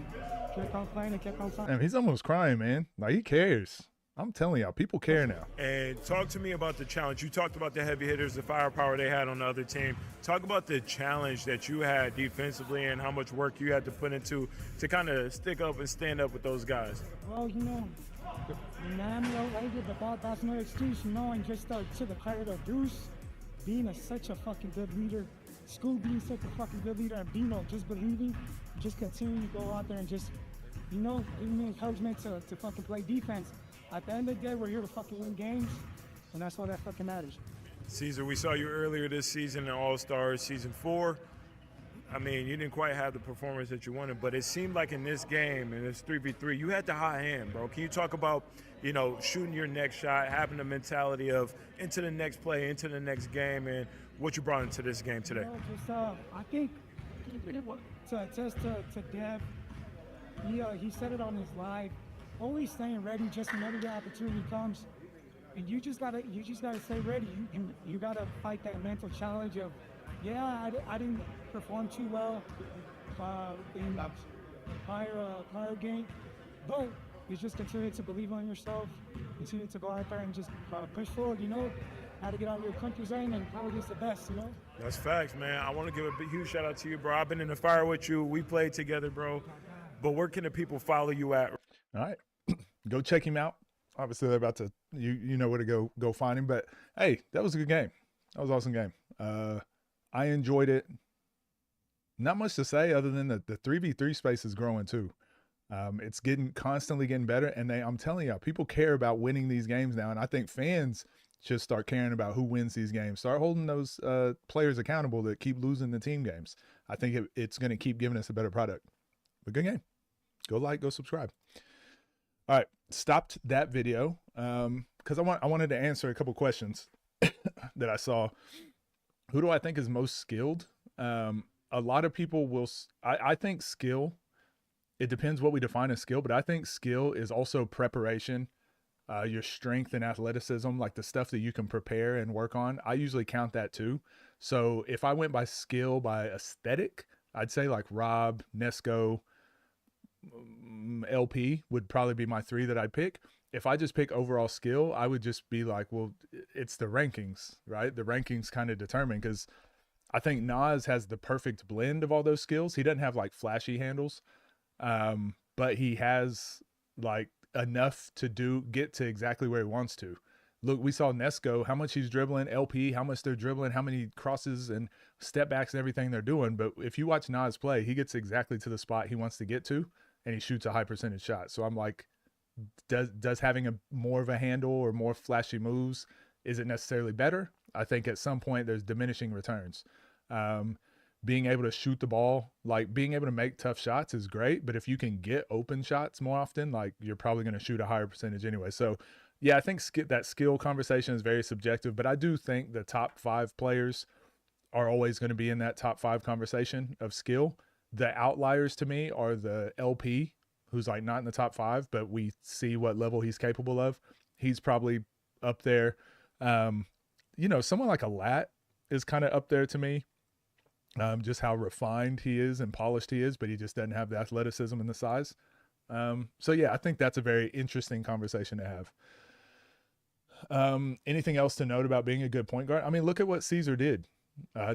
Speaker 11: Kept on playing and kept on fighting.
Speaker 1: Damn, he's almost crying, man. Like, he cares. I'm telling y'all, people care now.
Speaker 5: And talk to me about the challenge. You talked about the heavy hitters, the firepower they had on the other team. Talk about the challenge that you had defensively and how much work you had to put into to kind of stick up and stand up with those guys.
Speaker 11: Well, you know, Miami outrated the ball. That's no excuse, you know, and just to the credit of Bruce being such a fucking good leader, Scoop being such a fucking good leader, and Bino just believing, just continuing to go out there and just, you know, giving me encouragement to fucking play defense. at the end of the day, we're here to fucking win games, and that's all that fucking matters.
Speaker 5: Caesar, we saw you earlier this season in All-Stars Season 4. I mean, you didn't quite have the performance that you wanted, but it seemed like in this game, in this 3v3, you had the hot hand, bro. Can you talk about, you know, shooting your next shot, having the mentality of into the next play, into the next game, and what you brought into this game today?
Speaker 11: You know, just, I think, to Dev, he said it on his live, always staying ready just whenever the opportunity comes. And you just gotta stay ready. You gotta fight that mental challenge of, yeah, I didn't perform too well in prior game, but you just continue to believe on yourself, continue to go out there and just push forward. You know how to get out of your comfort zone and probably just the best. You know.
Speaker 5: That's facts, man. I want to give a big, huge shout out to you, bro. I've been in the fire with you. We played together, bro. But where can the people follow you at?
Speaker 1: All right, go check him out. Obviously, they're about to you know where to go find him. But hey, that was a good game. That was an awesome game. I enjoyed it. Not much to say other than that the 3v3 space is growing too. It's constantly getting better, and I'm telling you, people care about winning these games now, and I think fans should start caring about who wins these games. Start holding those players accountable that keep losing the team games. I think it's going to keep giving us a better product. But good game. Go like, go subscribe. All right, stopped that video because I wanted to answer a couple questions that I saw. Who do I think is most skilled? A lot of people will. I think skill. It depends what we define as skill, but I think skill is also preparation, your strength and athleticism, like the stuff that you can prepare and work on. I usually count that too. So if I went by skill, by aesthetic, I'd say like Rob, Nesco, LP would probably be my three that I'd pick. If I just pick overall skill, I would just be like, well, it's the rankings, right? The rankings kind of determine, because I think Nas has the perfect blend of all those skills. He doesn't have like flashy handles, but he has like enough to get to exactly where he wants to. Look, we saw Nesco, how much he's dribbling, LP, how much they're dribbling, how many crosses and step backs and everything they're doing. But if you watch Nas play, he gets exactly to the spot he wants to get to, and he shoots a high percentage shot. So I'm like, does having more of a handle or more flashy moves, is it necessarily better? I think at some point there's diminishing returns. Being able to shoot the ball, like being able to make tough shots is great, but if you can get open shots more often, like you're probably going to shoot a higher percentage anyway. So yeah, I think that skill conversation is very subjective, but I do think the top 5 players are always going to be in that top 5 conversation of skill. The outliers to me are the LP, who's like not in the top 5, but we see what level he's capable of. He's probably up there. You know, someone like a Lat is kind of up there to me. Just how refined he is and polished he is, but he just doesn't have the athleticism and the size. So yeah, I think that's a very interesting conversation to have. Anything else to note about being a good point guard? I mean, look at what Caesar did.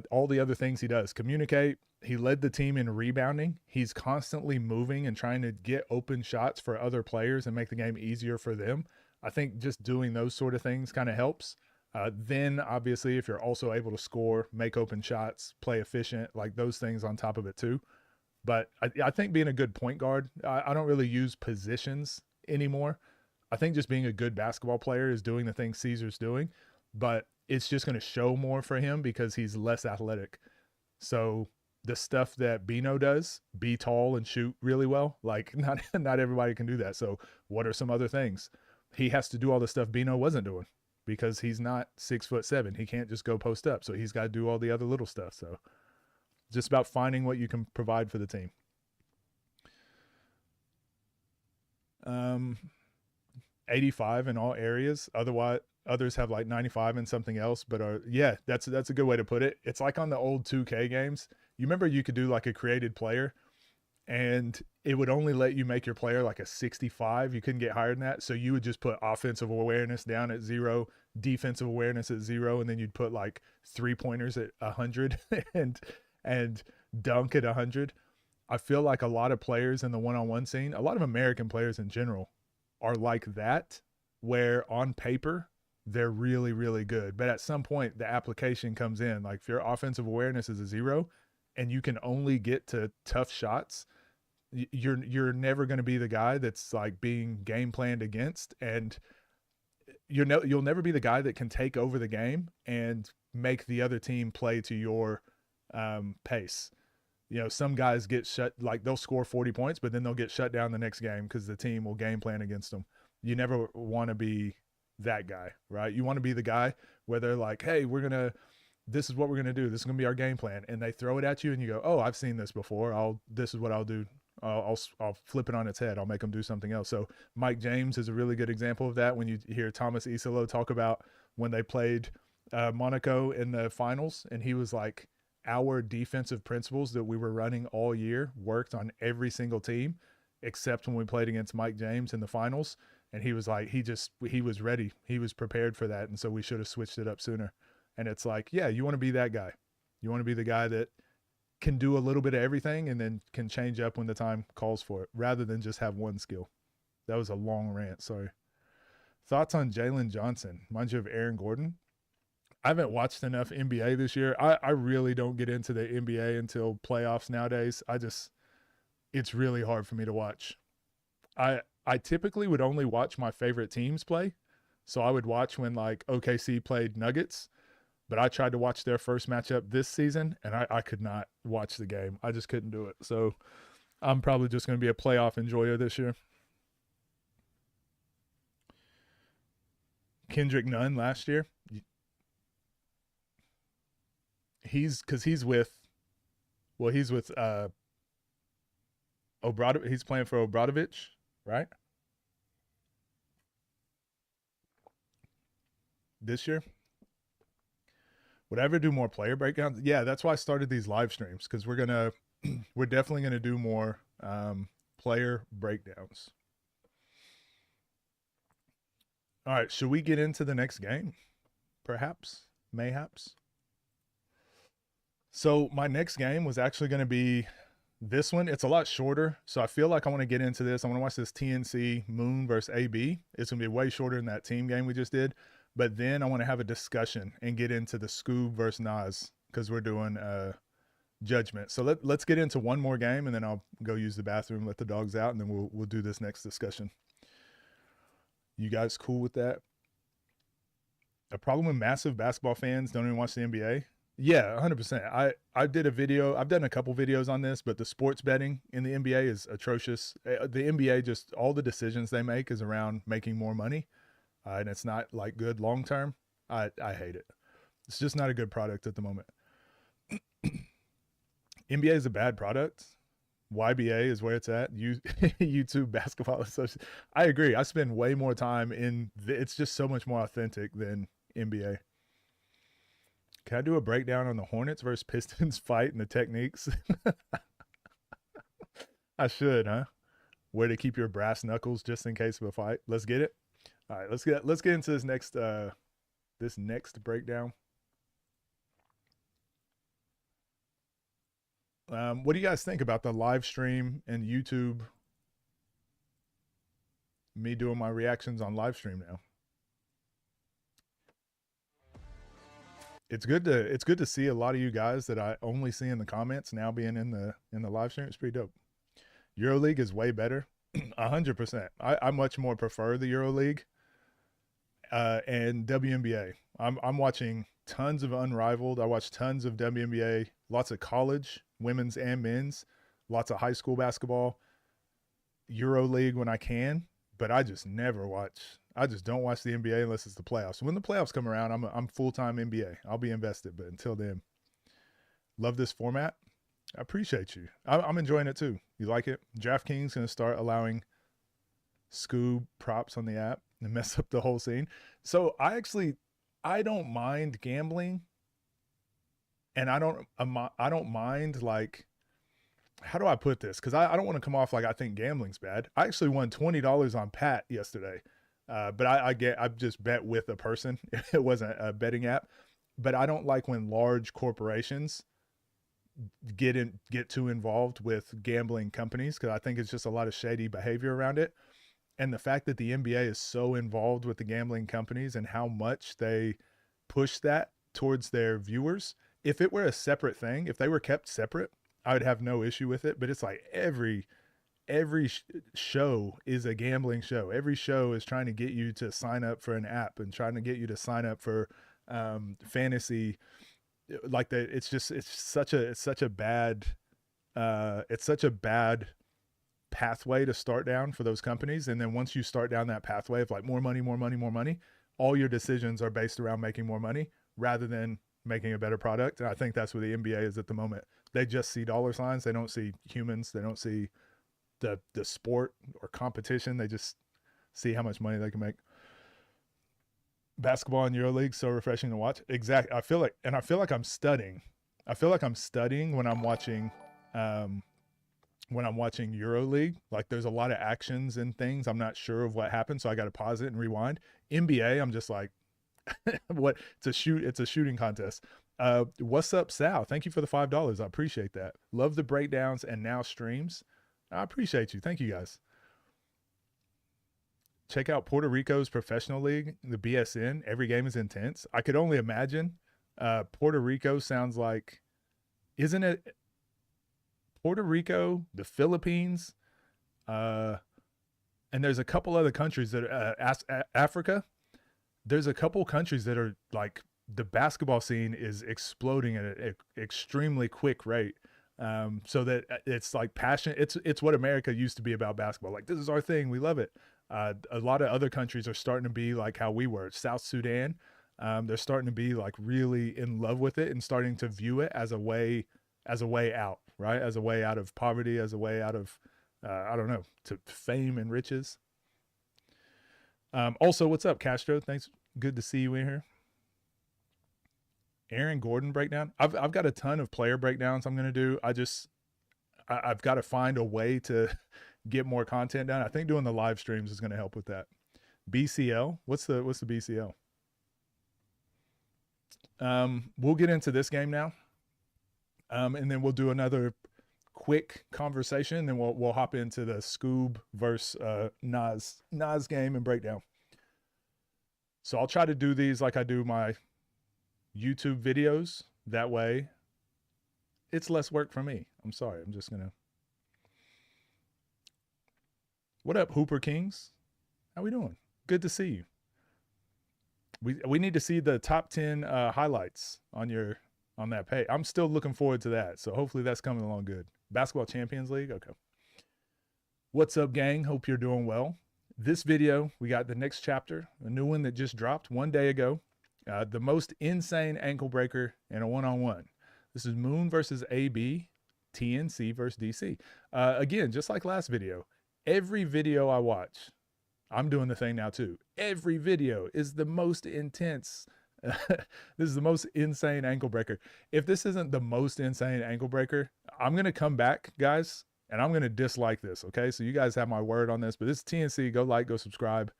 Speaker 1: All the other things he does. Communicate. He led the team in rebounding. He's constantly moving and trying to get open shots for other players and make the game easier for them. I think just doing those sort of things kind of helps. Then obviously if you're also able to score, make open shots, play efficient, like those things on top of it too. But I think being a good point guard, I don't really use positions anymore. I think just being a good basketball player is doing the things Caesar's doing, but it's just going to show more for him because he's less athletic. So the stuff that Bino does, be tall and shoot really well, like not everybody can do that. So what are some other things? He has to do all the stuff Bino wasn't doing because he's not 6'7". He can't just go post up. So he's got to do all the other little stuff. So just about finding what you can provide for the team. 85 in all areas. Otherwise, others have like 95 and something else, but that's a good way to put it. It's like on the old 2K games. You remember you could do like a created player and it would only let you make your player like a 65. You couldn't get higher than that. So you would just put offensive awareness down at 0, defensive awareness at 0, and then you'd put like 3-pointers at 100 and dunk at 100. I feel like a lot of players in the one-on-one scene, a lot of American players in general, are like that, where on paper they're really, really good. But at some point the application comes in. Like if your offensive awareness is a 0 and you can only get to tough shots you're never going to be the guy that's like being game planned against, and you'll never be the guy that can take over the game and make the other team play to your pace. Some guys get shut, like they'll score 40 points, but then they'll get shut down the next game because the team will game plan against them. You never want to be that guy, right? You want to be the guy where they're like, hey, this is what we're going to do. This is going to be our game plan. And they throw it at you and you go, oh, I've seen this before. This is what I'll do. I'll flip it on its head. I'll make them do something else. So Mike James is a really good example of that. When you hear Thomas Isolo talk about when they played Monaco in the finals, and he was like, our defensive principles that we were running all year worked on every single team except when we played against Mike James in the finals. And he was like, he was ready. He was prepared for that. And so we should have switched it up sooner. And it's like, yeah, you want to be that guy. You want to be the guy that can do a little bit of everything and then can change up when the time calls for it, rather than just have one skill. That was a long rant. Sorry. Thoughts on Jalen Johnson? Reminds you of Aaron Gordon? I haven't watched enough NBA this year. I really don't get into the NBA until playoffs nowadays. It's really hard for me to watch. I typically would only watch my favorite teams play. So I would watch when like OKC played Nuggets, but I tried to watch their first matchup this season and I could not watch the game. I just couldn't do it. So I'm probably just going to be a playoff enjoyer this year. Kendrick Nunn last year. He's with Obradovic. He's playing for Obradovic, right? This year. Would I ever do more player breakdowns? Yeah, that's why I started these live streams, because we're definitely gonna do more player breakdowns. All right, should we get into the next game? Perhaps, mayhaps. So my next game was actually going to be this one. It's a lot shorter, so I feel like I want to get into this. I want to watch this TNC Moon versus AB. It's going to be way shorter than that team game we just did. But then I want to have a discussion and get into the Scoob versus Nas, because we're doing judgment. So let's get into one more game, and then I'll go use the bathroom, let the dogs out, and then we'll do this next discussion. You guys cool with that? A problem with massive basketball fans don't even watch the NBA? Yeah, 100%. I did a video. I've done a couple videos on this, but the sports betting in the NBA is atrocious. The NBA, just all the decisions they make is around making more money, and it's not like good long term. I hate it. It's just not a good product at the moment. NBA is a bad product. YBA is where it's at. YouTube Basketball Association. I agree. I spend way more time in. It's just so much more authentic than NBA. Can I do a breakdown on the Hornets versus Pistons fight and the techniques? I should, huh? Where to keep your brass knuckles just in case of a fight. Let's get it. All right, let's get into this next breakdown. What do you guys think about the live stream and YouTube? Me doing my reactions on live stream now. It's good to see a lot of you guys that I only see in the comments now being in the live stream. It's pretty dope. EuroLeague is way better. 100%. I much more prefer the EuroLeague and WNBA. I'm watching tons of Unrivaled. I watch tons of WNBA, lots of college, women's and men's, lots of high school basketball, EuroLeague when I can, but I just don't watch the NBA unless it's the playoffs. When the playoffs come around, I'm full-time NBA. I'll be invested, but until then, love this format. I appreciate you. I'm enjoying it too. You like it? DraftKings going to start allowing Scoob props on the app and mess up the whole scene. So I don't mind gambling, and I don't mind, like, how do I put this? Because I don't want to come off like I think gambling's bad. I actually won $20 on Pat yesterday. But I just bet with a person. It wasn't a betting app. But I don't like when large corporations get too involved with gambling companies, because I think it's just a lot of shady behavior around it. And the fact that the NBA is so involved with the gambling companies and how much they push that towards their viewers. If it were a separate thing, if they were kept separate, I would have no issue with it. But it's like every every show is a gambling show. Every show is trying to get you to sign up for an app and trying to get you to sign up for fantasy. Like that, it's such a bad pathway to start down for those companies. And then once you start down that pathway of like more money, all your decisions are based around making more money rather than making a better product. And I think that's where the NBA is at the moment. They just see dollar signs. They don't see humans. They don't see the sport or competition. They just see how much money they can make. Basketball in EuroLeague, so refreshing to watch. Exactly. I feel like I'm studying. I feel like I'm studying when I'm watching EuroLeague. Like there's a lot of actions and things. I'm not sure of what happened, so I got to pause it and rewind. NBA, I'm just like, what? It's a shooting contest. What's up, Sal? Thank you for the $5. I appreciate that. Love the breakdowns and now streams. I appreciate you. Thank you guys. Check out Puerto Rico's professional league, the BSN. Every game is intense. I could only imagine. Puerto Rico sounds like, isn't it? Puerto Rico, the Philippines, and there's a couple other countries that are Africa. There's a couple countries that are like, the basketball scene is exploding at an extremely quick rate. So that it's like passion. It's what America used to be about basketball. Like, this is our thing. We love it. A lot of other countries are starting to be like how we were. South Sudan, they're starting to be like really in love with it and starting to view it as a way out, right? As a way out of poverty, as a way out of, I don't know, to fame and riches. Also, what's up, Castro? Thanks. Good to see you in here. Aaron Gordon breakdown. I've got a ton of player breakdowns I'm going to do. I've got to find a way to get more content done. I think doing the live streams is going to help with that. BCL. What's the BCL? We'll get into this game now. And then we'll do another quick conversation. Then we'll hop into the Scoob versus Nas game and breakdown. So I'll try to do these like I do my YouTube videos. That way it's less work for me. I'm sorry. I'm just gonna. What up, Hooper Kings? How we doing? Good to see you. We need to see the top 10 highlights on that page. I'm still looking forward to that. So hopefully that's coming along good. Basketball Champions League. Okay. What's up, gang? Hope you're doing well. This video, we got the next chapter, a new one that just dropped 1 day ago. The most insane ankle breaker in a one-on-one. This is Moon versus AB, TNC versus DC. Again, just like last video, every video I watch, I'm doing the thing now too. Every video is the most intense. This is the most insane ankle breaker. If this isn't the most insane ankle breaker, I'm going to come back, guys, and I'm going to dislike this, okay? So you guys have my word on this, but this is TNC. Go like, go subscribe.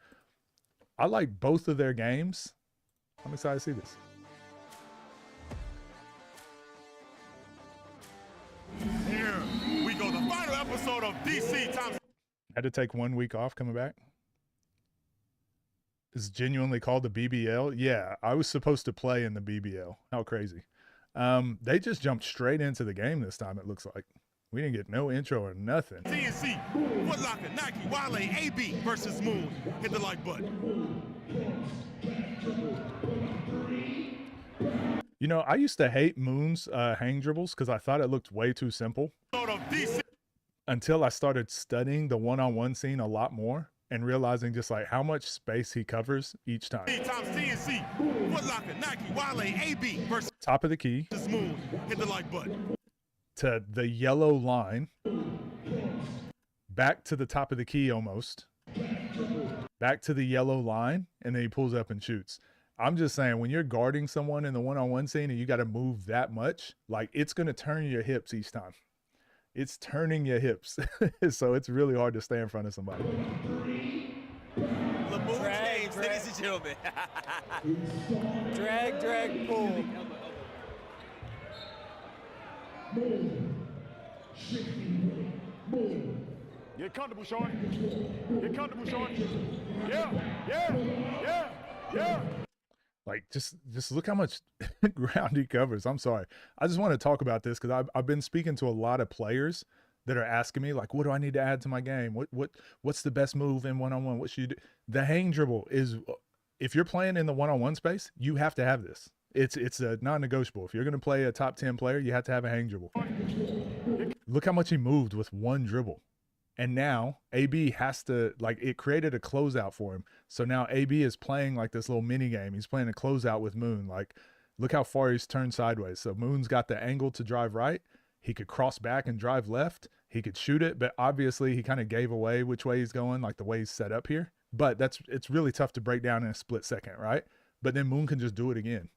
Speaker 1: I like both of their games. I'm excited to see this.
Speaker 10: Here we go, the final episode of DC Times.
Speaker 1: Had to take 1 week off coming back. It's genuinely called the BBL. Yeah, I was supposed to play in the BBL. How crazy. They just jumped straight into the game this time, it looks like. We didn't get no intro or nothing.
Speaker 10: TNC, Foot Locker, Nike, Wale, AB versus Moon. Hit the like button.
Speaker 1: You know, I used to hate Moon's hang dribbles because I thought it looked way too simple. Until I started studying the one-on-one scene a lot more and realizing just like how much space he covers each time.
Speaker 10: TNC, Foot Locker, Nike, Wale, AB versus
Speaker 1: Top of the key.
Speaker 10: Moon. Hit the like button.
Speaker 1: To the yellow line. Back to the top of the key almost. Back to the yellow line. And then he pulls up and shoots. I'm just saying, when you're guarding someone in the one-on-one scene and you got to move that much, like it's going to turn your hips each time. It's turning your hips. So it's really hard to stay in front of somebody.
Speaker 12: Drag, ladies and gentlemen. Drag, pull.
Speaker 10: Get comfortable, Sean. Get comfortable, Sean. Yeah.
Speaker 1: Like, just look how much ground he covers. I'm sorry. I just want to talk about this because I've been speaking to a lot of players that are asking me like, what do I need to add to my game? What's the best move in one-on-one? What should you do? The hang dribble is, if you're playing in the one-on-one space, you have to have this. It's a non-negotiable. If you're going to play a top 10 player, you have to have a hang dribble. Look how much he moved with one dribble. And now AB has to, like, it created a closeout for him. So now AB is playing like this little mini game. He's playing a closeout with Moon. Like, look how far he's turned sideways. So Moon's got the angle to drive right. He could cross back and drive left. He could shoot it, but obviously he kind of gave away which way he's going, like the way he's set up here. But it's really tough to break down in a split second, right? But then Moon can just do it again.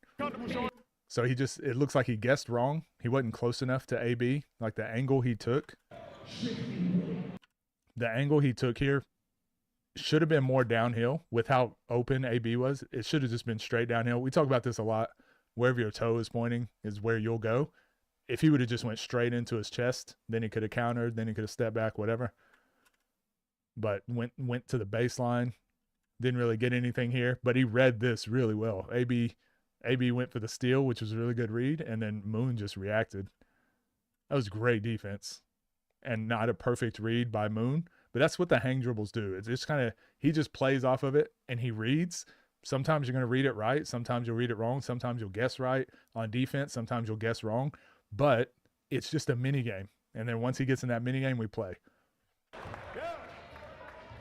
Speaker 1: So it looks like he guessed wrong. He wasn't close enough to AB. Like the angle he took here should have been more downhill with how open AB was. It should have just been straight downhill. We talk about this a lot. Wherever your toe is pointing is where you'll go. If he would have just went straight into his chest, then he could have countered, then he could have stepped back, whatever. But went to the baseline, didn't really get anything here, but he read this really well. AB went for the steal, which was a really good read, and then Moon just reacted. That was great defense and not a perfect read by Moon, but that's what the hang dribbles do. It's just kind of, he just plays off of it and he reads. Sometimes you're going to read it right. Sometimes you'll read it wrong. Sometimes you'll guess right on defense. Sometimes you'll guess wrong, but it's just a mini game. And then once he gets in that mini game, we play.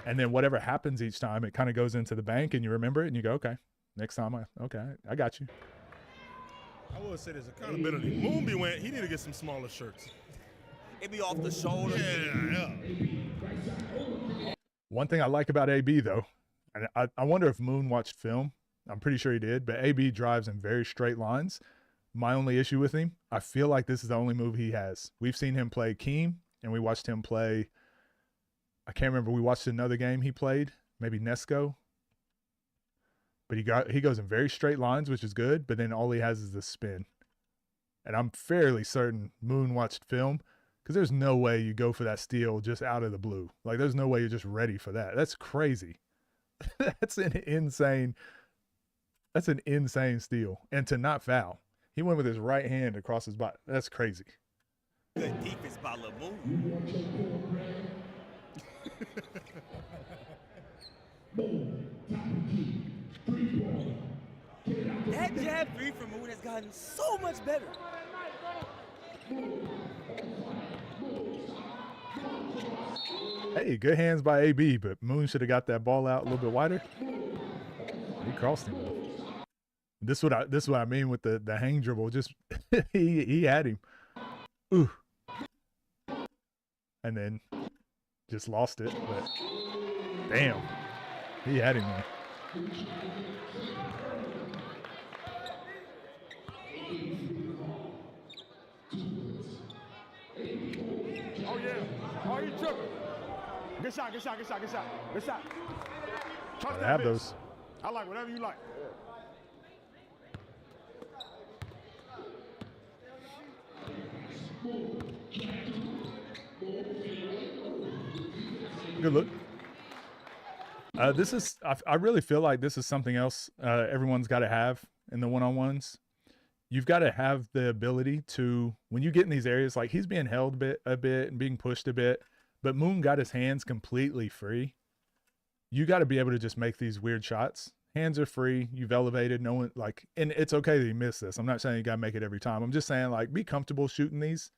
Speaker 1: And then whatever happens each time, it kind of goes into the bank and you remember it and you go, okay, next time, I got you.
Speaker 10: I will say there's accountability. Moonby he need to get some smaller shirts.
Speaker 12: It be off the shoulder.
Speaker 10: Yeah.
Speaker 1: One thing I like about AB though, and I wonder if Moon watched film. I'm pretty sure he did, but AB drives in very straight lines. My only issue with him, I feel like this is the only move he has. We've seen him play Keem, and we watched him play, I can't remember, we watched another game he played, maybe Nesco. But he goes in very straight lines, which is good, but then all he has is the spin. And I'm fairly certain Moon watched film, because there's no way you go for that steal just out of the blue. Like, there's no way you're just ready for that. That's crazy. That's an insane steal. And to not foul. He went with his right hand across his body. That's crazy.
Speaker 12: Good defense by Lamoon. That jab three from Moon has gotten so much better.
Speaker 1: Hey, good hands by AB, but Moon should have got that ball out a little bit wider. He crossed him though. This is what I mean with the hang dribble. Just he had him. Ooh. And then just lost it, but damn. He had him there.
Speaker 10: Oh yeah. Oh, you tripping. Good shot. Trust
Speaker 1: I have those.
Speaker 10: I like whatever you like.
Speaker 1: Good look. I really feel like this is something else everyone's got to have in the one-on-ones. You've got to have the ability to, when you get in these areas, like he's being held a bit and being pushed a bit, but Moon got his hands completely free. You got to be able to just make these weird shots. Hands are free. You've elevated. No one and it's okay that you miss this. I'm not saying you got to make it every time. I'm just saying, like, be comfortable shooting these.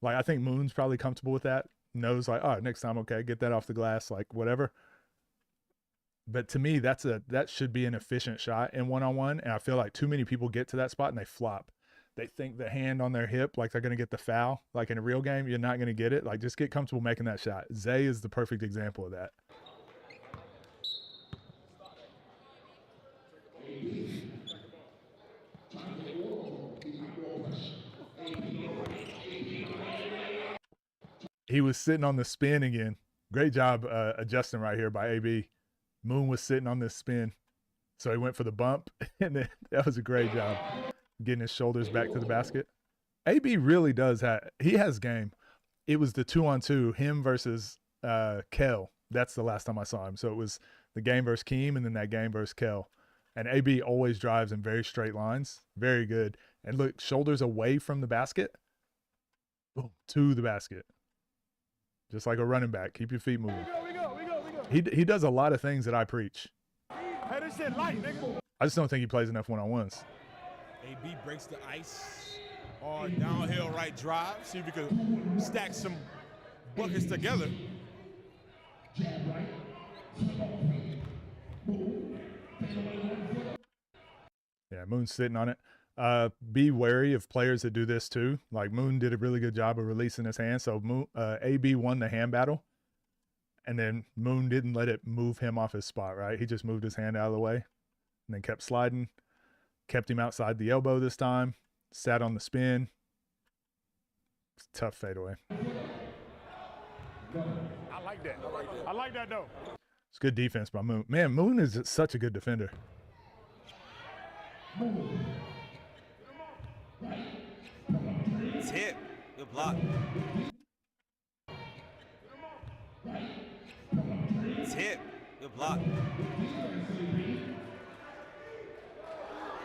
Speaker 1: Like, I think Moon's probably comfortable with that. Knows, like, all right, next time, okay, get that off the glass, like, whatever. But to me, that should be an efficient shot in one-on-one. And I feel like too many people get to that spot and they flop. They think the hand on their hip, like they're going to get the foul. Like in a real game, you're not going to get it. Like, just get comfortable making that shot. Zay is the perfect example of that. He was sitting on the spin again. Great job adjusting right here by AB. Moon was sitting on this spin. So he went for the bump, and then that was a great job getting his shoulders back to the basket. AB really does he has game. It was the 2-on-2, him versus Kel. That's the last time I saw him. So it was the game versus Keem and then that game versus Kel. And AB always drives in very straight lines. Very good. And look, shoulders away from the basket. Boom, to the basket. just like a running back. Keep your feet moving.
Speaker 10: We go.
Speaker 1: He does a lot of things that I preach.
Speaker 10: Hey, this shit light, nigga.
Speaker 1: I just don't think he plays enough one-on-ones.
Speaker 10: AB breaks the ice on downhill right drive. See if we can stack some buckets together.
Speaker 1: Yeah, Moon's sitting on it. Be wary of players that do this too. Like Moon did a really good job of releasing his hand. So Moon, AB won the hand battle, and then Moon didn't let it move him off his spot, right? He just moved his hand out of the way and then kept sliding, kept him outside the elbow this time, sat on the spin. It's a tough fadeaway.
Speaker 10: I like that. I like that though.
Speaker 1: It's good defense by Moon. Man, Moon is such a good defender.
Speaker 12: Tip. Good block. Tip. Good block.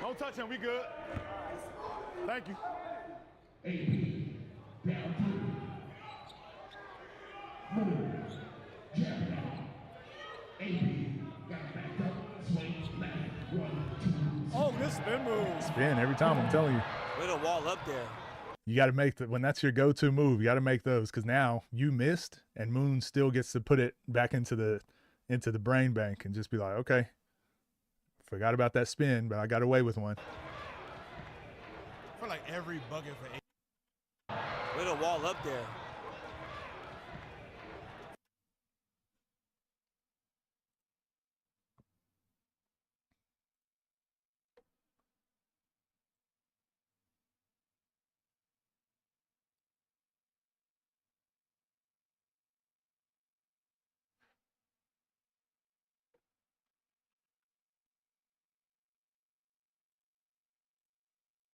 Speaker 10: Don't touch him. We good. Thank you. Oh, good spin move.
Speaker 1: Spin every time, I'm telling you.
Speaker 12: Way to wall up there.
Speaker 1: You got to make when that's your go-to move. You got to make those because now you missed, and Moon still gets to put it back into the brain bank and just be like, okay, forgot about that spin, but I got away with one.
Speaker 10: For like every bucket for 8.
Speaker 12: Way to wall up there.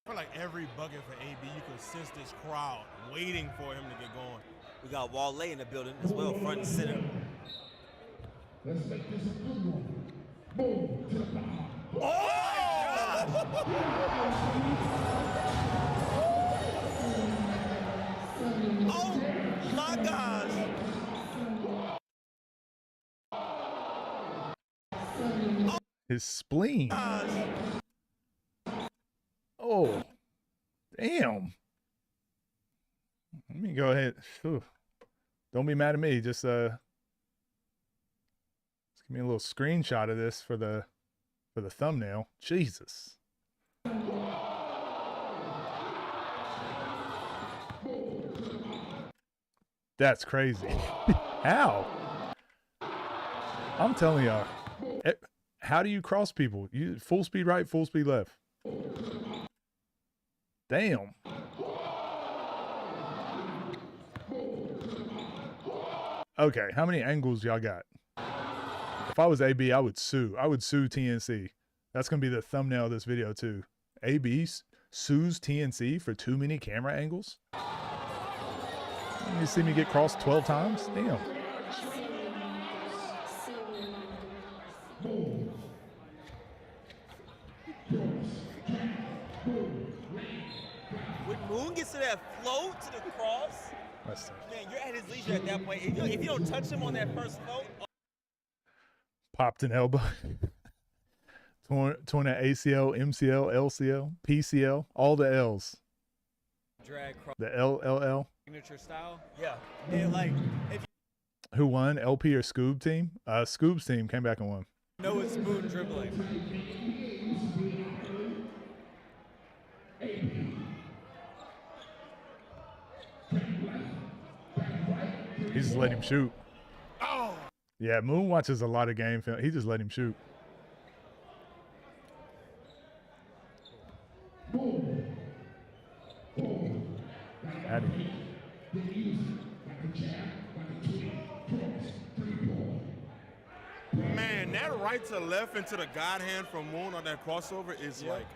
Speaker 10: For like every bucket for AB, you could sense this crowd waiting for him to get going.
Speaker 12: We got Wale in the building as well, front and center.
Speaker 7: Let's make this a good one. Boom to the ball.
Speaker 12: Oh my gosh.
Speaker 1: His spleen. Oh, damn. Let me go ahead. Whew. Don't be mad at me. Just give me a little screenshot of this for the thumbnail. Jesus. That's crazy. How? I'm telling y'all. How do you cross people? You full speed right, full speed left. Damn. Okay, how many angles y'all got? If I was AB, I would sue. I would sue TNC. That's going to be the thumbnail of this video too. AB sues TNC for too many camera angles? You see me get crossed 12 times? Damn.
Speaker 12: When Moon gets to that float to the cross, man, you're at his leisure at that point. If you don't touch him on that first float,
Speaker 1: Popped an elbow. torn at ACL, MCL, LCL, PCL, all the L's.
Speaker 12: drag cross.
Speaker 1: The LLL.
Speaker 12: Signature style. Yeah. Yeah, like if you
Speaker 1: Who won? LP or Scoob team? Scoob's team came back and won.
Speaker 12: know it's Moon dribbling.
Speaker 1: He just let him shoot.
Speaker 10: Oh!
Speaker 1: Yeah, Moon watches a lot of game film. He just let him shoot. Had him.
Speaker 10: Man, that right to left into the God hand from Moon on that crossover is like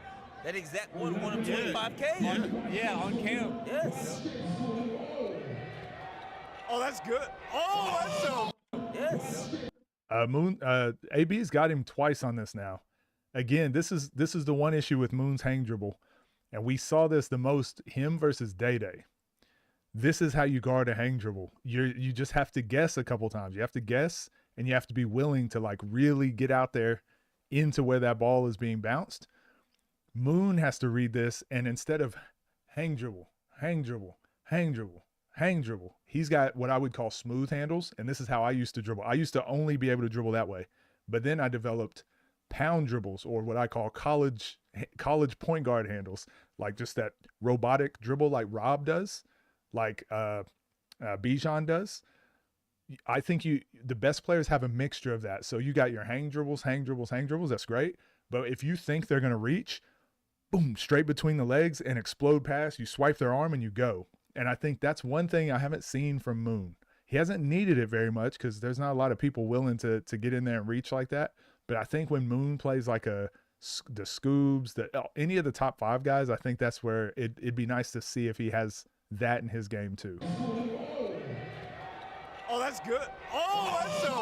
Speaker 12: that exact one of 25K.
Speaker 10: Yeah,
Speaker 12: on cam. Yes.
Speaker 10: Oh, that's good. Oh, that's so.
Speaker 12: Yes.
Speaker 1: Moon. AB's got him twice on this now. Again, this is the one issue with Moon's hang dribble, and we saw this the most him versus Day Day. This is how you guard a hang dribble. You just have to guess a couple times. You have to guess, and you have to be willing to like really get out there into where that ball is being bounced. Moon has to read this, and instead of hang dribble, hang dribble, hang dribble, hang dribble, he's got what I would call smooth handles, and this is how I used to dribble. I used to only be able to dribble that way, but then I developed pound dribbles, or what I call college point guard handles, like just that robotic dribble like Rob does, like Bijan does. I think the best players have a mixture of that. So you got your hang dribbles, hang dribbles, hang dribbles. That's great. But if you think they're going to reach, boom, straight between the legs and explode pass, you swipe their arm and you go. And I think that's one thing I haven't seen from Moon. He hasn't needed it very much because there's not a lot of people willing to get in there and reach like that. But I think when Moon plays like the Scoobs, any of the top 5 guys, I think that's where it'd be nice to see if he has that in his game too.
Speaker 10: Oh, that's good. Oh, that's so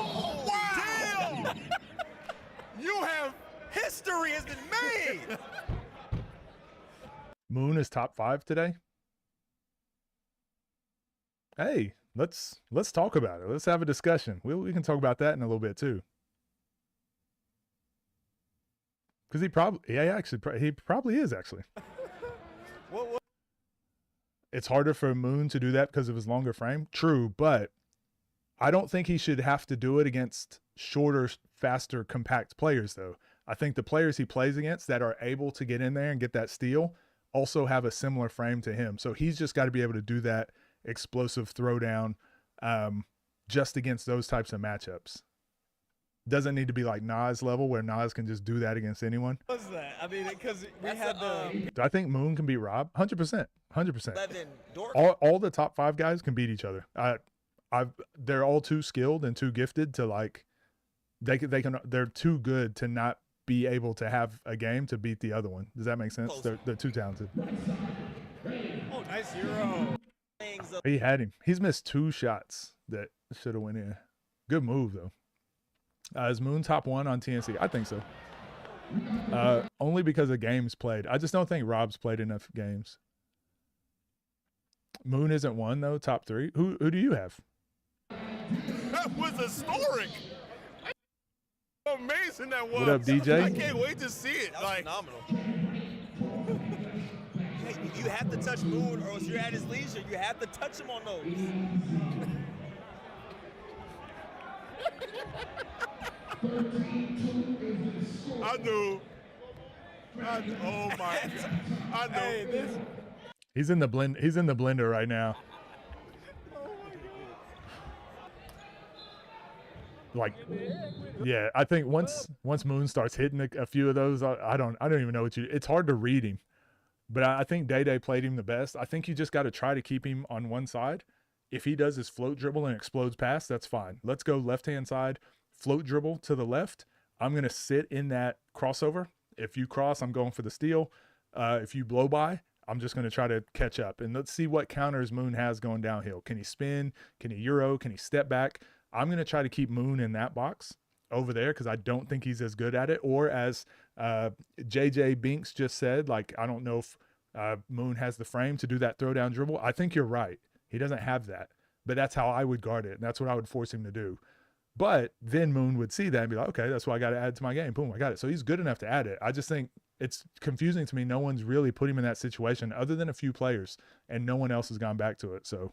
Speaker 10: wow. Damn. You have history has been made.
Speaker 1: Moon is top 5 today. Hey, let's talk about it. Let's have a discussion. We can talk about that in a little bit too. Because he probably is actually.
Speaker 10: What?
Speaker 1: It's harder for Moon to do that because of his longer frame. True, but I don't think he should have to do it against shorter, faster, compact players, though. I think the players he plays against that are able to get in there and get that steal also have a similar frame to him. So he's just got to be able to do that explosive throwdown just against those types of matchups. Doesn't need to be like Nas level where Nas can just do that against anyone.
Speaker 12: What's that? I mean, because we had the.
Speaker 1: Do I think Moon can beat Rob? 100%. 100%.
Speaker 12: Dork.
Speaker 1: All the top 5 guys can beat each other. They're all too skilled and too gifted to like. They're too good to not be able to have a game to beat the other one. Does that make sense? They're too talented.
Speaker 12: Oh, nice hero.
Speaker 1: He had him. He's missed 2 shots that should have went in. Good move though. Is Moon top 1 on TNC? I think so. Only because of games played. I just don't think Rob's played enough games. Moon isn't 1 though. Top 3. Who do you have?
Speaker 10: That was historic. How amazing that was.
Speaker 1: What up, DJ?
Speaker 10: I can't wait to see it.
Speaker 12: That was phenomenal. Hey, you have to touch Moon, or else you're at his leisure. You have to touch him on those.
Speaker 10: I knew. Oh my! I know. Hey,
Speaker 1: He's in the blender right now. Like, yeah, I think once Moon starts hitting a few of those, I don't even know it's hard to read him. But I think Day played him the best. I think you just got to try to keep him on one side. If he does his float dribble and explodes past, that's fine. Let's go left-hand side, float dribble to the left. I'm going to sit in that crossover. If you cross, I'm going for the steal. If you blow by, I'm just going to try to catch up. And let's see what counters Moon has going downhill. Can he spin? Can he Euro? Can he step back? I'm going to try to keep Moon in that box over there because I don't think he's as good at it. Or as JJ Binks just said, like, I don't know if Moon has the frame to do that throwdown dribble. I think you're right. He doesn't have that. But that's how I would guard it. And that's what I would force him to do. But then Moon would see that and be like, okay, that's what I got to add to my game. Boom, I got it. So he's good enough to add it. I just think it's confusing to me. No one's really put him in that situation other than a few players, and no one else has gone back to it. So,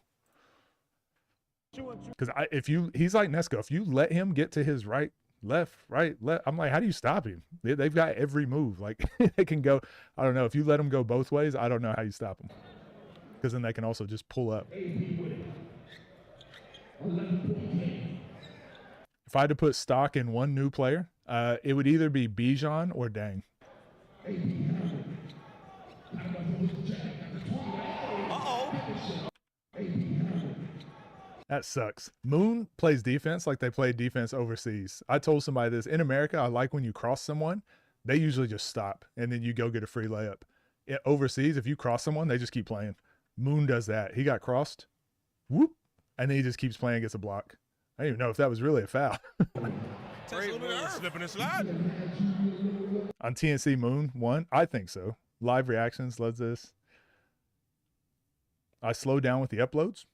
Speaker 1: because he's like Nesco. If you let him get to his right, left, I'm like, how do you stop him? They've got every move. Like they can go. I don't know. If you let him go both ways, I don't know how you stop him. Because then they can also just pull up. If I had to put stock in one new player, it would either be Bijan or Dang. That sucks. Moon plays defense like they play defense overseas. I told somebody this. In America, I like when you cross someone, they usually just stop, and then you go get a free layup. Overseas, if you cross someone, they just keep playing. Moon does that. He got crossed, whoop, and then he just keeps playing, gets a block. I don't even know if that was really a foul.
Speaker 10: Slipping and sliding.
Speaker 1: On TNC, Moon won? I think so. Live reactions, let's this. I slowed down with the uploads.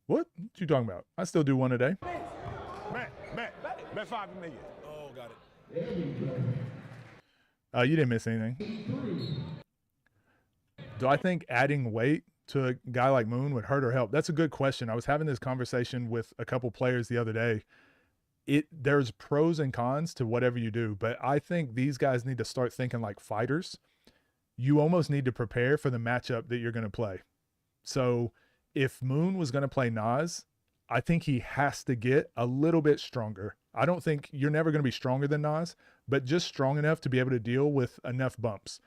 Speaker 1: What you talking about? I still do one a day.
Speaker 10: Bet 5 million.
Speaker 12: Oh, got it.
Speaker 1: You didn't miss anything. Do I think adding weight to a guy like Moon would hurt or help? That's a good question. I was having this conversation with a couple players the other day. There's pros and cons to whatever you do, but I think these guys need to start thinking like fighters. You almost need to prepare for the matchup that you're going to play. So if Moon was going to play Nas, I think he has to get a little bit stronger. I don't think you're never going to be stronger than Nas, but just strong enough to be able to deal with enough bumps.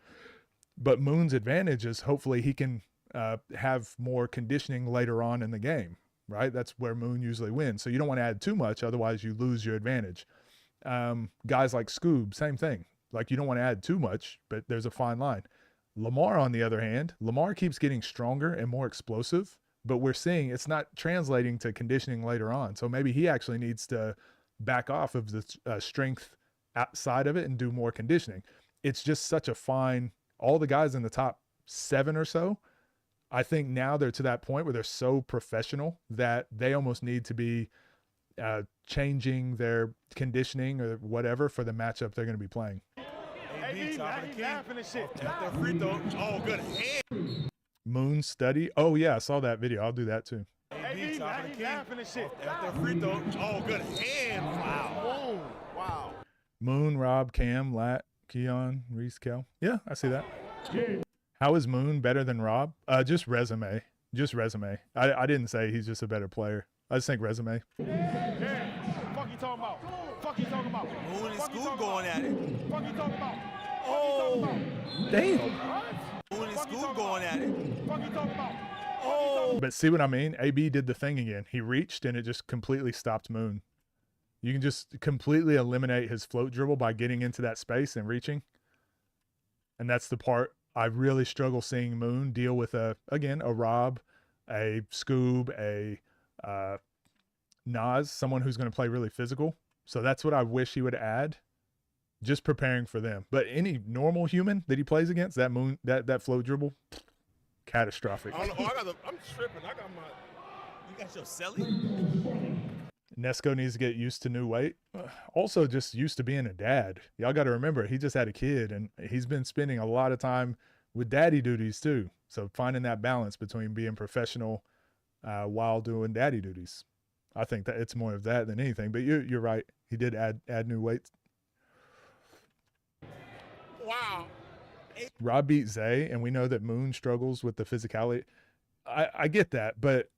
Speaker 1: But Moon's advantage is hopefully he can have more conditioning later on in the game, right? That's where Moon usually wins. So you don't want to add too much, otherwise you lose your advantage. Guys like Scoob, same thing. Like you don't want to add too much, but there's a fine line. Lamar, on the other hand, Lamar keeps getting stronger and more explosive, but we're seeing it's not translating to conditioning later on. So maybe he actually needs to back off of the strength outside of it and do more conditioning. It's just such a fine, all the guys in the top 7 or so, I think now they're to that point where they're so professional that they almost need to be changing their conditioning or whatever for the matchup they're going to be playing.
Speaker 10: Hey, laughing and shit. After free throw. Oh, good hand.
Speaker 1: Moon study. Oh yeah, I saw that video. I'll do that too.
Speaker 10: Hey, laughing and shit. After free throw. Oh, good hand. Wow. Wow.
Speaker 1: Moon, Rob, Cam, Lat, Keon, Reese, Kel. Yeah, I see that. How is Moon better than Rob? Just resume. Just resume. I didn't say he's just a better player. I just think resume.
Speaker 10: Yeah. Fuck you talking about? Fuck you talking about?
Speaker 12: Moon and Scoop going at it.
Speaker 10: Fuck you talking about?
Speaker 12: Oh.
Speaker 1: Damn.
Speaker 12: Moon and Scoop going at it.
Speaker 10: Fuck you talking about?
Speaker 12: Oh.
Speaker 1: But see what I mean? AB did the thing again. He reached and it just completely stopped Moon. You can just completely eliminate his float dribble by getting into that space and reaching. And that's the part I really struggle seeing Moon deal with a Rob, a Scoob, a Nas, someone who's going to play really physical. So that's what I wish he would add, just preparing for them. But any normal human that he plays against, that Moon, that float dribble, catastrophic.
Speaker 8: I'm tripping. I got my.
Speaker 12: You got your celly?
Speaker 1: Nesco needs to get used to new weight. Also just used to being a dad. Y'all got to remember, he just had a kid and he's been spending a lot of time with daddy duties too. So finding that balance between being professional while doing daddy duties. I think that it's more of that than anything, but you're right. He did add new weights.
Speaker 10: Wow.
Speaker 1: Rob beat Zay, and we know that Moon struggles with the physicality. I get that, but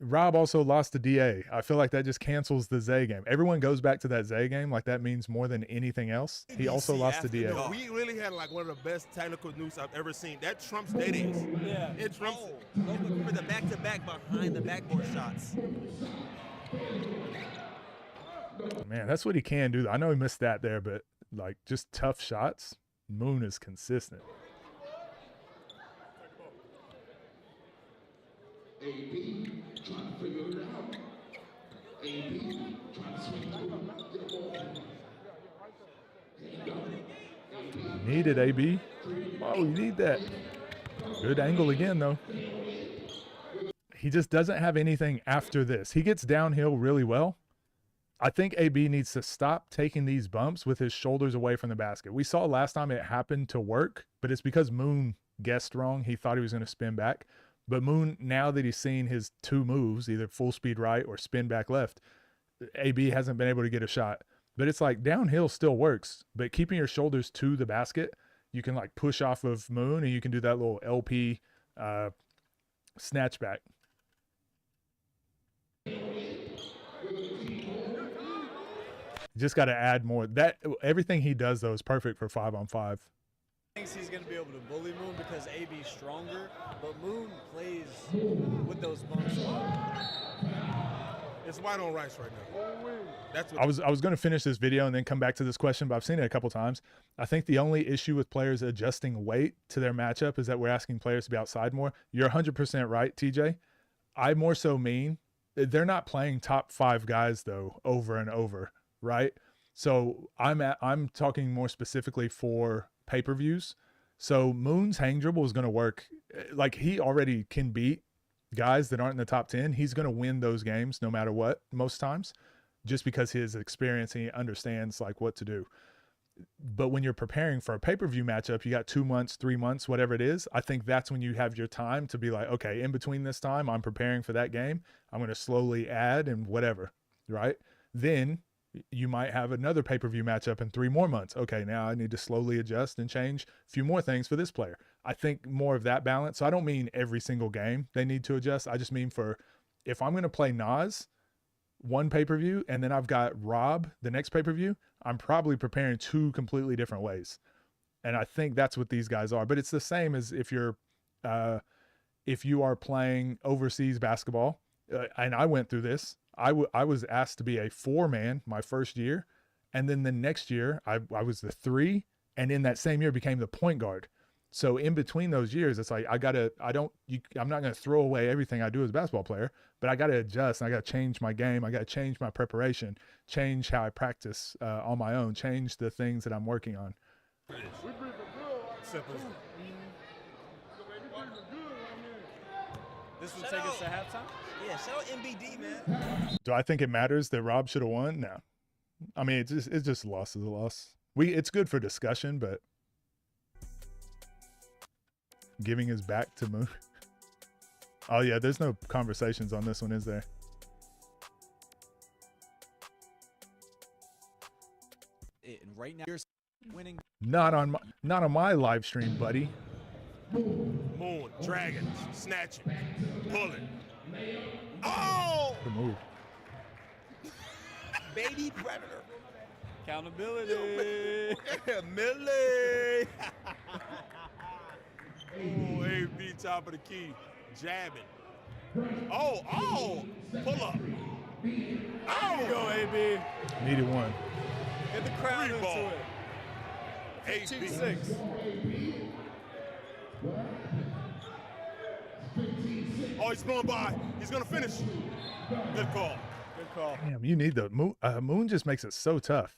Speaker 1: Rob also lost to DA. I feel like that just cancels the Zay game. Everyone goes back to that Zay game like that means more than anything else. He also lost to DA.
Speaker 8: We really had like one of the best technical nukes I've ever seen. That trumps day days.
Speaker 12: Yeah.
Speaker 8: It trumps.
Speaker 12: Go looking for the back-to-back behind the backboard shots.
Speaker 1: Man, that's what he can do. I know he missed that there, but like just tough shots. Moon is consistent.
Speaker 13: AB trying to figure it out. AB trying to swing it.
Speaker 1: Needed AB. Oh, you need that. Good angle again, though. He just doesn't have anything after this. He gets downhill really well. I think AB needs to stop taking these bumps with his shoulders away from the basket. We saw last time it happened to work, but it's because Moon guessed wrong. He thought he was going to spin back. But Moon, now that he's seen his 2 moves, either full speed right or spin back left, AB hasn't been able to get a shot. But it's like downhill still works, but keeping your shoulders to the basket, you can like push off of Moon and you can do that little LP snatch back. Just got to add more. That everything he does though is perfect for 5-on-5.
Speaker 14: Thinks he's going to be able to bully Moon because AB's stronger, but Moon plays with those bumps.
Speaker 8: It's white on rice right now. That's what
Speaker 1: I was going to finish this video and then come back to this question, but I've seen it a couple times. I think the only issue with players adjusting weight to their matchup is that we're asking players to be outside more. You're 100% right, TJ. I more so mean they're not playing top 5 guys though over and over, right? So I'm talking more specifically for pay-per-views. So Moon's hang dribble is going to work. Like he already can beat guys that aren't in the top 10, he's going to win those games no matter what most times, just because his experience and he understands like what to do. But when you're preparing for a pay-per-view matchup, you got 2 months, 3 months, whatever it is. I think that's when you have your time to be like, okay, in between this time, I'm preparing for that game. I'm going to slowly add and whatever, right? Then you might have another pay-per-view matchup in 3 more months. Okay, now I need to slowly adjust and change a few more things for this player. I think more of that balance. So I don't mean every single game they need to adjust. I just mean for if I'm going to play Nas one pay-per-view and then I've got Rob the next pay-per-view, I'm probably preparing 2 completely different ways. And I think that's what these guys are. But it's the same as if you are playing overseas basketball. And I went through this. I was asked to be a 4-man my first year. And then the next year I was the 3. And in that same year became the point guard. So in between those years, it's like, I'm not going to throw away everything I do as a basketball player, but I got to adjust and I got to change my game. I got to change my preparation, change how I practice on my own, change the things that I'm working on.
Speaker 14: Simple. This will take us to halftime?
Speaker 12: Yeah, shout out MBD, man.
Speaker 1: Do I think it matters that Rob should have won? No. I mean, it's just a loss is a loss. It's good for discussion, but giving his back to Moon. Oh yeah, there's no conversations on this one, is there?
Speaker 14: Right now, you're winning.
Speaker 1: Not on my live stream, buddy.
Speaker 10: Moon, dragon, snatching, pulling. Oh!
Speaker 1: Good move.
Speaker 12: Baby predator.
Speaker 14: Accountability.
Speaker 10: Millie. Oh, AB top of the key, jabbing. Oh, pull up. Oh,
Speaker 14: go AB.
Speaker 1: Needed one.
Speaker 14: Get the crowd
Speaker 10: Free
Speaker 14: into
Speaker 10: ball.
Speaker 14: it. 15-6.
Speaker 10: Oh, he's blowing by. He's gonna finish. Good call.
Speaker 14: Good call.
Speaker 1: Damn, you need the Moon. Moon just makes it so tough,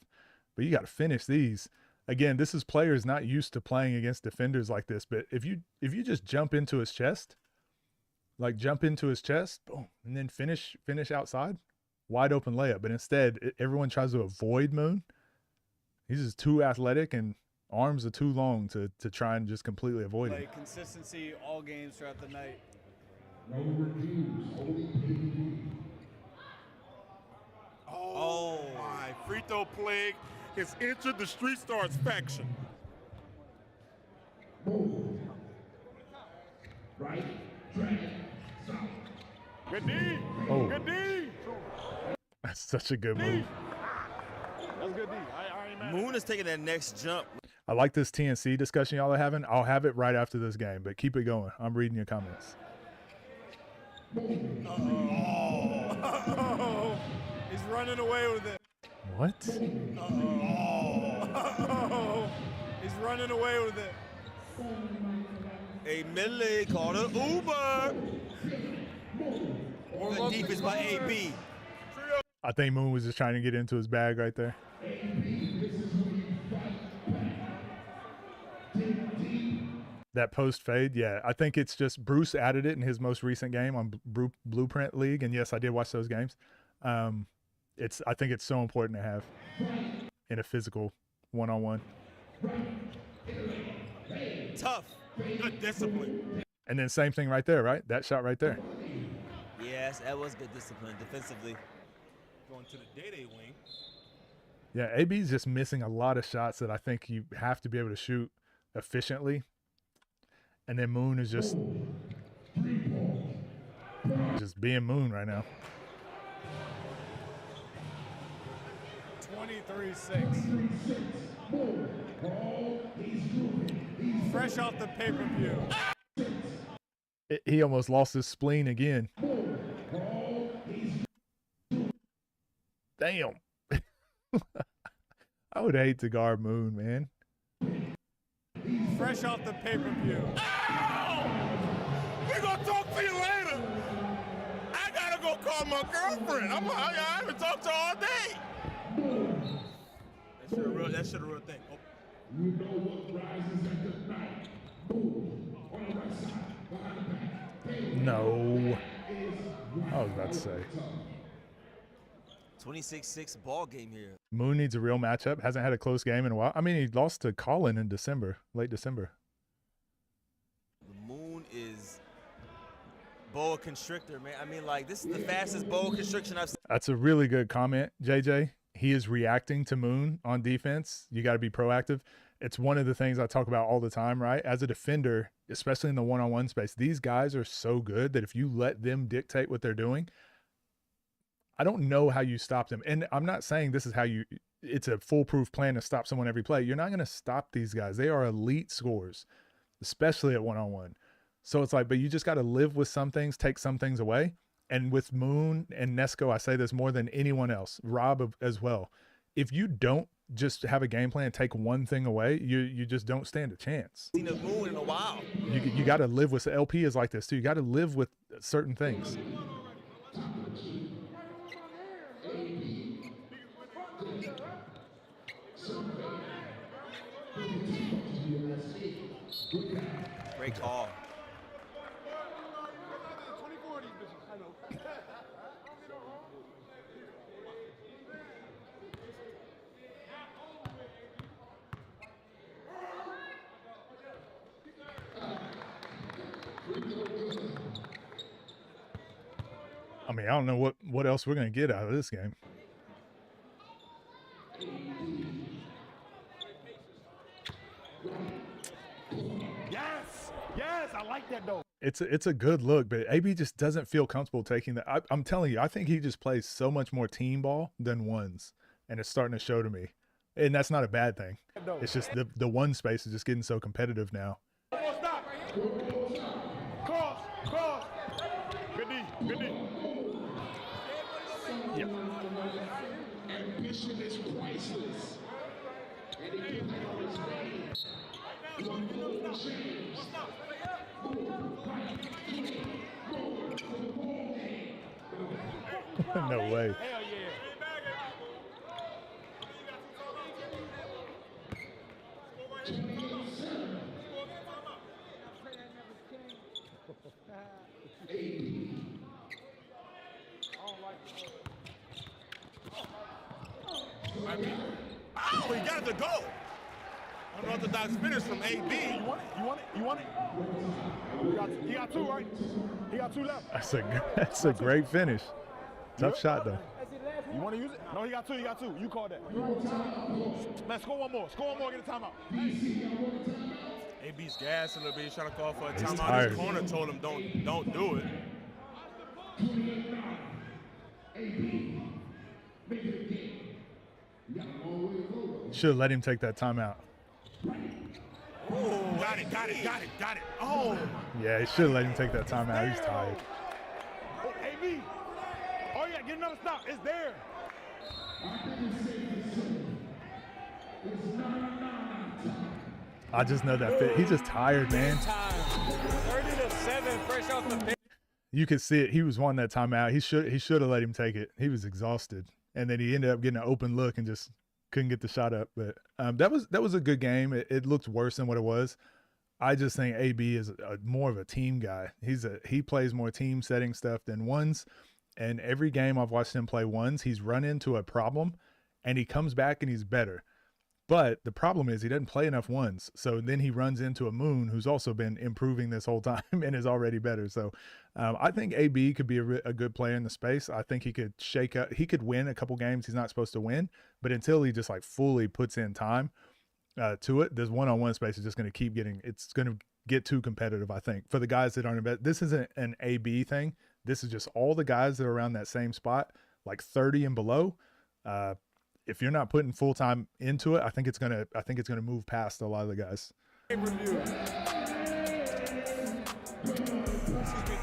Speaker 1: but you got to finish these. Again, this is players not used to playing against defenders like this. But if you just jump into his chest, boom, and then finish outside, wide open layup. But instead, everyone tries to avoid Moon. He's just too athletic and arms are too long to try and just completely avoid him.
Speaker 14: Consistency all games throughout the night.
Speaker 10: Oh my! Free throw plague has entered the Street Stars faction.
Speaker 13: Right, dragon, south.
Speaker 10: Good D.
Speaker 1: Oh.
Speaker 10: Good D.
Speaker 1: That's such a good move.
Speaker 10: That's good D. I ain't mad.
Speaker 12: Moon is taking that next jump.
Speaker 1: I like this TNC discussion y'all are having. I'll have it right after this game, but keep it going. I'm reading your comments.
Speaker 14: Oh. He's running away with it.
Speaker 1: What?
Speaker 14: Oh. He's running away with it.
Speaker 12: Hey, Millie called an Uber. Good defense by AB.
Speaker 1: I think Moon was just trying to get into his bag right there. That post fade, yeah. I think it's just Bruce added it in his most recent game on Blueprint League, and yes, I did watch those games. I think it's so important to have in a physical one-on-one.
Speaker 12: Tough.
Speaker 10: Good discipline.
Speaker 1: And then same thing right there, right? That shot right there.
Speaker 12: Yes, that was good discipline defensively.
Speaker 10: Going to the Day wing.
Speaker 1: Yeah, AB's just missing a lot of shots that I think you have to be able to shoot efficiently. And then Moon is just being Moon right now.
Speaker 14: 23-6. Fresh off the pay-per-view.
Speaker 1: He almost lost his spleen again. Damn. I would hate to guard Moon, man.
Speaker 14: Fresh off the pay-per-view.
Speaker 10: Oh! We're gonna talk to you later. I gotta go call my girlfriend. I haven't talked to her all day. That shit a real thing. Oh.
Speaker 13: You know what rises at the night. Boom. On the right side, behind the back.
Speaker 1: No. I was about to say.
Speaker 12: 26-6 ball game here.
Speaker 1: Moon needs a real matchup. Hasn't had a close game in a while. I mean, he lost to Colin in December, late December.
Speaker 12: The Moon is boa constrictor, man. I mean, like, this is the fastest boa constriction I've seen.
Speaker 1: That's a really good comment, JJ. He is reacting to Moon on defense. You got to be proactive. It's one of the things I talk about all the time, right? As a defender, especially in the one-on-one space, these guys are so good that if you let them dictate what they're doing, I don't know how you stop them. And I'm not saying this is how you – it's a foolproof plan to stop someone every play. You're not going to stop these guys. They are elite scorers, especially at one-on-one. So it's like, but you just got to live with some things, take some things away. And with Moon and Nesco, I say this more than anyone else, Rob as well. If you don't just have a game plan, take one thing away, you just don't stand a chance.
Speaker 12: Seen a Moon in a while.
Speaker 1: You got to live with – LP is like this too. You got to live with certain things.
Speaker 12: Great call.
Speaker 1: I mean, I don't know what else we're going to get out of this game.
Speaker 10: Yes, I like that though.
Speaker 1: It's a good look, but AB just doesn't feel comfortable taking that. I'm telling you, I think he just plays so much more team ball than ones, and it's starting to show to me. And that's not a bad thing. It's just the one space is just getting so competitive now.
Speaker 10: Stop. Cross. Good D.
Speaker 1: Yeah.
Speaker 13: Ambition is priceless. And he can power his way. LeBron James.
Speaker 1: No way.
Speaker 10: Hell yeah.
Speaker 8: Oh, he got the goal. Unorthodox finish from AB.
Speaker 10: You want it? He got two, right? He got two left.
Speaker 1: That's a great finish. Tough shot though.
Speaker 10: You want to use it? No, he got two. You called that. Man, score one more, get a timeout.
Speaker 8: AB's gas a little bit. He's trying to call for a
Speaker 1: He's
Speaker 8: timeout.
Speaker 1: tired.
Speaker 8: His corner told him don't do it.
Speaker 1: Should have let him take that timeout.
Speaker 8: Oh, got it. Oh.
Speaker 1: Yeah, he should have let him take that timeout. He's tired.
Speaker 10: Oh, AB. Oh, yeah, get another stop. It's there.
Speaker 1: I just know that fit. He's just tired, man.
Speaker 14: 30-7, fresh off the bench.
Speaker 1: You could see it. He was wanting that timeout. He should have let him take it. He was exhausted, and then he ended up getting an open look and just couldn't get the shot up. But that was a good game. It looked worse than what it was. I just think AB is more of a team guy. He plays more team setting stuff than ones. And every game I've watched him play ones, he's run into a problem, and he comes back and he's better. But the problem is he doesn't play enough ones. So then he runs into a Moon who's also been improving this whole time and is already better. So I think AB could be a good player in the space. I think he could shake up. He could win a couple games he's not supposed to win. But until he just like fully puts in time to it, this one-on-one space is just going to keep getting – it's going to get too competitive, I think, for the guys that aren't – this isn't an AB thing. This is just all the guys that are around that same spot, like 30 and below. If you're not putting full time into it, I think it's gonna move past a lot of the guys.
Speaker 12: Excuse me,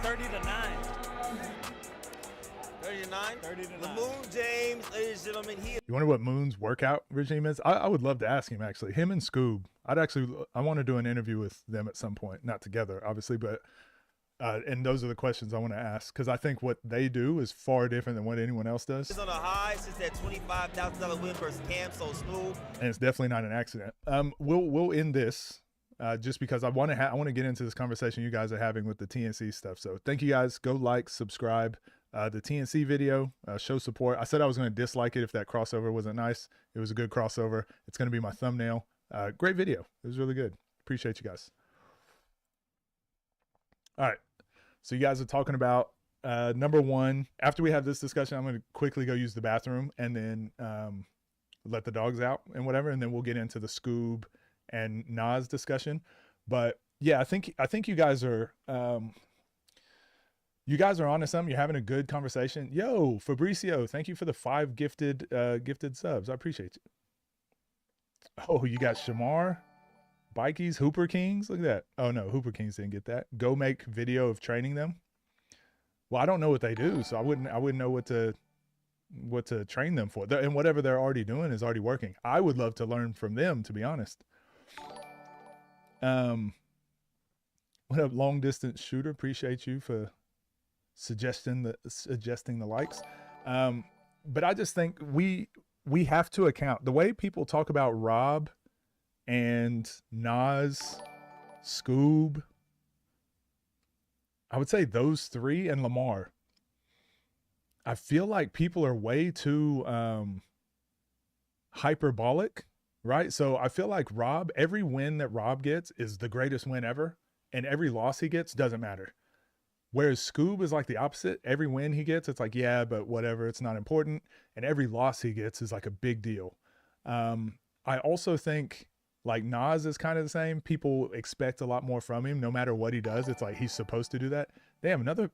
Speaker 12: 30-9. 30-9. Moon James, ladies and gentlemen,
Speaker 1: You wonder what Moon's workout regime is? I would love to ask him actually. Him and Scoob. I want to do an interview with them at some point, not together, obviously, but. And those are the questions I want to ask because I think what they do is far different than what anyone else does.
Speaker 12: He's on a high since that $25,000 win versus Cam So Smooth.
Speaker 1: And it's definitely not an accident. We'll end this just because I want to get into this conversation you guys are having with the TNC stuff. So thank you guys. Go like, subscribe. the TNC video, show support. I said I was going to dislike it if that crossover wasn't nice. It was a good crossover. It's going to be my thumbnail. Great video. It was really good. Appreciate you guys. All right. So you guys are talking about number one. After we have this discussion, I'm going to quickly go use the bathroom and then let the dogs out and whatever, and then we'll get into the Scoob and Nas discussion. But yeah, I think you guys are onto something. You're having a good conversation. Yo, Fabricio, thank you for the 5 gifted subs. I appreciate you. Oh, you got Shamar, Bikies, Hooper Kings. Look at that. Oh no, Hooper Kings didn't get that. Go make video of training them. Well, I don't know what they do, so I wouldn't know what to train them for. And whatever they're already doing is already working. I would love to learn from them, to be honest. What up, long distance shooter? Appreciate you for suggesting the likes. But I just think we have to account the way people talk about Rob and Nas, Scoob. I would say those 3 and Lamar. I feel like people are way too hyperbolic, right? So I feel like Rob, every win that Rob gets is the greatest win ever, and every loss he gets doesn't matter. Whereas Scoob is like the opposite. Every win he gets, it's like, yeah, but whatever, it's not important. And every loss he gets is like a big deal. I also think like Nas is kind of the same. People expect a lot more from him. No matter what he does, it's like he's supposed to do that. Damn, another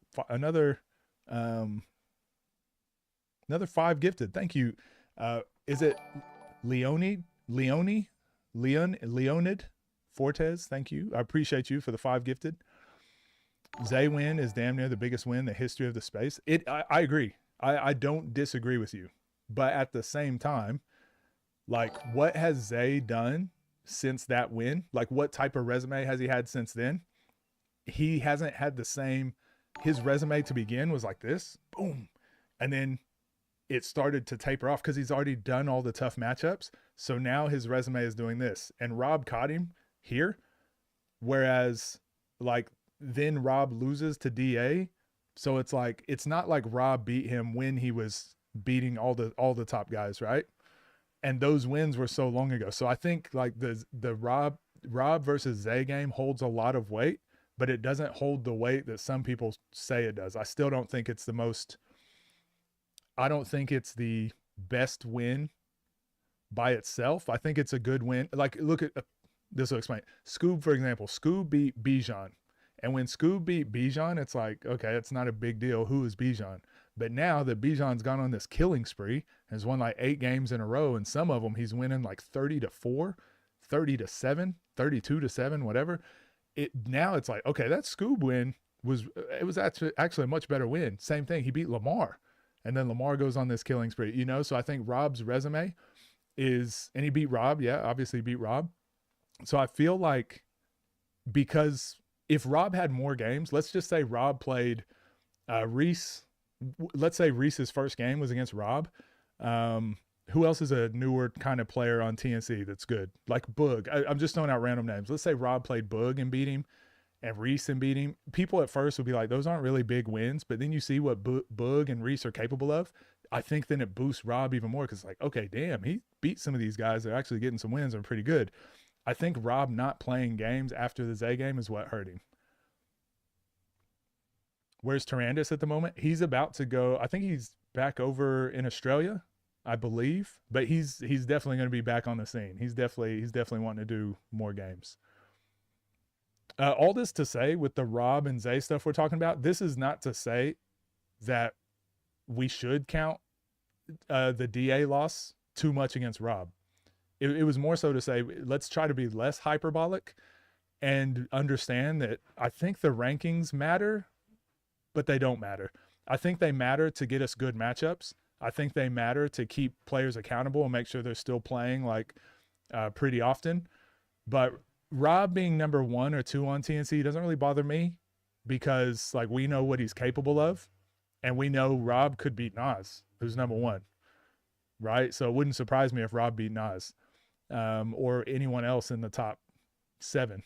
Speaker 1: 5 gifted. Thank you. Is it Leonid Fortes? Thank you. I appreciate you for the 5 gifted. Zay win is damn near the biggest win in the history of the space. I agree. I don't disagree with you. But at the same time, like, what has Zay done since that win? Like, what type of resume has he had since then? He hasn't had the same. His resume to begin was like this, boom. And then it started to taper off because he's already done all the tough matchups. So now his resume is doing this. And Rob caught him here. Whereas, like, then Rob loses to DA. So it's like, it's not like Rob beat him when he was beating all the top guys, right? And those wins were so long ago. So I think like the Rob versus Zay game holds a lot of weight, but it doesn't hold the weight that some people say it does. I still don't think it's I don't think it's the best win by itself. I think it's a good win. Like, look at this will explain. Scoob, for example. Scoob beat Bijan. And when Scoob beat Bijan, it's like, okay, it's not a big deal. Who is Bijan? But now that Bijan's gone on this killing spree, has won like 8 games in a row, and some of them he's winning like 30-4, 30-7, 32-7, whatever. Now it's like, okay, that Scoob win was actually a much better win. Same thing, he beat Lamar, and then Lamar goes on this killing spree, you know. So I think Rob's resume is, and he beat Rob, yeah, obviously beat Rob. So I feel like, because if Rob had more games, let's just say Rob played Reese. Let's say Reese's first game was against Rob. Who else is a newer kind of player on TNC that's good? Like Boog. I'm just throwing out random names. Let's say Rob played Boog and beat him, and Reese and beat him. People at first would be like, those aren't really big wins. But then you see what Boog and Reese are capable of. I think then it boosts Rob even more, because it's like, okay, damn, he beat some of these guys that are actually getting some wins and pretty good. I think Rob not playing games after the Zay game is what hurt him. Where's Tarandis at the moment? He's about to go. I think he's back over in Australia, I believe. But he's definitely going to be back on the scene. He's definitely wanting to do more games. All this to say, with the Rob and Zay stuff we're talking about, this is not to say that we should count the DA loss too much against Rob. It was more so to say, let's try to be less hyperbolic and understand that I think the rankings matter, but they don't matter. I think they matter to get us good matchups. I think they matter to keep players accountable and make sure they're still playing like pretty often. But Rob being number 1 or 2 on TNC doesn't really bother me, because like we know what he's capable of, and we know Rob could beat Nas, who's number 1, right? So it wouldn't surprise me if Rob beat Nas or anyone else in the top 7.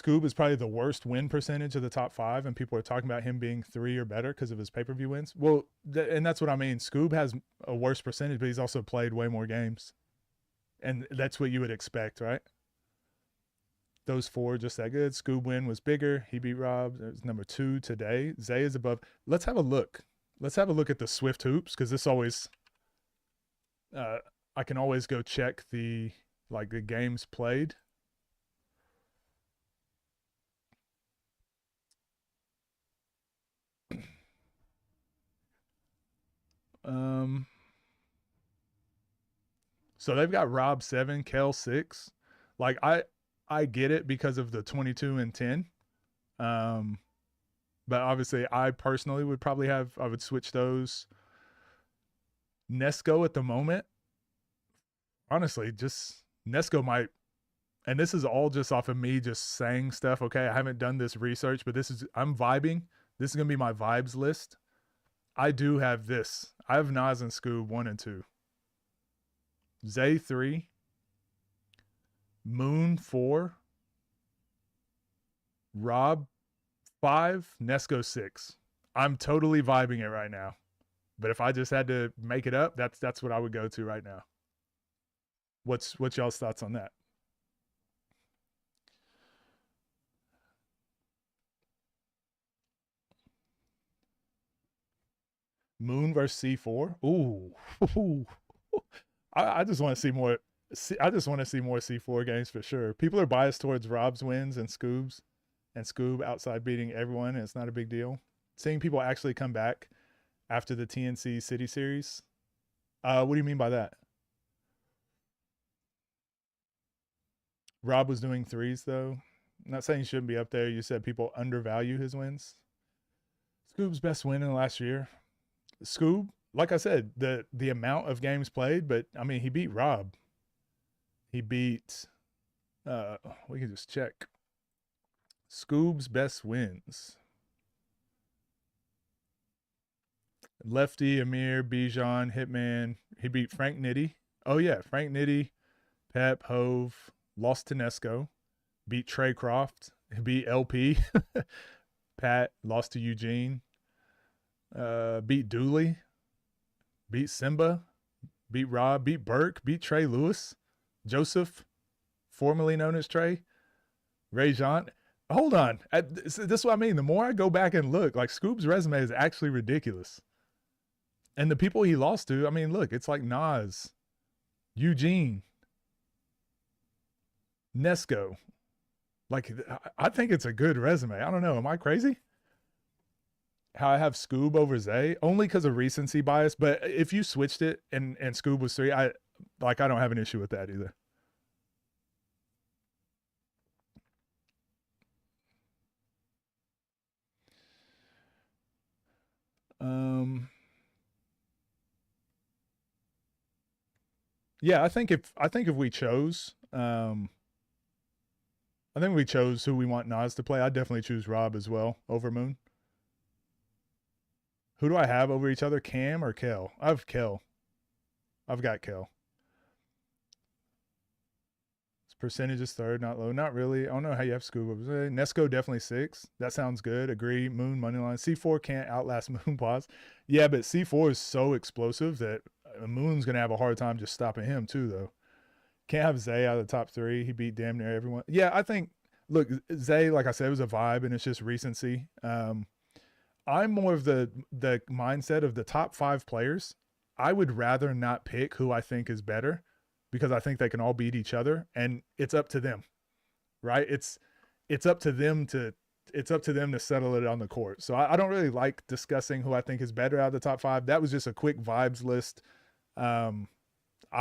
Speaker 1: Scoob is probably the worst win percentage of the top 5, and people are talking about him being 3 or better because of his pay-per-view wins. Well, and that's what I mean. Scoob has a worse percentage, but he's also played way more games. And that's what you would expect, right? Those 4 just that good. Scoob win was bigger. He beat Rob. It was number 2 today. Zay is above. Let's have a look. Let's have a look at the Swift hoops, because this always I can always go check the games played. So they've got Rob 7, Kel 6. Like I get it because of the 22 and 10. But obviously I personally would probably I would switch those. Nesco at the moment, honestly, just Nesco might, and this is all just off of me just saying stuff. Okay, I haven't done this research, but I'm vibing. This is gonna be my vibes list. I do have this. I have Nas and Scoob 1 and 2. Zay 3. Moon 4. Rob 5. Nesco 6. I'm totally vibing it right now. But if I just had to make it up, that's what I would go to right now. What's y'all's thoughts on that? Moon versus C4. Ooh. I just want to see more. I just want to see more C4 games for sure. People are biased towards Rob's wins and Scoob's, and Scoob outside beating everyone, and it's not a big deal. Seeing people actually come back after the TNC City Series. What do you mean by that? Rob was doing 3s though. I'm not saying he shouldn't be up there. You said people undervalue his wins. Scoob's best win in the last year. Scoob, like I said, the amount of games played, but I mean, he beat Rob. He beat, we can just check. Scoob's best wins. Lefty, Amir, Bijan, Hitman. He beat Frank Nitti. Oh yeah, Frank Nitti, Pep, Hove, lost to Nesco. Beat Trey Croft. He beat LP. Pat, lost to Eugene. Beat Dooley, beat Simba, beat Rob, beat Burke, beat Trey Lewis, Joseph, formerly known as Trey, Ray Jean. Hold on. This is what I mean. The more I go back and look, like Scoob's resume is actually ridiculous. And the people he lost to, I mean, look, it's like Nas, Eugene, Nesco. Like, I think it's a good resume. I don't know. Am I crazy? How I have Scoob over Zay, only because of recency bias. But if you switched it and Scoob was 3, I don't have an issue with that either. Yeah, I think if we chose, I think we chose who we want Nas to play, I'd definitely choose Rob as well over Moon. Who do I have over each other? Cam or Kel? I have Kel. I've got Kel. His percentage is 3rd, not low. Not really. I don't know how you have Scoob over. Nesco definitely 6. That sounds good. Agree. Moon, moneyline. C4 can't outlast Moon. Pause. Yeah, but C4 is so explosive that Moon's going to have a hard time just stopping him too, though. Can't have Zay out of the top 3. He beat damn near everyone. Yeah, I think, look, Zay, like I said, was a vibe, and it's just recency. I'm more of the mindset of the top 5 players. I would rather not pick who I think is better because I think they can all beat each other, and it's up to them, right? It's up to them to settle it on the court. So I don't really like discussing who I think is better out of the top 5. That was just a quick vibes list. I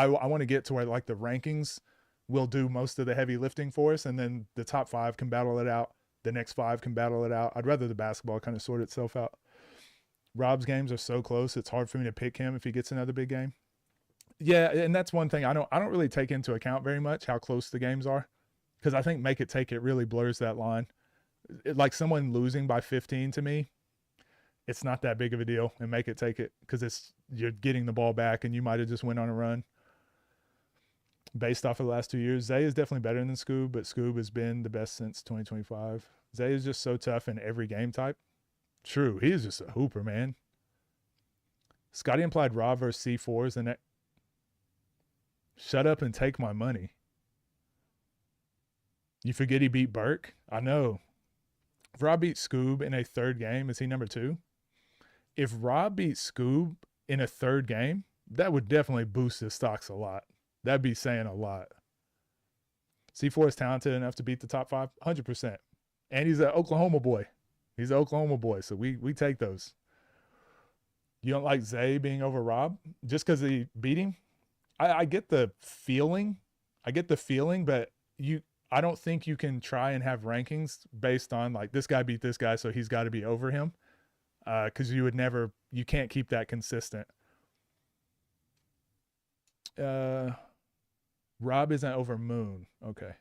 Speaker 1: want to get to where like the rankings will do most of the heavy lifting for us, and then the top 5 can battle it out. The next 5 can battle it out. I'd rather the basketball kind of sort itself out. Rob's games are so close, it's hard for me to pick him if he gets another big game. Yeah, and that's one thing I don't really take into account very much, how close the games are, because I think make it take it really blurs that line. Like someone losing by 15 to me, it's not that big of a deal, and make it take it because you're getting the ball back and you might have just went on a run. based off of the last 2 years. Zay is definitely better than Scoob, but Scoob has been the best since 2025. Zay is just so tough in every game type. True, he is just a hooper, man. Scotty implied Rob versus C4 is the next. Shut up and take my money. You forget he beat Burke? I know. If Rob beats Scoob in a third game, is he number 2? If Rob beats Scoob in a third game, that would definitely boost his stocks a lot. That'd be saying a lot. C4 is talented enough to beat the top 5, 100%. And he's an Oklahoma boy. He's an Oklahoma boy, so we take those. You don't like Zay being over Rob just because he beat him? I get the feeling. But I don't think you can try and have rankings based on like this guy beat this guy, so he's got to be over him. Because you can't keep that consistent. Rob isn't over Moon. Okay.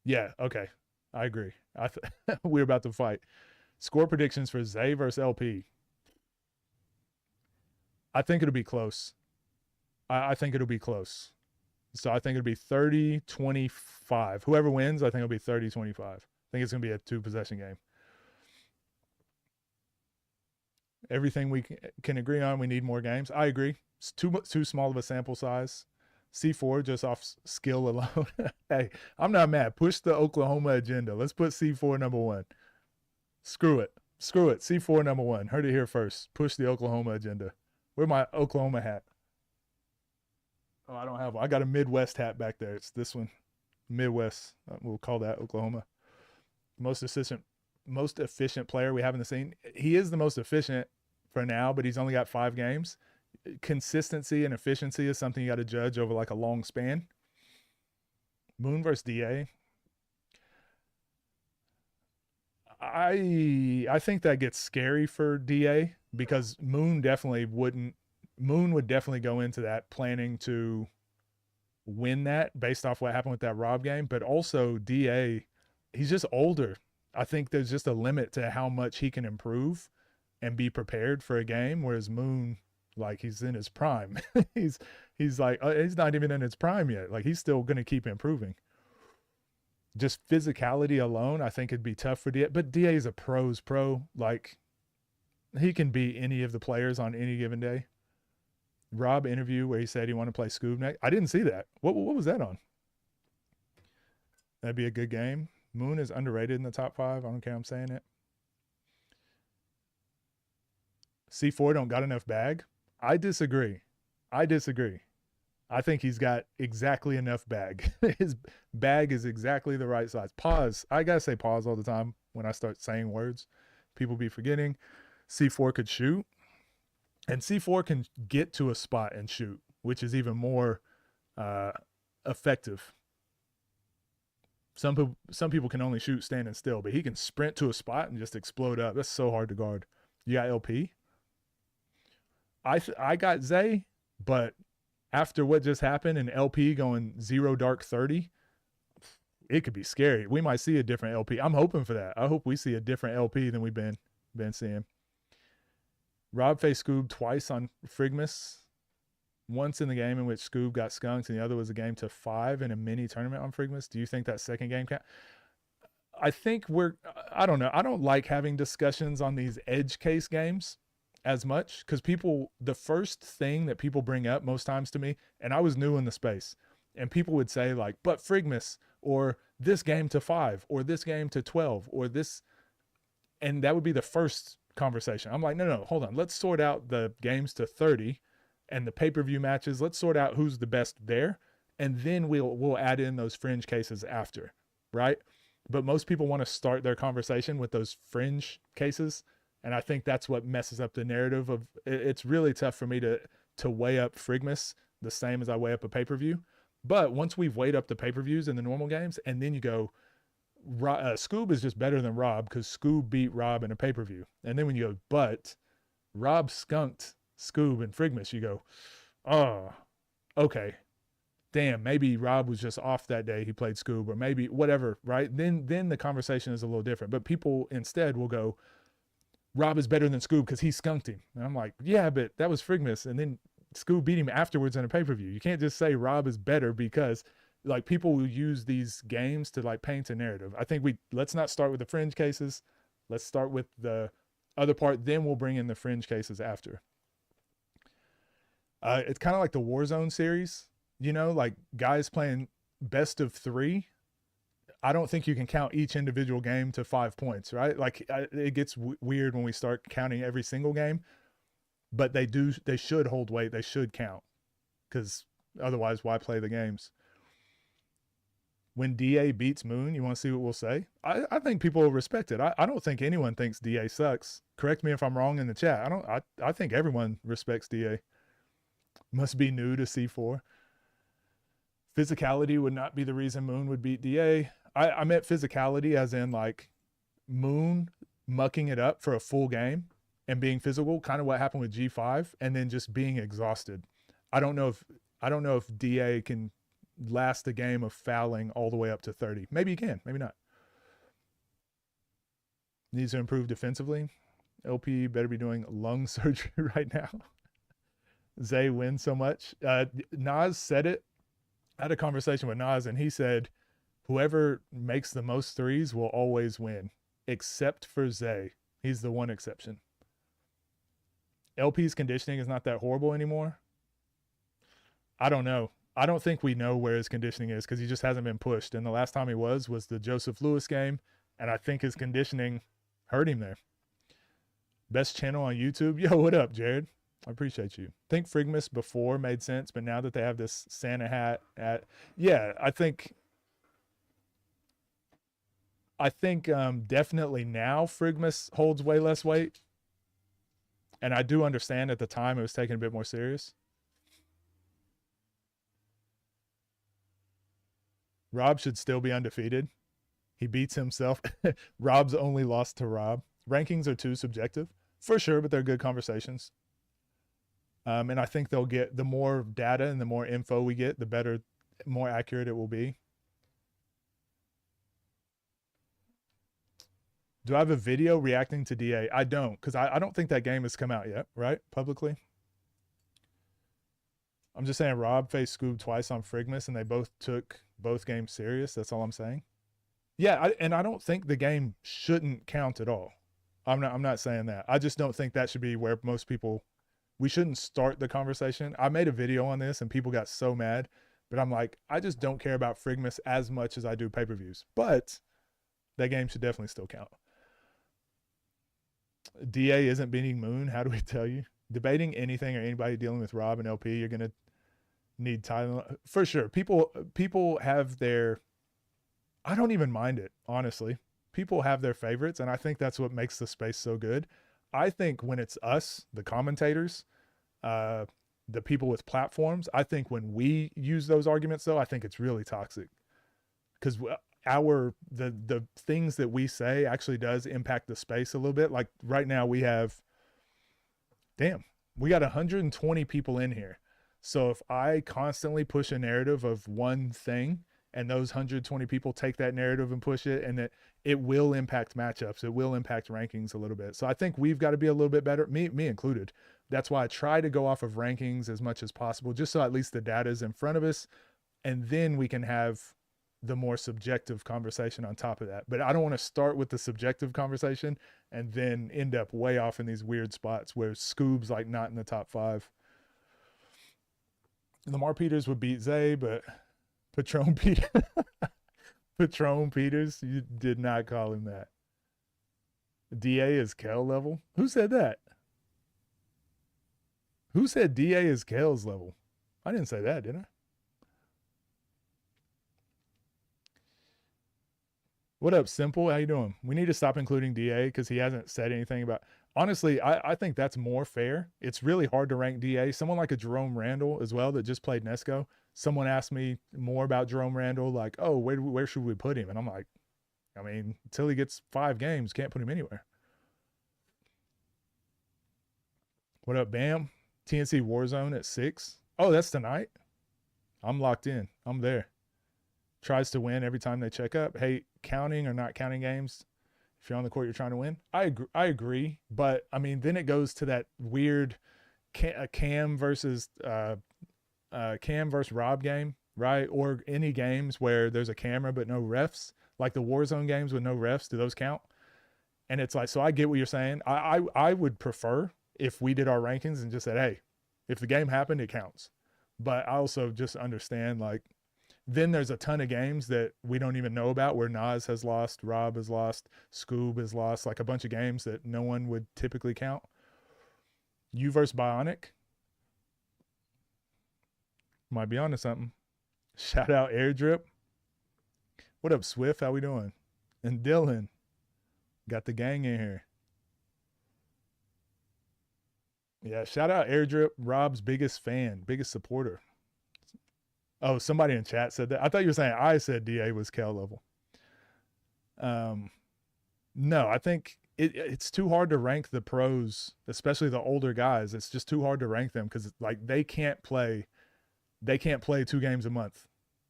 Speaker 1: Yeah, okay. I agree. We're about to fight. Score predictions for Zay versus LP. I think it'll be close. I think it'll be close. So I think it'll be 30-25. Whoever wins, I think it'll be 30-25. I think it's going to be a 2-possession game. Everything we can agree on, we need more games. I agree. It's too small of a sample size. C4 just off skill alone. Hey, I'm not mad. Push the Oklahoma agenda. Let's put C4 number 1. Screw it. C4 number 1. Heard it here first. Push the Oklahoma agenda. Where's my Oklahoma hat? Oh, I don't have one. I got a Midwest hat back there. It's this one. Midwest. We'll call that Oklahoma. Most efficient player we haven't seen. He is the most efficient for now, but he's only got 5 games. Consistency and efficiency is something you got to judge over like a long span. Moon versus DA. I think that gets scary for DA because Moon would definitely go into that planning to win that based off what happened with that Rob game. But also DA, he's just older. I think there's just a limit to how much he can improve and be prepared for a game. Whereas Moon, like he's in his prime. he's like, he's not even in his prime yet. Like he's still going to keep improving. Just physicality alone, I think it'd be tough for DA. But DA is a pro's pro. Like he can beat any of the players on any given day. Rob interview where he said he wanted to play Scoob next. I didn't see that. What was that on? That'd be a good game. Moon is underrated in the top 5. I don't care. I'm saying it. C4 don't got enough bag. I disagree. I think he's got exactly enough bag. His bag is exactly the right size. Pause. I got to say pause all the time when I start saying words. People be forgetting. C4 could shoot. And C4 can get to a spot and shoot, which is even more effective. Some people can only shoot standing still, but he can sprint to a spot and just explode up. That's so hard to guard. You got LP. I got Zay, but after what just happened and LP going 0 dark 30, it could be scary. We might see a different LP. I'm hoping for that. I hope we see a different LP than we've been seeing. Rob faced Scoob twice on Frigmus. Once in the game in which Scoob got skunked, and the other was a game to 5 in a mini tournament on Frigmus. Do you think that second game count? I think I don't know. I don't like having discussions on these edge case games as much because the first thing that people bring up most times to me, and I was new in the space, and people would say like, but Frigmus, or this game to 5, or this game to 12, or this, and that would be the first conversation. I'm like, no, hold on. Let's sort out the games to 30 and the pay-per-view matches. Let's sort out who's the best there, and then we'll add in those fringe cases after, right? But most people want to start their conversation with those fringe cases, and I think that's what messes up the narrative of. It's really tough for me to weigh up Frigmus the same as I weigh up a pay-per-view. But once we've weighed up the pay-per-views in the normal games, and then you go, Scoob is just better than Rob because Scoob beat Rob in a pay-per-view. And then when you go, but Rob skunked Scoob and Frigmus, you go, oh, okay. Damn, maybe Rob was just off that day. He played Scoob, or maybe whatever, right? Then the conversation is a little different. But people instead will go, Rob is better than Scoob because he skunked him. And I'm like, yeah, but that was Frigmus. And then Scoob beat him afterwards in a pay-per-view. You can't just say Rob is better because like people will use these games to like paint a narrative. I think let's not start with the fringe cases. Let's start with the other part. Then we'll bring in the fringe cases after. It's kind of like the Warzone series, like guys playing best of 3. I don't think you can count each individual game to 5 points, right? Like it gets weird when we start counting every single game, but they should hold weight. They should count because otherwise why play the games? When DA beats Moon, you want to see what we'll say? I think people will respect it. I don't think anyone thinks DA sucks. Correct me if I'm wrong in the chat. I think everyone respects DA. Must be new to C4. Physicality would not be the reason Moon would beat DA. I meant physicality as in like Moon mucking it up for a full game and being physical, kind of what happened with G5, and then just being exhausted. I don't know if DA can last a game of fouling all the way up to 30. Maybe he can, maybe not. Needs to improve defensively. LP better be doing lung surgery right now. Zay wins so much. Nas said it. I had a conversation with Nas and he said, whoever makes the most threes will always win, except for Zay. He's the one exception. LP's conditioning is not that horrible anymore. I don't know. I don't think we know where his conditioning is because he just hasn't been pushed. And the last time he was the Joseph Lewis game. And I think his conditioning hurt him there. Best channel on YouTube. Yo, what up, Jared? I appreciate you. I think Frigmus before made sense, but now that they have this Santa hat I think definitely now Frigmus holds way less weight. And I do understand at the time it was taken a bit more serious. Rob should still be undefeated. He beats himself. Rob's only lost to Rob. Rankings are too subjective, for sure, but they're good conversations. And I think they'll get, the more data and the more info we get, the better, more accurate it will be. Do I have a video reacting to DA? I don't, because I don't think that game has come out yet, right? Publicly. I'm just saying Rob faced Scoob twice on Frigmus and they both took both games serious. That's all I'm saying. Yeah, and I don't think the game shouldn't count at all. I'm not saying that. I just don't think that should be where most people, we shouldn't start the conversation. I made a video on this and people got so mad, but I'm like, I just don't care about Frigmus as much as I do pay-per-views. But that game should definitely still count. DA isn't beating Moon. How do we tell you? Debating anything or anybody dealing with Rob and LP, you're going to need Tyler. For sure. People have their, I don't even mind it, honestly. People have their favorites, and I think that's what makes the space so good. I think when it's us, the commentators, the people with platforms, I think when we use those arguments, though, I think it's really toxic. Because the things that we say actually does impact the space a little bit. Like right now we have, we got 120 people in here. So if I constantly push a narrative of one thing and those 120 people take that narrative and push it, and it will impact matchups, it will impact rankings a little bit. So I think we've got to be a little bit better, me included. That's why I try to go off of rankings as much as possible, just so at least the data is in front of us, and then we can have the more subjective conversation on top of that. But I don't want to start with the subjective conversation and then end up way off in these weird spots where Scoob's like not in the top 5. Lamar Peters would beat Zay, but Patron Peters, Patron Peters, you did not call him that. DA is Kel level? Who said that? Who said DA is Kel's level? I didn't say that, did I? What up, Simple? How you doing? We need to stop including DA because he hasn't said anything about... Honestly, I think that's more fair. It's really hard to rank DA. Someone like a Jerome Randall as well that just played Nesco. Someone asked me more about Jerome Randall, like, oh, where should we put him? And I'm like, I mean, until he gets 5 games, can't put him anywhere. What up, Bam? TNC Warzone at 6. Oh, that's tonight? I'm locked in. I'm there. Tries to win every time they check up. Hey, counting or not counting games, if you're on the court, you're trying to win. I agree, but I mean, then it goes to that weird, a Cam versus Rob game, right? Or any games where there's a camera but no refs, like the Warzone games with no refs, do those count? And it's like, so I get what you're saying. I would prefer if we did our rankings and just said, hey, if the game happened, it counts. But I also just understand, like, then there's a ton of games that we don't even know about where Nas has lost, Rob has lost, Scoob has lost, like a bunch of games that no one would typically count. You versus Bionic might be onto something. Shout out Airdrip. What up, Swift? How we doing? And Dylan. Got the gang in here. Yeah, shout out Airdrip, Rob's biggest fan, biggest supporter. Oh, somebody in chat said that. I thought you were saying I said DA was Kel level. No, I think it's too hard to rank the pros, especially the older guys. It's just too hard to rank them because like they can't play 2 games a month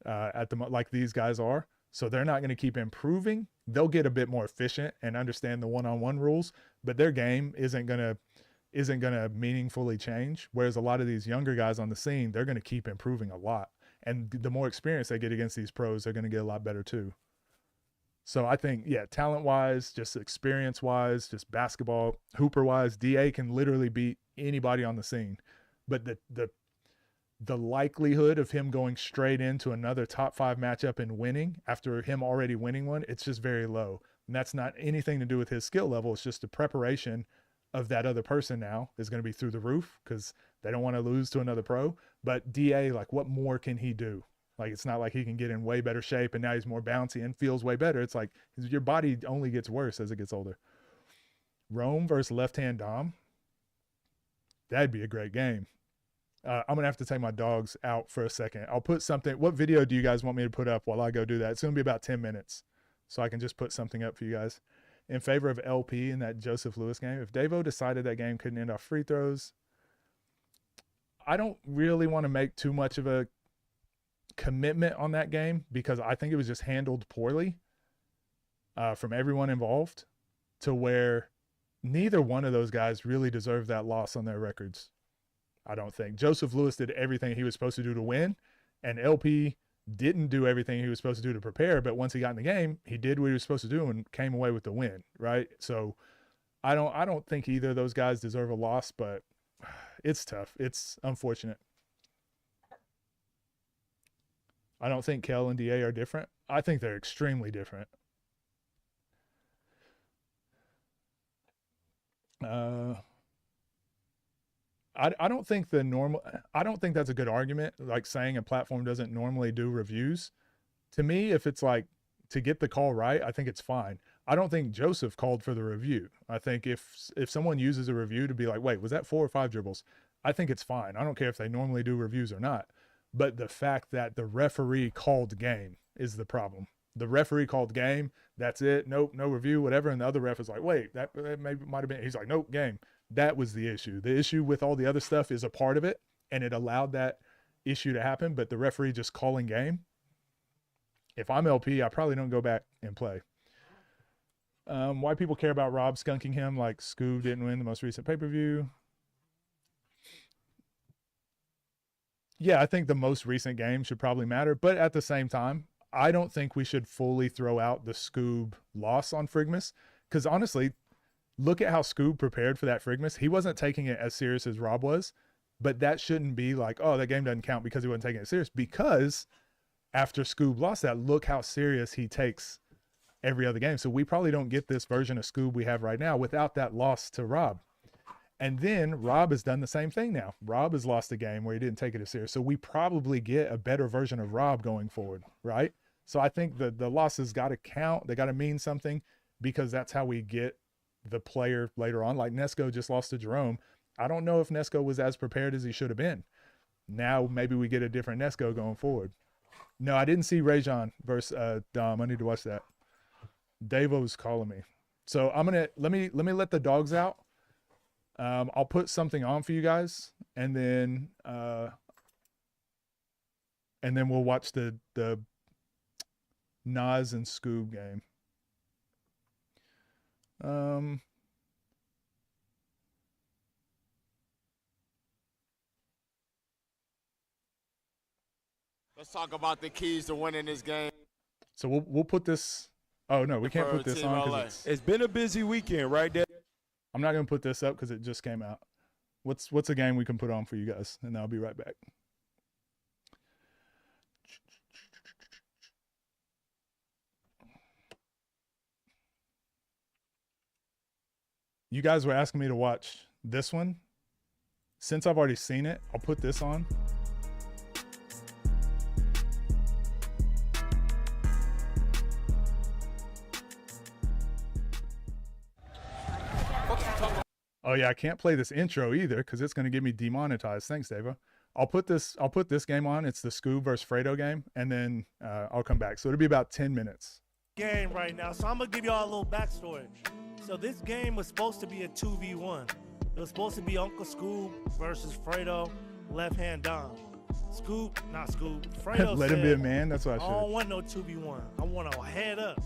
Speaker 1: like these guys are. So they're not going to keep improving. They'll get a bit more efficient and understand the one-on-one rules, but their game isn't going to meaningfully change. Whereas a lot of these younger guys on the scene, they're going to keep improving a lot. And the more experience they get against these pros, they're going to get a lot better too. So I think, yeah, talent-wise, just experience-wise, just basketball, hooper-wise, DA can literally beat anybody on the scene. But the likelihood of him going straight into another top 5 matchup and winning after him already winning one, it's just very low. And that's not anything to do with his skill level. It's just the preparation of that other person now is going to be through the roof because they don't want to lose to another pro. But DA, like, what more can he do? Like, it's not like he can get in way better shape and now he's more bouncy and feels way better. It's like your body only gets worse as it gets older. Rome versus left-hand Dom. That'd be a great game. I'm going to have to take my dogs out for a second. I'll put something. What video do you guys want me to put up while I go do that? It's going to be about 10 minutes. So I can just put something up for you guys. In favor of LP in that Joseph Lewis game. If Davo decided that game couldn't end off free throws, I don't really want to make too much of a commitment on that game because I think it was just handled poorly from everyone involved to where neither one of those guys really deserved that loss on their records. I don't think. Joseph Lewis did everything he was supposed to do to win, and LP didn't do everything he was supposed to do to prepare, but once he got in the game, he did what he was supposed to do and came away with the win, right? So I don't think either of those guys deserve a loss, but it's tough. It's unfortunate. I don't think Kel and DA are different. I think they're extremely different. I don't think I don't think that's a good argument, like saying a platform doesn't normally do reviews. To me, if it's like to get the call right, I think it's fine. I don't think Joseph called for the review. I think if someone uses a review to be like, wait, was that 4 or 5 dribbles? I think it's fine. I don't care if they normally do reviews or not. But the fact that the referee called game is the problem. The referee called game, that's it. Nope, no review, whatever. And the other ref is like, wait, that maybe might have been. He's like, nope, game. That was the issue. The issue with all the other stuff is a part of it, and it allowed that issue to happen. But the referee just calling game, if I'm LP, I probably don't go back and play. Why people care about Rob skunking him like Scoob didn't win the most recent pay-per-view. Yeah, I think the most recent game should probably matter. But at the same time, I don't think we should fully throw out the Scoob loss on Frigmus. Because honestly, look at how Scoob prepared for that Frigmus. He wasn't taking it as serious as Rob was. But that shouldn't be like, oh, that game doesn't count because he wasn't taking it serious. Because after Scoob lost that, look how serious he takes every other game. So we probably don't get this version of Scoob we have right now without that loss to Rob. And then Rob has done the same thing now. Rob has lost a game where he didn't take it as serious. So we probably get a better version of Rob going forward, right? So I think the losses got to count. They got to mean something because that's how we get the player later on. Like Nesco just lost to Jerome. I don't know if Nesco was as prepared as he should have been. Now maybe we get a different Nesco going forward. No, I didn't see Rajon versus Dom. I need to watch that. Davo's calling me. So I'm going to let me let the dogs out. I'll put something on for you guys, and then we'll watch the Nas and Scoob game.
Speaker 4: Let's talk about the keys to winning this game.
Speaker 1: So we'll put this. Oh no, we can't
Speaker 4: For
Speaker 1: put this
Speaker 4: Team
Speaker 1: on
Speaker 4: LA.
Speaker 1: because
Speaker 5: It's been a busy weekend, right there.
Speaker 1: I'm not gonna put this up because it just came out. What's a game we can put on for you guys, and I'll be right back. You guys were asking me to watch this one. Since I've already seen it, I'll put this on. Oh yeah, I can't play this intro either because it's going to get me demonetized. Thanks, Dava. I'll put this game on. It's the Scoob versus Fredo game, and then I'll come back. So it'll be about 10 minutes.
Speaker 10: Game right now, so I'm gonna give y'all a little backstory. So this game was supposed to be a 2v1. It was supposed to be Uncle Scoob versus Fredo, left hand Dom. Fredo
Speaker 1: Let
Speaker 10: said,
Speaker 1: him be a man. That's what I
Speaker 10: I don't
Speaker 1: should.
Speaker 10: want no 2v1. I want a head up.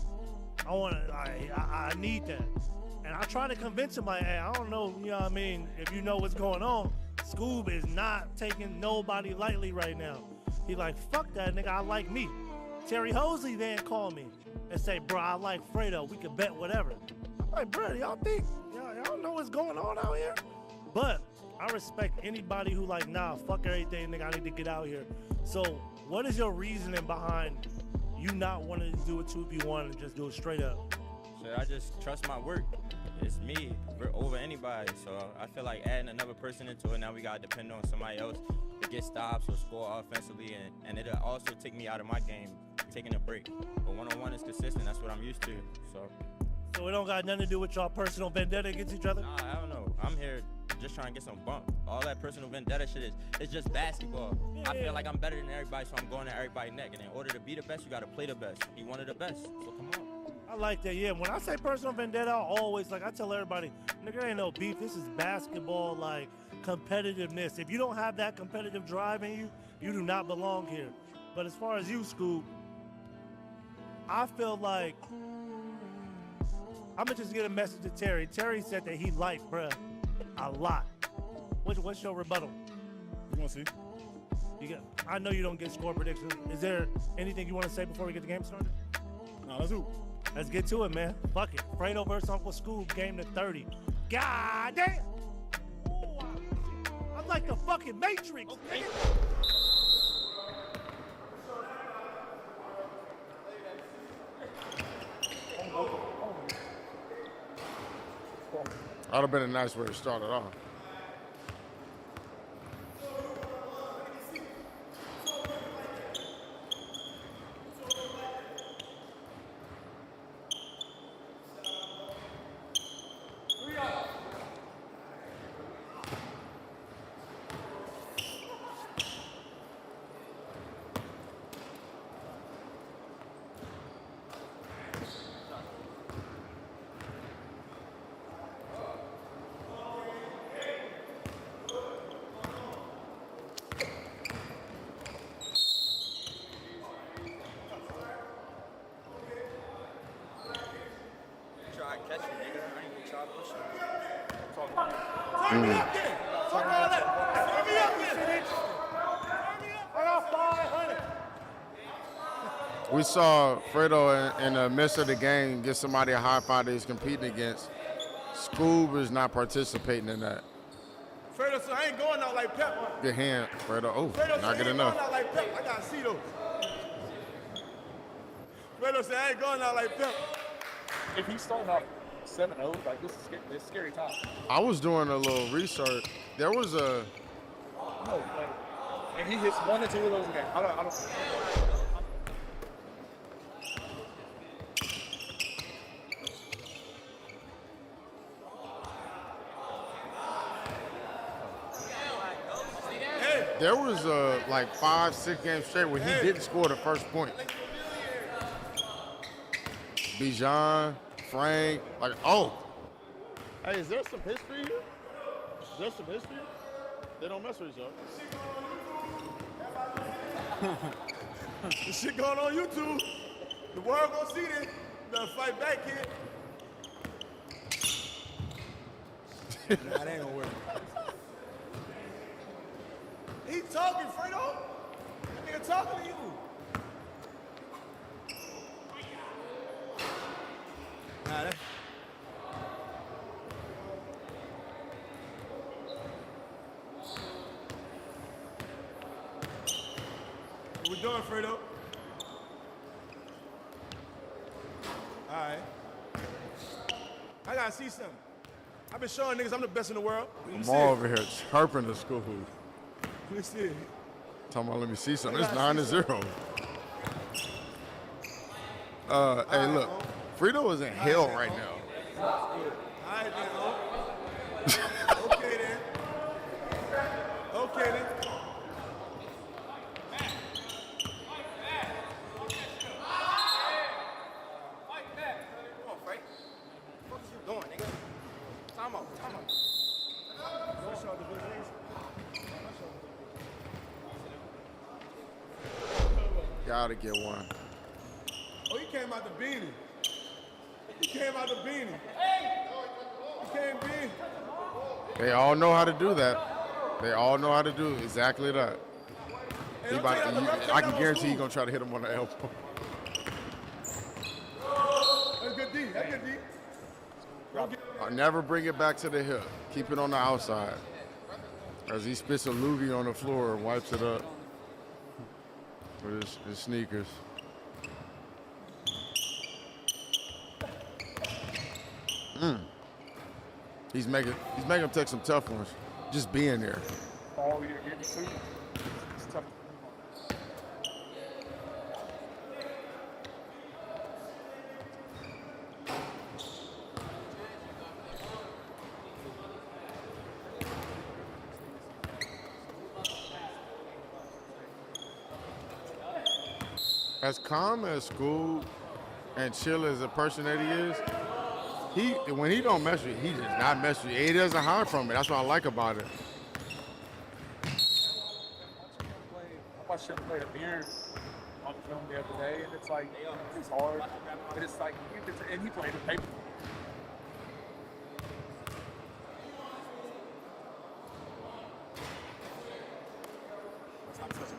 Speaker 10: I need that. And I try to convince him, like, hey, I don't know, you know what I mean, if you know what's going on, Scoob is not taking nobody lightly right now. He like, fuck that nigga, I like me. Terry Hosley then called me and say, bro, I like Fredo, we could bet whatever. I'm like, bro, y'all think, y'all know what's going on out here? But I respect anybody who like, nah, fuck everything, nigga, I need to get out here. So what is your reasoning behind you not wanting to do a 2v1 and just do it straight up?
Speaker 15: So I just trust my work. It's me over anybody. So I feel like adding another person into it, now we gotta depend on somebody else to get stops or score offensively, and it'll also take me out of my game, taking a break. But one-on-one is consistent, that's what I'm used to. So
Speaker 10: it don't got nothing to do with y'all personal vendetta against each other?
Speaker 15: Nah, I don't know. I'm here just trying to get some bump. All that personal vendetta shit it's just basketball. I feel like I'm better than everybody, so I'm going at everybody's neck. And in order to be the best, you gotta play the best. He one of the best, so come on.
Speaker 10: I like that, yeah. When I say personal vendetta, I always, like, I tell everybody, nigga, ain't no beef. This is basketball, like, competitiveness. If you don't have that competitive drive in you, you do not belong here. But as far as you, Scoob, I feel like, I'm gonna just get a message to Terry. Terry said that he liked, bruh, a lot. What's your rebuttal?
Speaker 5: You wanna see?
Speaker 10: I know you don't get score predictions. Is there anything you want to say before we get the game started?
Speaker 5: No, let's do.
Speaker 10: Let's get to it, man. Fuck it. Fredo versus Uncle Scoob, game to 30. God damn! Ooh, I'm like the fucking Matrix. Okay.
Speaker 4: That would have been a nice way to start it off.
Speaker 15: Try to catch me, nigga. I ain't gonna try to push you.
Speaker 10: Turn me up there. Fuck all that. Turn me up there. I got 500.
Speaker 4: We saw Fredo in the midst of the game get somebody a high five that he's competing against. Scoob is not participating in that.
Speaker 10: Fredo said, I ain't going out like Pep.
Speaker 4: Good hand, Fredo. Oh,
Speaker 10: Fredo
Speaker 4: not
Speaker 10: said,
Speaker 4: good
Speaker 10: I ain't
Speaker 4: enough.
Speaker 10: going out like Pep. I got to see those. Fredo said, I ain't going out like Pep.
Speaker 2: If he's starting off 7-0, like this is scary time.
Speaker 4: I was doing a little research. There was a.
Speaker 2: No, like, and he hits 1 or 2 of those a game. I don't.
Speaker 4: There was like 5-6 games straight where he didn't score the first point. Bijan, Frank, like, oh.
Speaker 8: Hey, is there some history here? Is there some history? They don't mess with each other.
Speaker 10: This shit going on YouTube. The world gonna see this. You better fight back, kid.
Speaker 14: That ain't gonna work.
Speaker 10: He talking, Fredo. nigga talking to you. Nah, that. What we doing, Fredo? All right. I gotta see something. I've been showing niggas I'm the best in the world.
Speaker 16: I'm all over here chirping the school.
Speaker 10: Let me see it.
Speaker 16: Talking about, let me see something. It's 9-0. Hey, look. Fredo is in hell right now.
Speaker 10: All right, then. Okay, then. Okay, then.
Speaker 16: Gotta get one.
Speaker 10: Oh, he came out the beanie. He came out the beanie. He came beanie.
Speaker 16: They all know how to do that. They all know how to do exactly that.
Speaker 10: Hey,
Speaker 16: I can guarantee he's gonna try to hit him on the elbow.
Speaker 10: That's good D. That's good D.
Speaker 16: I'll never bring it back to the hip. Keep it on the outside. As he spits a loogie on the floor and wipes it up with his sneakers. He's making him take some tough ones. Just being there.
Speaker 10: Oh, you're getting sued. It's tough.
Speaker 16: As calm as school and chill as a person that he is, when he don't mess with you, he does not mess with you. He doesn't hide from it. That's what I like about it.
Speaker 17: I watched him play a beer on film the other day, and it's like, it's hard, but it's like, and he played the paper.
Speaker 7: Stop touching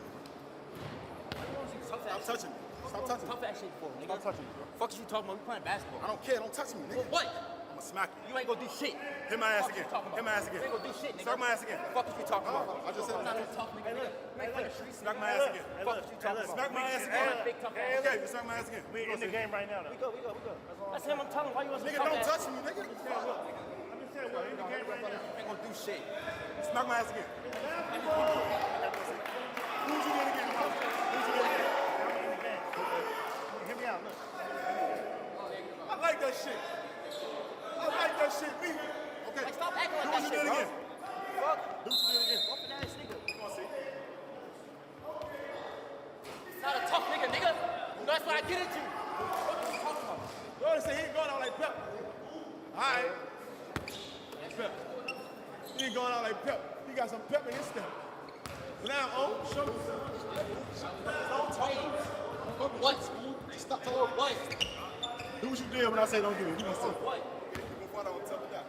Speaker 7: me. Stop touching me.
Speaker 12: Tough that shit for, nigga.
Speaker 7: Stop touching me, bro.
Speaker 12: Fuck is you talking about? We playing basketball.
Speaker 7: I don't care. Don't touch me, nigga.
Speaker 12: What?
Speaker 7: I'ma smack you.
Speaker 12: You ain't gonna do shit.
Speaker 7: Hit my ass again. Hit my ass again.
Speaker 12: You ain't gonna do shit, nigga.
Speaker 7: Suck my ass again.
Speaker 12: Fuck is you talking about?
Speaker 7: I just said
Speaker 12: I'm not no tough nigga.
Speaker 7: Smack my ass again.
Speaker 12: Fuck is you talking about?
Speaker 7: Smack my ass again. Okay, you smack my ass again.
Speaker 10: We in the game right now, though.
Speaker 12: We go. That's him. I'm telling him. Why you want to
Speaker 7: Nigga, don't touch me, nigga.
Speaker 10: I'm just saying, we're in the game right now.
Speaker 12: You ain't gonna do shit.
Speaker 7: Smack my ass again. Who's you gonna get? Who's you gonna get?
Speaker 10: Hear me out, look.
Speaker 7: I like that shit. I like that shit. Me. Okay.
Speaker 12: Like, stop acting like
Speaker 7: Do
Speaker 12: that
Speaker 7: what you
Speaker 12: shit,
Speaker 7: did
Speaker 12: bro.
Speaker 7: again.
Speaker 12: Fuck.
Speaker 7: Do what you did again.
Speaker 12: Fucking ass nigga.
Speaker 7: Come on, see.
Speaker 12: Not a tough nigga, nigga. You know that's what I get into. What are you talking about?
Speaker 10: You already say he ain't going out like Pep. All right. Pep. He ain't going out like Pep. He got some pep in his step. Now, show me.
Speaker 12: Don't talk. What? Stop telling her what?
Speaker 7: Do what you did when I say don't do it. You gonna say
Speaker 12: What?
Speaker 7: before I would tell you that.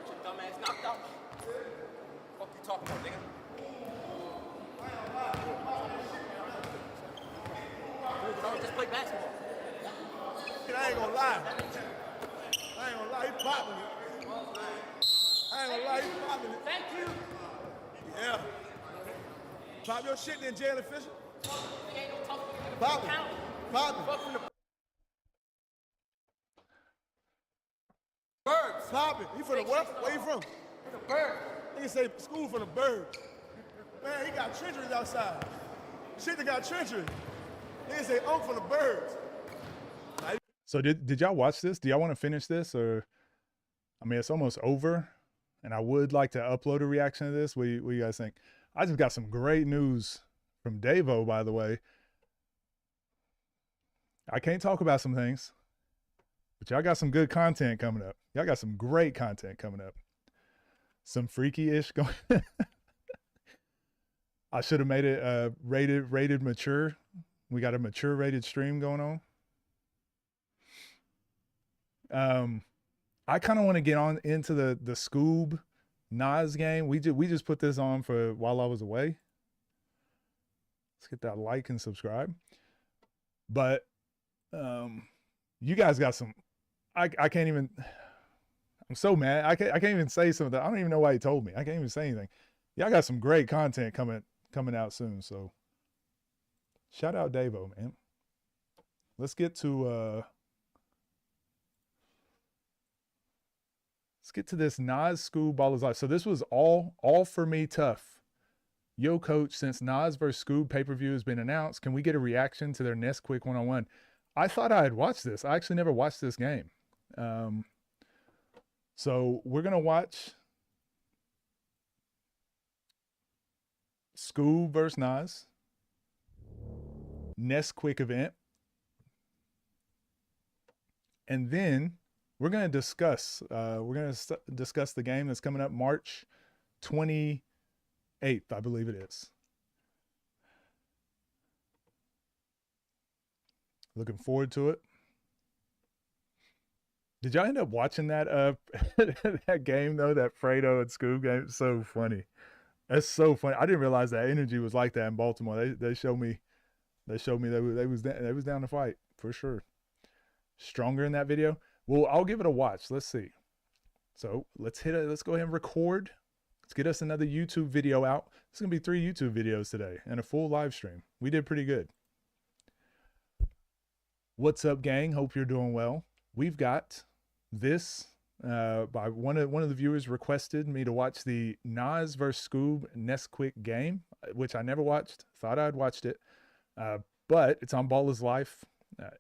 Speaker 12: Get your dumb ass knocked out. Fuck you talking about, nigga? Don't just play basketball.
Speaker 10: I ain't gonna lie. He popping it. I ain't gonna lie, he popping it.
Speaker 12: Thank you.
Speaker 10: Yeah. Pop your shit then, Jalen Fisher.
Speaker 12: Nigga ain't no tough nigga.
Speaker 10: Pop it. Pop it.
Speaker 12: Fuck from the
Speaker 10: Birds. Pop it. You from the what? Where you from?
Speaker 12: the bird.
Speaker 10: Nigga say school for the birds. Man, he got treachery outside. Shit that got treachery. Nigga say for the birds.
Speaker 1: So did y'all watch this? Do y'all want to finish this, or I mean, it's almost over, and I would like to upload a reaction to this. What do you guys think? I just got some great news from Davo, by the way. I can't talk about some things, but y'all got some good content coming up. Y'all got some great content coming up. Some freaky-ish going. I should have made it rated mature. We got a mature rated stream going on. I kind of want to get on into the Scoob Nas game. We just put this on for while I was away. Let's get that like and subscribe. But you guys got some. I can't even. I'm so mad. I can't even say some of that. I don't even know why he told me. I can't even say anything. Y'all got some great content coming out soon. So shout out Davo, man. Let's get to this Nas Scoob Ball is Life. So this was all for me tough. Yo, coach, since Nas vs. Scoob pay-per-view has been announced, can we get a reaction to their Nesquik one-on-one? I thought I had watched this. I actually never watched this game. So we're going to watch Scoob versus Nas. Nesquik event. And then we're going to discuss the game that's coming up March 28th, I believe it is. Looking forward to it. Did y'all end up watching that that game though, that Fredo and Scoob game? It's so funny. That's so funny. I didn't realize that energy was like that in Baltimore. They showed me they was down to fight for sure. Stronger in that video. Well, I'll give it a watch. Let's see. So let's hit it. Let's go ahead and record. Let's get us another YouTube video out. It's gonna be 3 YouTube videos today and a full live stream. We did pretty good. What's up, gang? Hope you're doing well. We've got this by one of the viewers requested me to watch the Nas vs. Scoob Nesquik game, which I never watched. Thought I'd watched it, but it's on Ball is Life.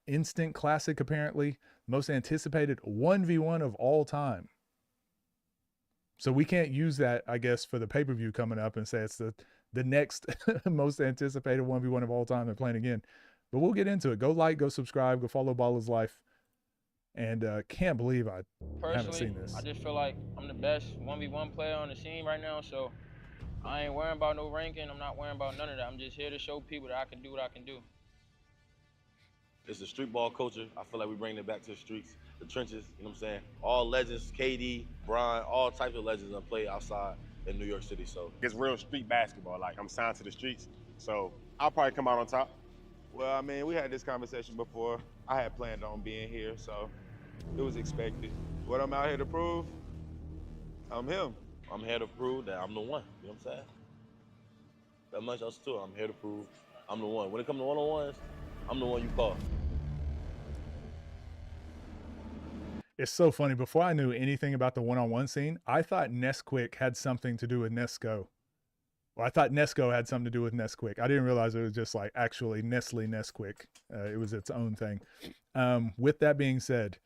Speaker 1: Instant classic, apparently. Most anticipated 1v1 of all time. So we can't use that, I guess, for the pay-per-view coming up and say it's the next most anticipated 1v1 of all time and playing again. But we'll get into it. Go like, go subscribe, go follow Ball is Life. And can't believe I haven't seen this.
Speaker 9: I just feel like I'm the best 1v1 player on the scene right now, so I ain't worrying about no ranking. I'm not worrying about none of that. I'm just here to show people that I can do what I can do.
Speaker 18: It's the street ball culture. I feel like we bring it back to the streets, the trenches, you know what I'm saying? All legends, KD, Brian, all types of legends have played outside in New York City, so.
Speaker 19: It's real street basketball. Like, I'm signed to the streets, so I'll probably come out on top.
Speaker 20: Well, I mean, we had this conversation before. I had planned on being here, so it was expected. What I'm out here to prove, I'm him.
Speaker 18: I'm here to prove that I'm the one, you know what I'm saying? That much else too, I'm here to prove I'm the one. When it comes to one-on-ones, I'm the one you call.
Speaker 1: It's so funny. Before I knew anything about the one-on-one scene, I thought Nesquik had something to do with Nesco. Well, I thought Nesco had something to do with Nesquik. I didn't realize it was just like actually Nestle Nesquik. It was its own thing. With that being said,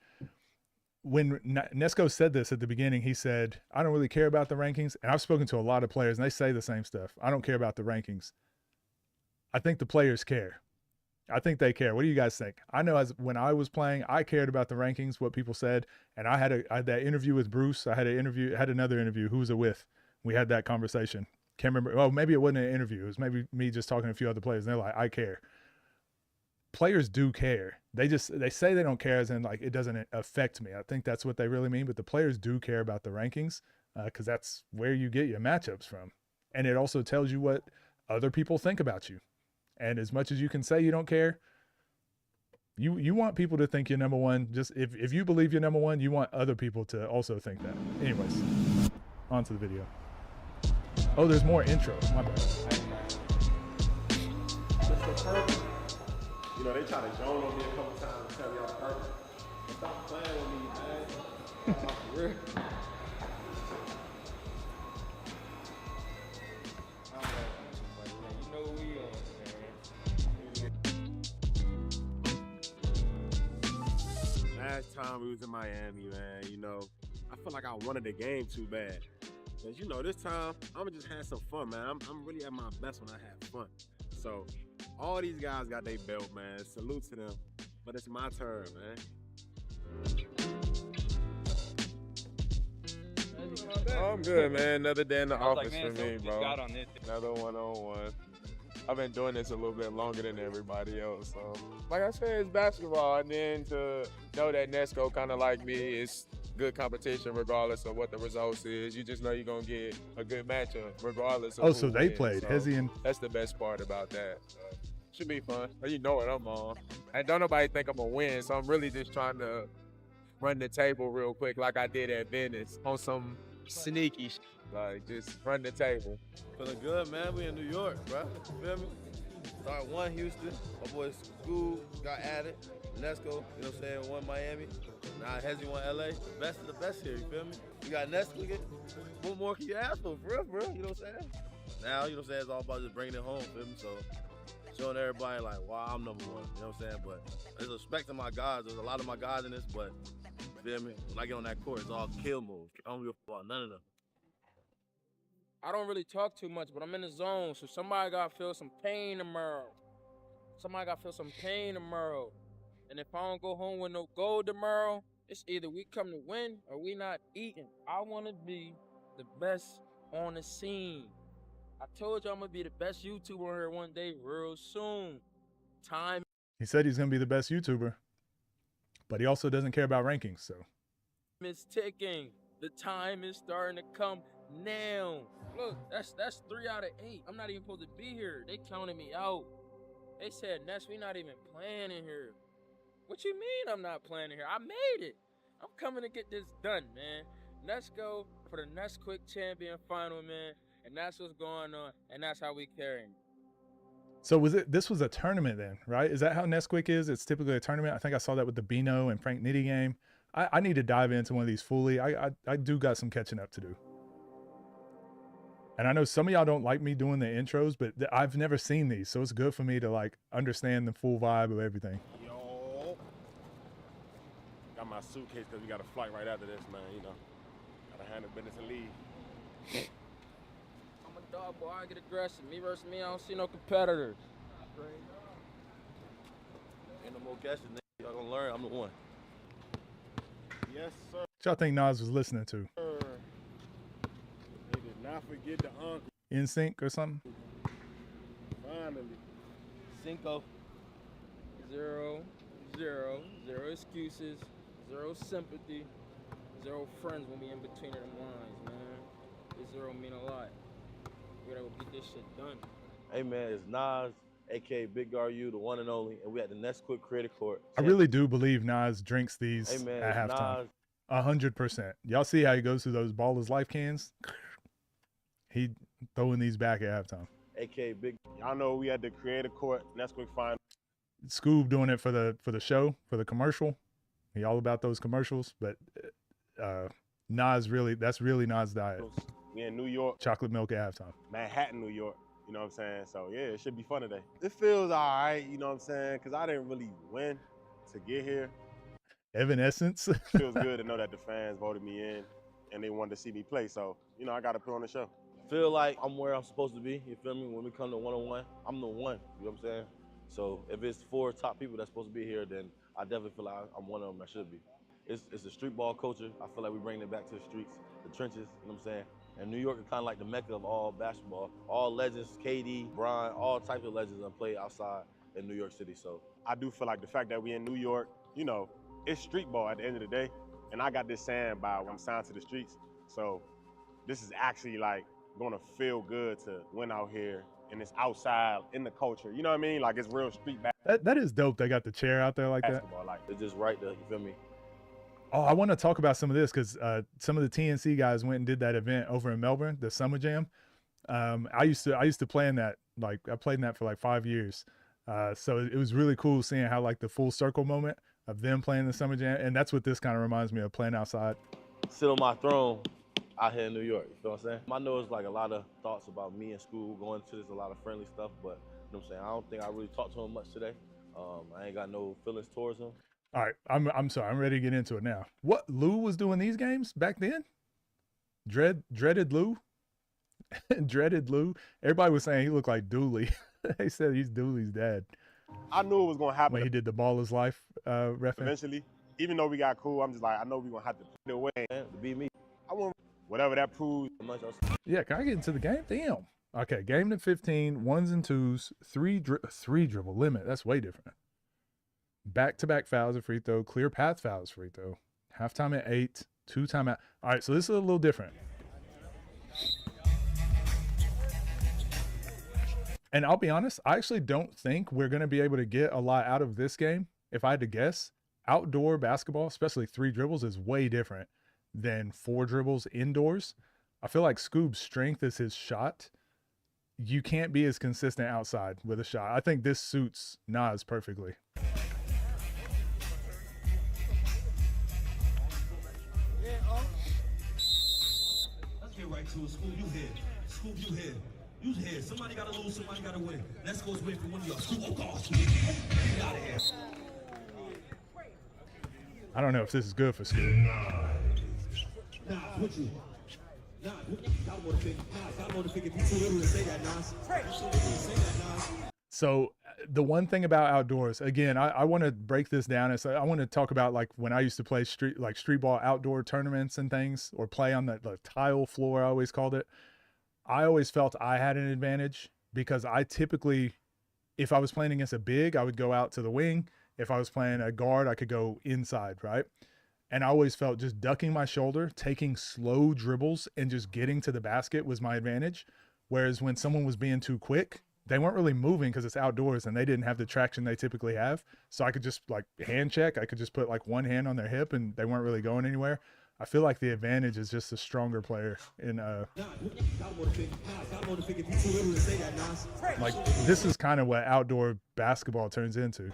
Speaker 1: when Nesco said this at the beginning, he said, I don't really care about the rankings. And I've spoken to a lot of players and they say the same stuff. I don't care about the rankings. I think the players care. I think they care. What do you guys think? I know when I was playing, I cared about the rankings, what people said. And I had that interview with Bruce. I had another interview. Who was it with? We had that conversation. Can't remember. Oh, maybe it wasn't an interview. It was maybe me just talking to a few other players. And they're like, I care. Players do care. They say they don't care as in like it doesn't affect me. I think that's what they really mean. But the players do care about the rankings because that's where you get your matchups from. And it also tells you what other people think about you. And as much as you can say you don't care, you want people to think you're number one. Just if you believe you're number one, you want other people to also think that. Anyways, on to the video. Oh, there's more intro. My bad.
Speaker 19: You know, they try to zone on me a couple times and tell me I'm perfect. Stop playing with me, man. For real. Last time we was in Miami, man, you know, I feel like I wanted the game too bad. Cause you know, this time I'ma just have some fun, man. I'm really at my best when I have fun. So all these guys got their belt, man. Salute to them. But it's my turn, man.
Speaker 20: I'm good, man. Another day in the office
Speaker 21: man,
Speaker 20: for me, bro. Another one-on-one. I've been doing this a little bit longer than everybody else. So, like I said, it's basketball. And then to know that Nesco kind of like me, it's
Speaker 16: good competition regardless of what the results is. You just know you're going to get a good matchup regardless of
Speaker 1: Oh,
Speaker 16: who
Speaker 1: so they
Speaker 16: wins.
Speaker 1: played,
Speaker 16: So
Speaker 1: Hezzy and...
Speaker 16: that's the best part about that. Should be fun. You know what I'm on. And don't nobody think I'm going to win, so I'm really just trying to run the table real quick like I did at Venice on some sneaky shit. Like, just run the table.
Speaker 18: Feeling good, man. We in New York, bro. You feel me? Start one Houston. My boy School got added. Nesco, you know what I'm saying, one Miami. Now Hezzy won LA. Best of the best here, you feel me? We got Nesco again. What more can you ask for real, bro? You know what I'm saying? Now, you know what I'm saying, it's all about just bringing it home, feel me? So, showing everybody, like, wow, I'm number one, you know what I'm saying? But there's respect to my guys. There's a lot of my guys in this, but, you feel me? When I get on that court, it's all kill moves. I don't give a fuck about none of them.
Speaker 9: I don't really talk too much, but I'm in the zone, so somebody gotta feel some pain tomorrow. Somebody gotta feel some pain tomorrow. And if I don't go home with no gold tomorrow, it's either we come to win or we not eating. I wanna be the best on the scene. I told you I'm gonna be the best YouTuber on here one day real soon. Time
Speaker 1: He said he's going to be the best YouTuber, but he also doesn't care about rankings, so.
Speaker 9: is ticking. The time is starting to come now. Look, that's 3 out of 8. I'm not even supposed to be here. They counted me out. They said, Ness, we not even playing in here. What you mean I'm not playing in here? I made it. I'm coming to get this done, man. Let's go for the Nesquik Champion Final, man. And that's what's going on, and that's how we carrying.
Speaker 1: So this was a tournament then, right? Is that how Nesquik is? It's typically a tournament. I think I saw that with the Bino and Frank Nitti game. I need to dive into one of these fully. I do got some catching up to do. And I know some of y'all don't like me doing the intros, but I've never seen these, so it's good for me to like understand the full vibe of everything.
Speaker 19: Yo. Got my suitcase because we got a flight right after this, man, you know. Gotta handle business and leave.
Speaker 9: I'm a dog, boy. I get aggressive. Me versus me, I don't see no competitors.
Speaker 18: Ain't no more guessing, nigga. Y'all gonna learn, I'm the one.
Speaker 19: Yes, sir.
Speaker 1: What y'all think Nas was listening to?
Speaker 19: He did not forget the uncle.
Speaker 1: NSYNC or something?
Speaker 19: Finally.
Speaker 9: Cinco. 0, 0, 0 excuses, 0 sympathy, 0 friends when we in between them lines, man. This 0 mean a lot. We gotta go get this shit done.
Speaker 18: Hey, man, it's Nas, a.k.a. Big Garu, the one and only, and we at the Nesquik Creative Court.
Speaker 1: I really do believe Nas drinks these
Speaker 18: Hey, man,
Speaker 1: at
Speaker 18: it's
Speaker 1: halftime.
Speaker 18: Nas.
Speaker 1: 100%. Y'all see how he goes through those Ballers Life cans? He throwing these back at halftime.
Speaker 18: A.k.a. Big.
Speaker 19: Y'all know we at the Creative Court Nesquik Final.
Speaker 1: Scoob doing it for the show, for the commercial. He all about those commercials, but Nas really, that's really Nas' diet.
Speaker 19: We in New York.
Speaker 1: Chocolate milk at halftime.
Speaker 19: Manhattan, New York. You know what I'm saying? So, yeah, it should be fun today. It feels all right, you know what I'm saying? Because I didn't really win to get here.
Speaker 1: Evanescence.
Speaker 19: Feels good to know that the fans voted me in and they wanted to see me play. So, you know, I got to put on the show.
Speaker 18: Feel like I'm where I'm supposed to be, you feel me? When we come to one-on-one, I'm the one, you know what I'm saying? So if it's 4 top people that's supposed to be here, then I definitely feel like I'm one of them that should be. It's a street ball culture. I feel like we bring it back to the streets, the trenches, you know what I'm saying? And New York is kind of like the mecca of all basketball. All legends, KD, Bron, all types of legends have played outside in New York City, so.
Speaker 19: I do feel like the fact that we in New York, you know, it's street ball at the end of the day. And I got this saying by when I'm signed to the streets. So this is actually like gonna feel good to win out here and it's outside in the culture. You know what I mean? Like it's real street
Speaker 1: That is dope. They got the chair out there like
Speaker 19: basketball.
Speaker 1: that.
Speaker 19: Like
Speaker 18: it's just right there, you feel me?
Speaker 1: Oh, I want to talk about some of this because some of the TNC guys went and did that event over in Melbourne, the Summer Jam. I used to play in that. Like I played in that for like 5 years. So it was really cool seeing how like the full circle moment of them playing the Summer Jam, and that's what this kind of reminds me of, playing outside.
Speaker 18: Sit on my throne out here in New York, you feel what I'm saying? I know it's like a lot of thoughts about me in school, going to this, a lot of friendly stuff, but you know what I'm saying? I don't think I really talked to him much today. I ain't got no feelings towards him.
Speaker 1: All right, I'm sorry, I'm ready to get into it now. What Lou was doing these games back then? Dreaded Lou? Dreaded Lou? Everybody was saying he looked like Dooley. They said he's Dooley's dad.
Speaker 19: I knew it was gonna happen
Speaker 1: When he did the Ballers Life reference.
Speaker 19: eventually. Even though we got cool, I'm just like, I know we're gonna have to put it away.
Speaker 18: To be me.
Speaker 19: I want whatever that proves.
Speaker 1: Yeah, can I get into the game? Damn. Okay, game to 15, 1s and 2s, three dribble limit. That's way different. Back-to-back fouls at free throw, clear path fouls free throw. Halftime at 8, 2 timeout. All right, so this is a little different. And I'll be honest, I actually don't think we're going to be able to get a lot out of this game. If I had to guess, outdoor basketball, especially 3 dribbles, is way different than 4 dribbles indoors. I feel like Scoob's strength is his shot. You can't be as consistent outside with a shot. I think this suits Nas perfectly.
Speaker 13: Let's get right to it. Scoop, you here. Scoop, you here. You here. Somebody got to lose, somebody got to win. Let's go win for one of y'all. Scoop, oh God, Scoop. Get out of here.
Speaker 1: I don't know if this is good for Scoop.
Speaker 13: Nah, what you? Nah, gotta go to figure. Nah, gotta go to figure. If you too little to say that, Nas. You too little to say that, Nas.
Speaker 1: So the one thing about outdoors, again, I want to break this down. I want to talk about like when I used to play street ball outdoor tournaments and things, or play on the tile floor, I always called it. I always felt I had an advantage because I typically, if I was playing against a big, I would go out to the wing. If I was playing a guard, I could go inside, right? And I always felt just ducking my shoulder, taking slow dribbles, and just getting to the basket was my advantage. Whereas when someone was being too quick, they weren't really moving because it's outdoors and they didn't have the traction they typically have. So I could just like hand check. I could just put like one hand on their hip and they weren't really going anywhere. I feel like the advantage is just a stronger player in like this is kind of what outdoor basketball turns into.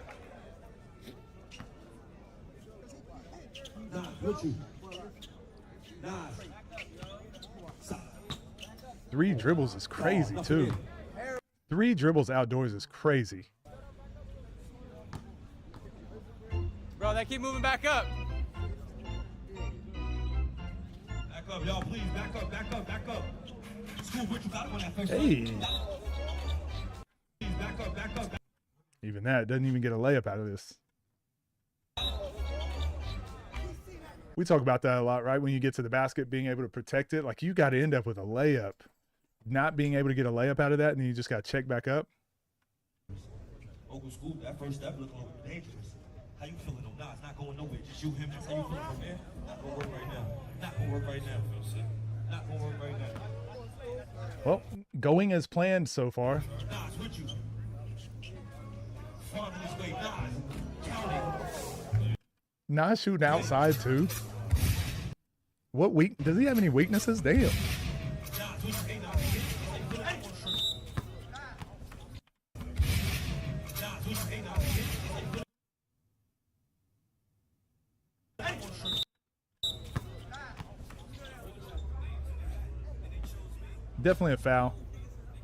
Speaker 1: Three dribbles is crazy too. 3 dribbles outdoors is crazy.
Speaker 12: Bro, they keep moving back up.
Speaker 13: Back up, y'all, please. Back up, back up, back up. Scoop, what you got on that first
Speaker 1: Hey.
Speaker 13: Please, back up, back up.
Speaker 1: Even that doesn't even get a layup out of this. We talk about that a lot, right? When you get to the basket, being able to protect it, like you got to end up with a layup. Not being able to get a layup out of that, and then you just got to check back up.
Speaker 13: Uncle Scoop, that first step looked a little dangerous. How you feeling on Nas? Not going nowhere. Just shoot him. That's how you feeling from there? Not gonna work right now. Not gonna work right now. Not gonna work right now.
Speaker 1: Well, going as planned so far.
Speaker 13: Nas, with you. Farming his way, Nas. Counting.
Speaker 1: Nas shooting outside too. What weak? Does he have any weaknesses? Damn. Definitely a foul.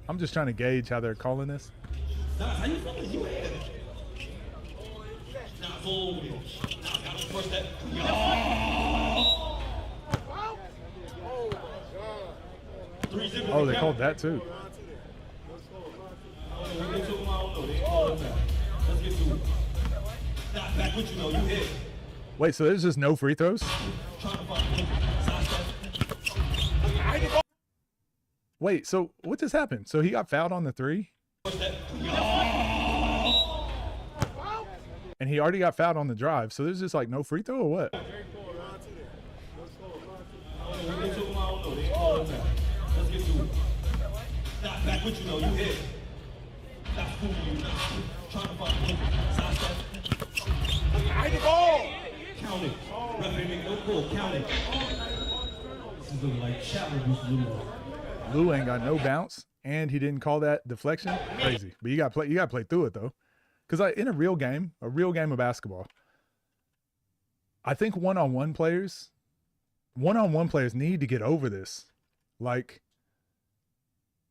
Speaker 1: I'm just trying to gauge how they're calling this.
Speaker 13: How you feeling? You had it. Nah, full. First that.
Speaker 1: Oh, they called that too. Wait, so there's just no free throws? Wait, so what just happened? So he got fouled on the 3? And he already got fouled on the drive, so there's just like no free throw or what?
Speaker 13: Back with you though, you hit. That's cool for you. Trying to find I the ball. Count it. Referee make no call. Count it. This is looking like Chapman used to do.
Speaker 1: Lou ain't got no bounce, and he didn't call that deflection. Crazy, but you got to play through it though, because like in a real game of basketball, I think one-on-one players need to get over this. Like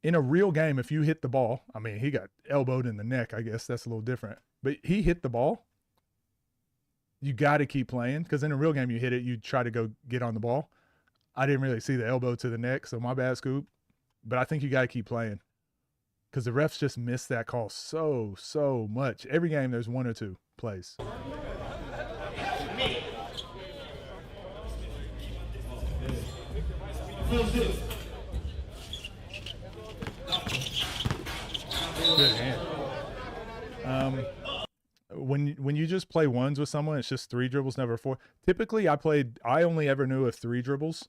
Speaker 1: in a real game, if you hit the ball, I mean, he got elbowed in the neck. I guess that's a little different, but he hit the ball. You got to keep playing, because in a real game, you hit it, you try to go get on the ball. I didn't really see the elbow to the neck, so my bad, Scoop. But I think you got to keep playing, because the refs just miss that call so much. Every game, there's 1 or 2 plays. Good hand. when you just play ones with someone, it's just 3 dribbles, never 4. Typically, I only ever knew of 3 dribbles,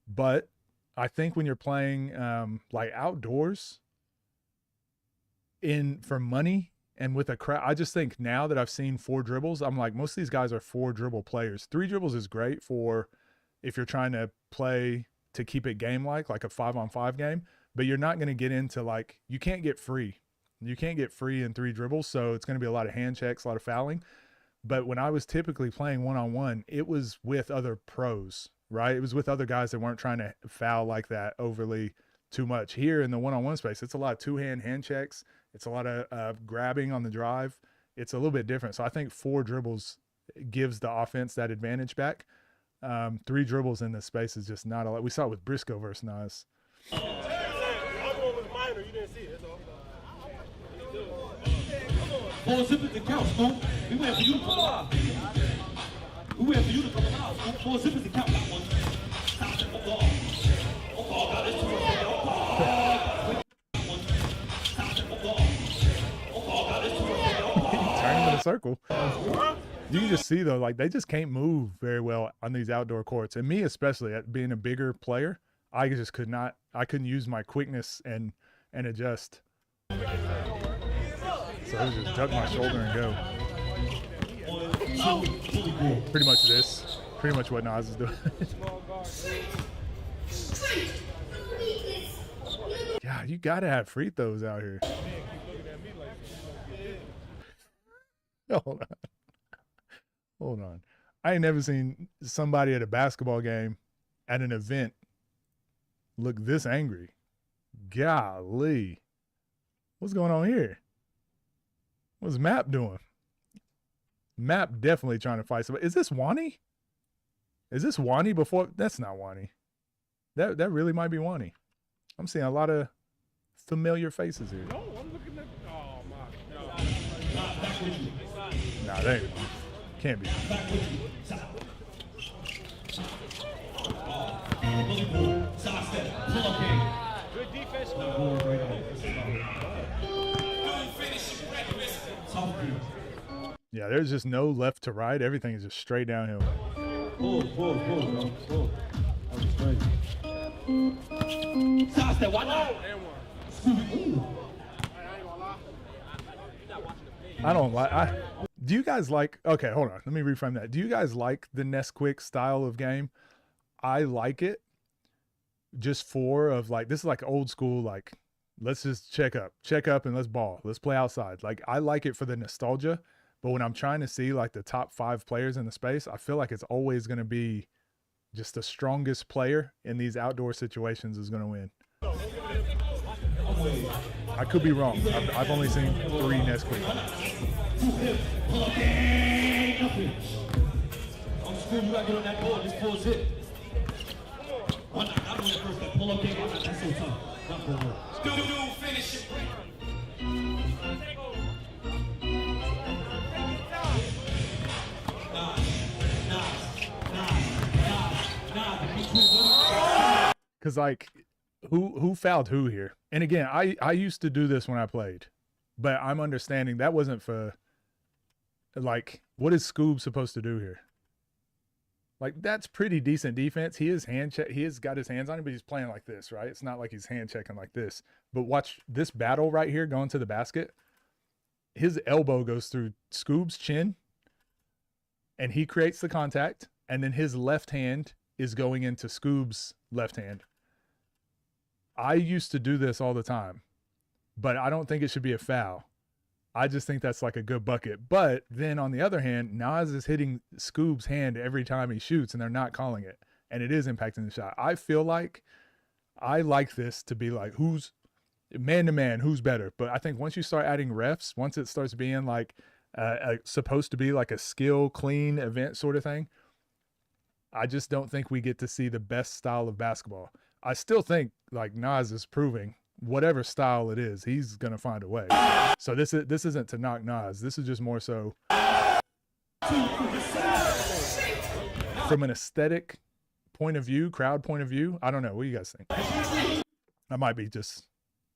Speaker 1: but I think when you're playing like outdoors for money and with a crowd, I just think now that I've seen 4 dribbles, I'm like, most of these guys are 4 dribble players. 3 dribbles is great for if you're trying to play to keep it game-like a 5-on-5 game, but you're not going to get into like, you can't get free. You can't get free in 3 dribbles, so it's going to be a lot of hand checks, a lot of fouling. But when I was typically playing one-on-one, it was with other pros, right? It was with other guys that weren't trying to foul like that overly too much. Here in the one-on-one space, it's a lot of two-hand checks. It's a lot of grabbing on the drive. It's a little bit different. So I think 4 dribbles gives the offense that advantage back. 3 dribbles in this space is just not a lot. We saw it with Briscoe versus Nas.
Speaker 13: Four zippers and count, Scoop. We waiting for you to come alive. We waiting for you to come alive, Scoop. 4 zippers and count. Got one. Stop it. Oh, God, it's too much.
Speaker 1: Turn him in a circle. You can just see though, like they just can't move very well on these outdoor courts. And me especially, at being a bigger player, I just could not. I couldn't use my quickness and adjust. So I just duck my shoulder and go. Pretty much this. Pretty much what Nas is doing. Yeah, you gotta have free throws out here. Hold on. Hold on. I ain't never seen somebody at a basketball game at an event look this angry. Golly. What's going on here? What's Map doing? Map definitely trying to fight somebody. Is this Wani? Is this Wani before? That's not Wani. That really might be Wani. I'm seeing a lot of familiar faces here.
Speaker 10: No, I'm looking at. Oh my God.
Speaker 1: Nah, they ain't. Can't be.
Speaker 10: Good defense.
Speaker 1: Yeah, there's just no left to right. Everything is just straight downhill. I don't like. Do you guys like? Okay, hold on. Let me reframe that. Do you guys like the Nesquik style of game? I like it. Just this is like old school. Like, let's just check up, and let's ball. Let's play outside. Like, I like it for the nostalgia. But when I'm trying to see like the top 5 players in the space, I feel like it's always going to be just the strongest player in these outdoor situations is going to win. I could be wrong. I've only seen 3 Nesquik. Because like, who fouled who here? And again, I used to do this when I played, but I'm understanding that wasn't for, like, what is Scoob supposed to do here? Like, that's pretty decent defense. He has got his hands on him, but he's playing like this, right? It's not like he's hand checking like this. But watch this battle right here going to the basket. His elbow goes through Scoob's chin, and he creates the contact, and then his left hand is going into Scoob's left hand. I used to do this all the time, but I don't think it should be a foul. I just think that's like a good bucket. But then on the other hand, Nas is hitting Scoob's hand every time he shoots, and they're not calling it, and it is impacting the shot. I feel like I like this to be like, who's man to man, who's better. But I think once you start adding refs, once it starts being like supposed to be like a skill clean event sort of thing, I just don't think we get to see the best style of basketball. I still think like Nas is proving whatever style it is, he's going to find a way. So this isn't to knock Nas. This is just more so from an aesthetic point of view, crowd point of view. I don't know. What do you guys think? I might be just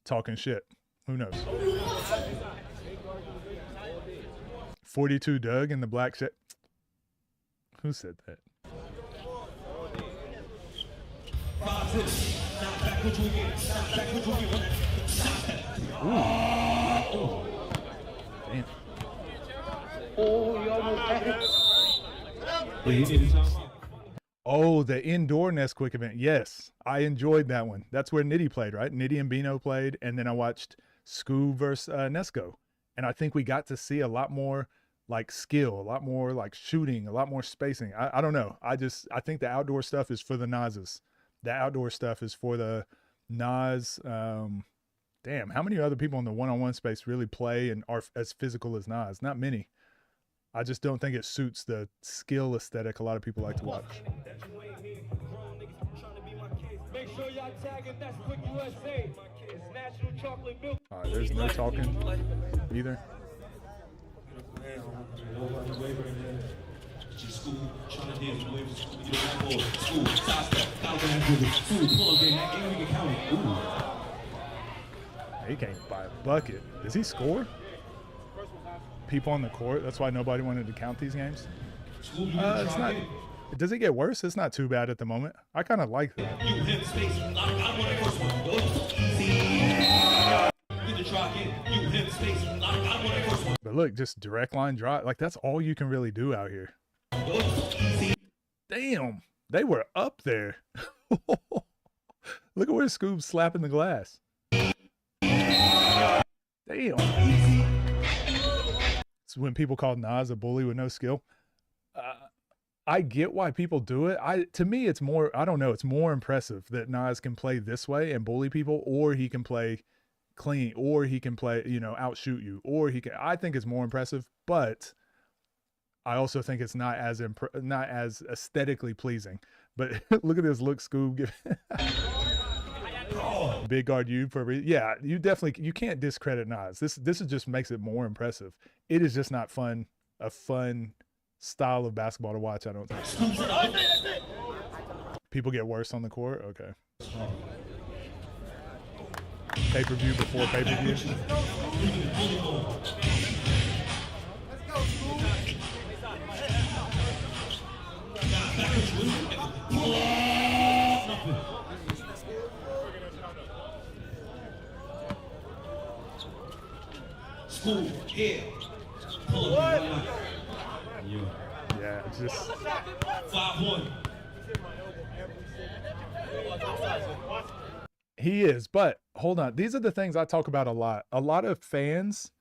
Speaker 1: talking shit. Who knows? 42 Doug in the black shirt. Who said that? Ooh. Damn. Oh, the indoor Nesquik event. Yes, I enjoyed that one. That's where Nitty played, right? Nitty and Bino played, and then I watched Scoob versus Nesco. And I think we got to see a lot more like skill, a lot more like shooting, a lot more spacing. I don't know. I think the outdoor stuff is for the Nazes. The outdoor stuff is for the Nas. Damn, how many other people in the one-on-one space really play and are as physical as Nas? Not many. I just don't think it suits the skill aesthetic a lot of people like to watch.
Speaker 10: Make sure y'all tagging Nesquik USA. It's National Chocolate Milk.
Speaker 1: All right, there's no talking either. He can't buy a bucket. Does he score? People on the court. That's why nobody wanted to count these games. It's not. Does it get worse? It's not too bad at the moment. I kind of like that. But look, just direct line drive. Like, that's all you can really do out here. Damn, they were up there. Look at where Scoob's slapping the glass. Damn. It's when people call Nas a bully with no skill. I get why people do it. To me, it's more, I don't know, it's more impressive that Nas can play this way and bully people, or he can play clean, or he can play, outshoot you, or he can. I think it's more impressive, but I also think it's not as aesthetically pleasing. But look at this look Scoob give. Big guard you for yeah, you can't discredit Nas. This is just makes it more impressive. It is just not fun, a fun style of basketball to watch, I don't think. People get worse on the court? Okay. Pay-per-view before pay-per-view.
Speaker 13: School, here.
Speaker 1: Yeah, it's just
Speaker 13: 5-1.
Speaker 1: He is, but hold on. These are the things I talk about a lot. A lot of fans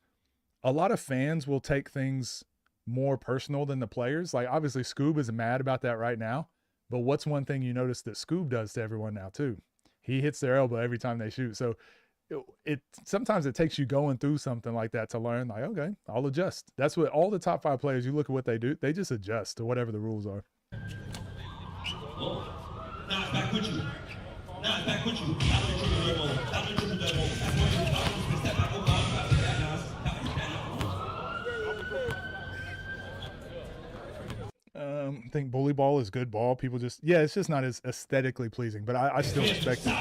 Speaker 1: will take things more personal than the players. Like, obviously Scoob is mad about that right now, but what's one thing you notice that Scoob does to everyone now too? He hits their elbow every time they shoot. So it sometimes it takes you going through something like that to learn, like, okay, I'll adjust. That's what all the top 5 players, you look at what they do, they just adjust to whatever the rules are.
Speaker 13: Nas back with you. Nas back with you.
Speaker 1: I think bully ball is good ball. People just, it's just not as aesthetically pleasing, but I still respect it.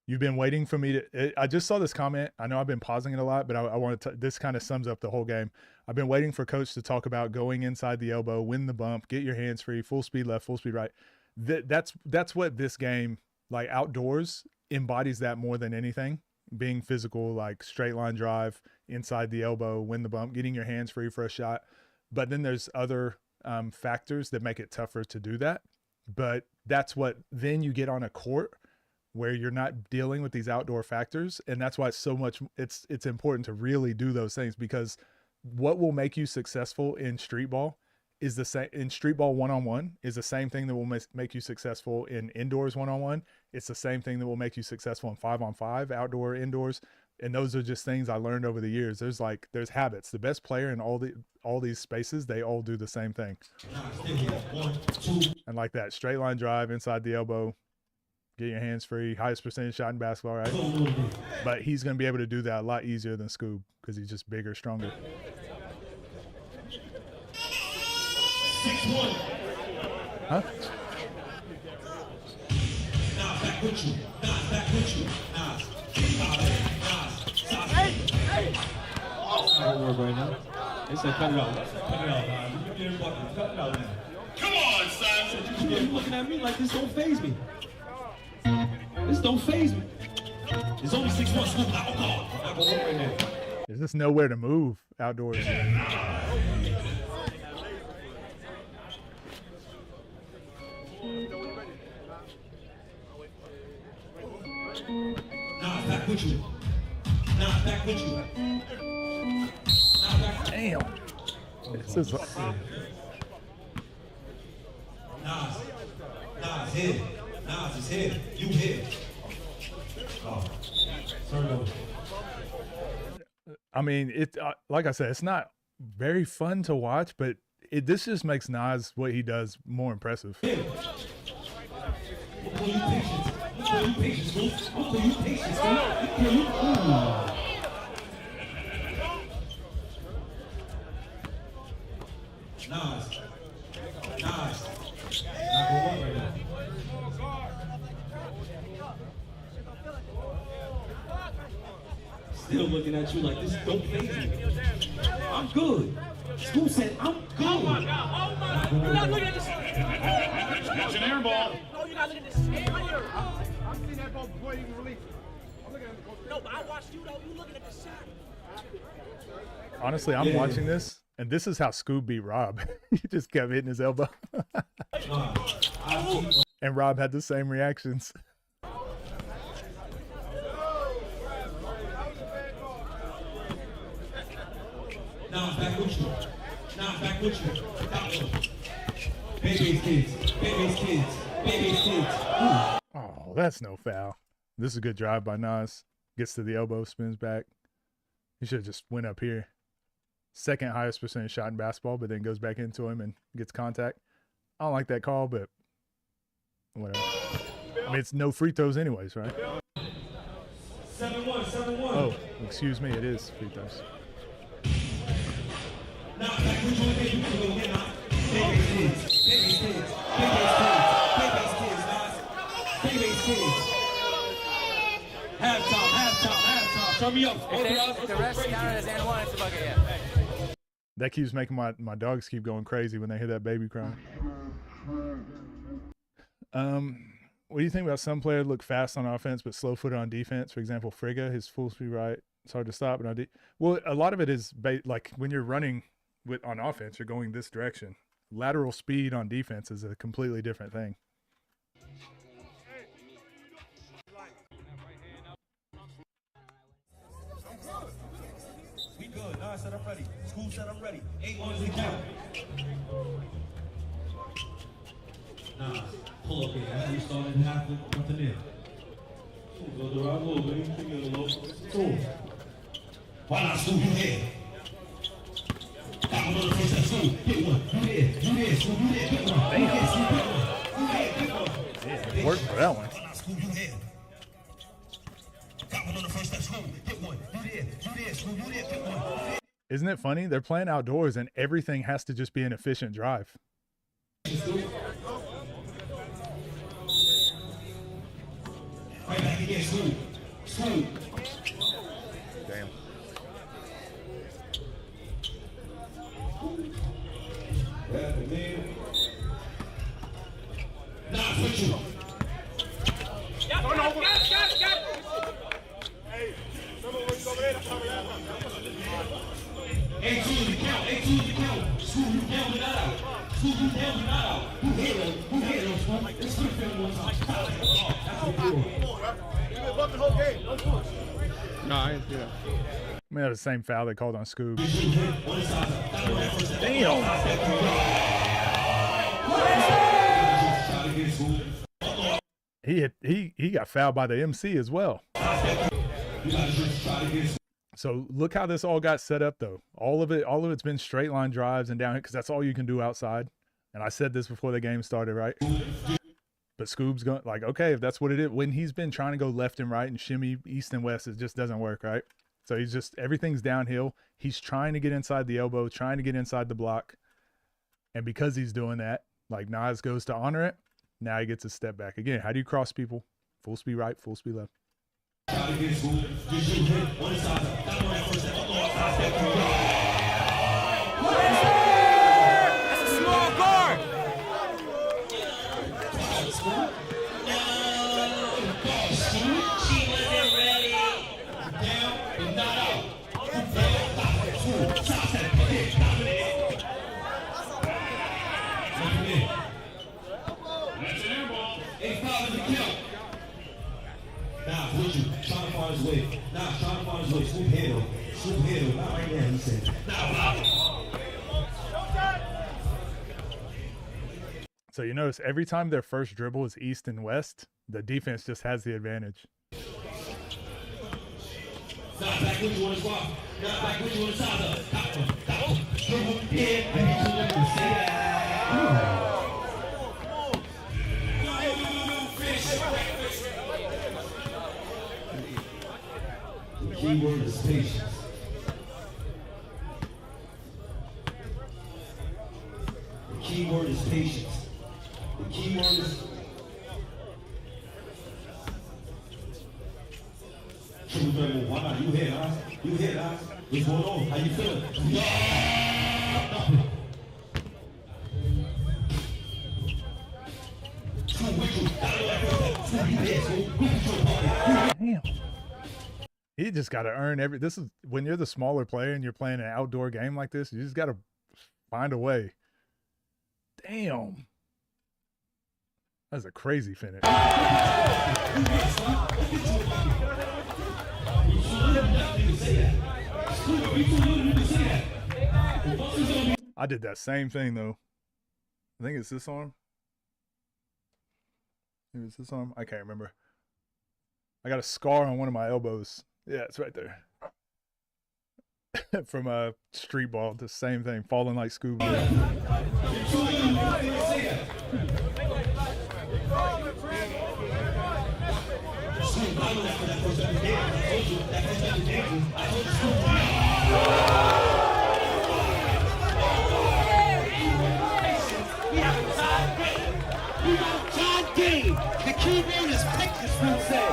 Speaker 1: You've been waiting for me to. I just saw this comment. I know I've been pausing it a lot, but I want to. This kind of sums up the whole game. I've been waiting for Coach to talk about going inside the elbow, win the bump, get your hands free, full speed left, full speed right. That's what this game, like outdoors, embodies that more than anything. Being physical, like straight line drive, inside the elbow, win the bump, getting your hands free for a shot. But then there's other factors that make it tougher to do that. But that's what then you get on a court where you're not dealing with these outdoor factors. And that's why it's so much, it's important to really do those things, because what will make you successful in street ball is the same in street ball one-on-one is the same thing that will make you successful in indoors one-on-one. It's the same thing that will make you successful in 5-on-5, outdoor, indoors. And those are just things I learned over the years. There's habits. The best player in all these spaces, they all do the same thing. And like that straight line drive inside the elbow, get your hands free, highest percentage shot in basketball, right? But he's going to be able to do that a lot easier than Scoob because he's just bigger, stronger.
Speaker 13: 6-1.
Speaker 1: Huh?
Speaker 13: back with you. Nas back with you. Nas. Hey. Not gonna work right now. They said cut it out. Cut it out, man. You get bucket. Cut it out now. Come on, son. You looking at me like this don't faze me. This don't faze me. There's only 6 months left. Not gonna work right now.
Speaker 1: There's just nowhere to move outdoors.
Speaker 13: Nas back with you. Nas back with you.
Speaker 1: Damn. This is
Speaker 13: Nas here. Nas is here. You here. Oh. Turn over.
Speaker 1: I mean, it. Like I said, it's not very fun to watch, but this just makes Nas what he does more impressive.
Speaker 13: Nas. Not gonna work right now. Still looking at you like this don't faze me. I'm good. School said I'm good. Oh my God. You're not looking at this.
Speaker 10: That's an air ball.
Speaker 12: No, you're not looking at this shit right here.
Speaker 10: I'm seeing that ball before you even release it. I'm looking at the coach.
Speaker 12: No, but I watched you though. You looking at the shot.
Speaker 1: Honestly, I'm watching this, and this is how Scoob beat Rob. He just kept hitting his elbow. And Rob had the same reactions.
Speaker 13: Nah, back with you. Nah, back with you. Baby's kids. Baby's kids. Baby's kids.
Speaker 1: Oh, that's no foul. This is a good drive by Nas. Gets to the elbow, spins back. He should have just went up here. Second highest percentage shot in basketball, but then goes back into him and gets contact. I don't like that call, but whatever. I mean, it's no free throws anyways, right?
Speaker 13: 7-1, 7-1.
Speaker 1: Oh, excuse me, it is free throws.
Speaker 13: Nah, back with you again. You can go get out. Baby's kids. Baby's kids. Baby's kids. Baby's kids, Nas. Baby's kids. Halftime. Show me up.
Speaker 21: If the refs counted as and one, it's a bucket, yeah.
Speaker 1: That keeps making my dogs keep going crazy when they hear that baby crying. What do you think about some players look fast on offense but slow-footed on defense? For example, Frigga, his full speed right, it's hard to stop. But well, a lot of it is like when you're running on offense, you're going this direction. Lateral speed on defense is a completely different thing.
Speaker 13: We good. Nah, said I'm ready. School said I'm ready. 8-1 is the count. Nah, pull up here. After you started half with nothing in. Go the right move, baby. Give me a little. Cool. Why not school? You here. I'm on the first at school. Get one. You there. You there. School, you there. Get one.
Speaker 1: Damn.
Speaker 13: You there. School, get one. You there. Get one.
Speaker 1: Yeah, it worked for that one.
Speaker 13: Why not school? You there. Got one on the first at school. Get one. You there. You there. School, you there. Get one.
Speaker 1: Isn't it funny? They're playing outdoors and everything has to just be an efficient drive.
Speaker 13: Right back again, school. School.
Speaker 1: Damn.
Speaker 13: Nah, put you.
Speaker 10: Got it. Hey, remember when you go over there?
Speaker 13: Hey, two the count. Hey, two the count. School, you down and out. School, you down and out. Who hit him? Who hit him? Let's put it one time. That's a good one.
Speaker 10: You've been bumping the whole game. Don't do it.
Speaker 1: No, I didn't see that. I mean, that was the same foul they called on Scoob. Damn. He got fouled by the MC as well. So look how this all got set up though. All of it's been straight line drives and down because that's all you can do outside. And I said this before the game started, right? But Scoob's going like, okay, if that's what it is, when he's been trying to go left and right and shimmy east and west, it just doesn't work, right? So he's just, everything's downhill. He's trying to get inside the elbow, trying to get inside the block. And because he's doing that, like Nas goes to honor it. Now he gets a step back again. How do you cross people? Full speed right, full speed left.
Speaker 21: That's a small guard.
Speaker 13: Nah, with you. Trying to find his way. Nah, trying to find his way. Swoop handle. Swoop handle. Not right now, he said. Nah,
Speaker 1: So you notice every time their first dribble is east and west, the defense just has the advantage.
Speaker 13: Nah, back with you on the squad. Nah, back with you on the side. Dribble. Yeah, I need you to say that. The key word is patience. The key word is patience. The key word is triple double. Why not? You hit, huh? You hit, huh? What's going on? How you feeling?
Speaker 1: Damn. He just got to earn every. This is when you're the smaller player and you're playing an outdoor game like this. You just got to find a way. Damn. That's a crazy finish. I did that same thing though. I think it's this arm. Maybe it's this arm. I can't remember. I got a scar on one of my elbows. Yeah, it's right there. From a street ball, the same thing, falling like Scooby.
Speaker 13: The key word is practice, we say.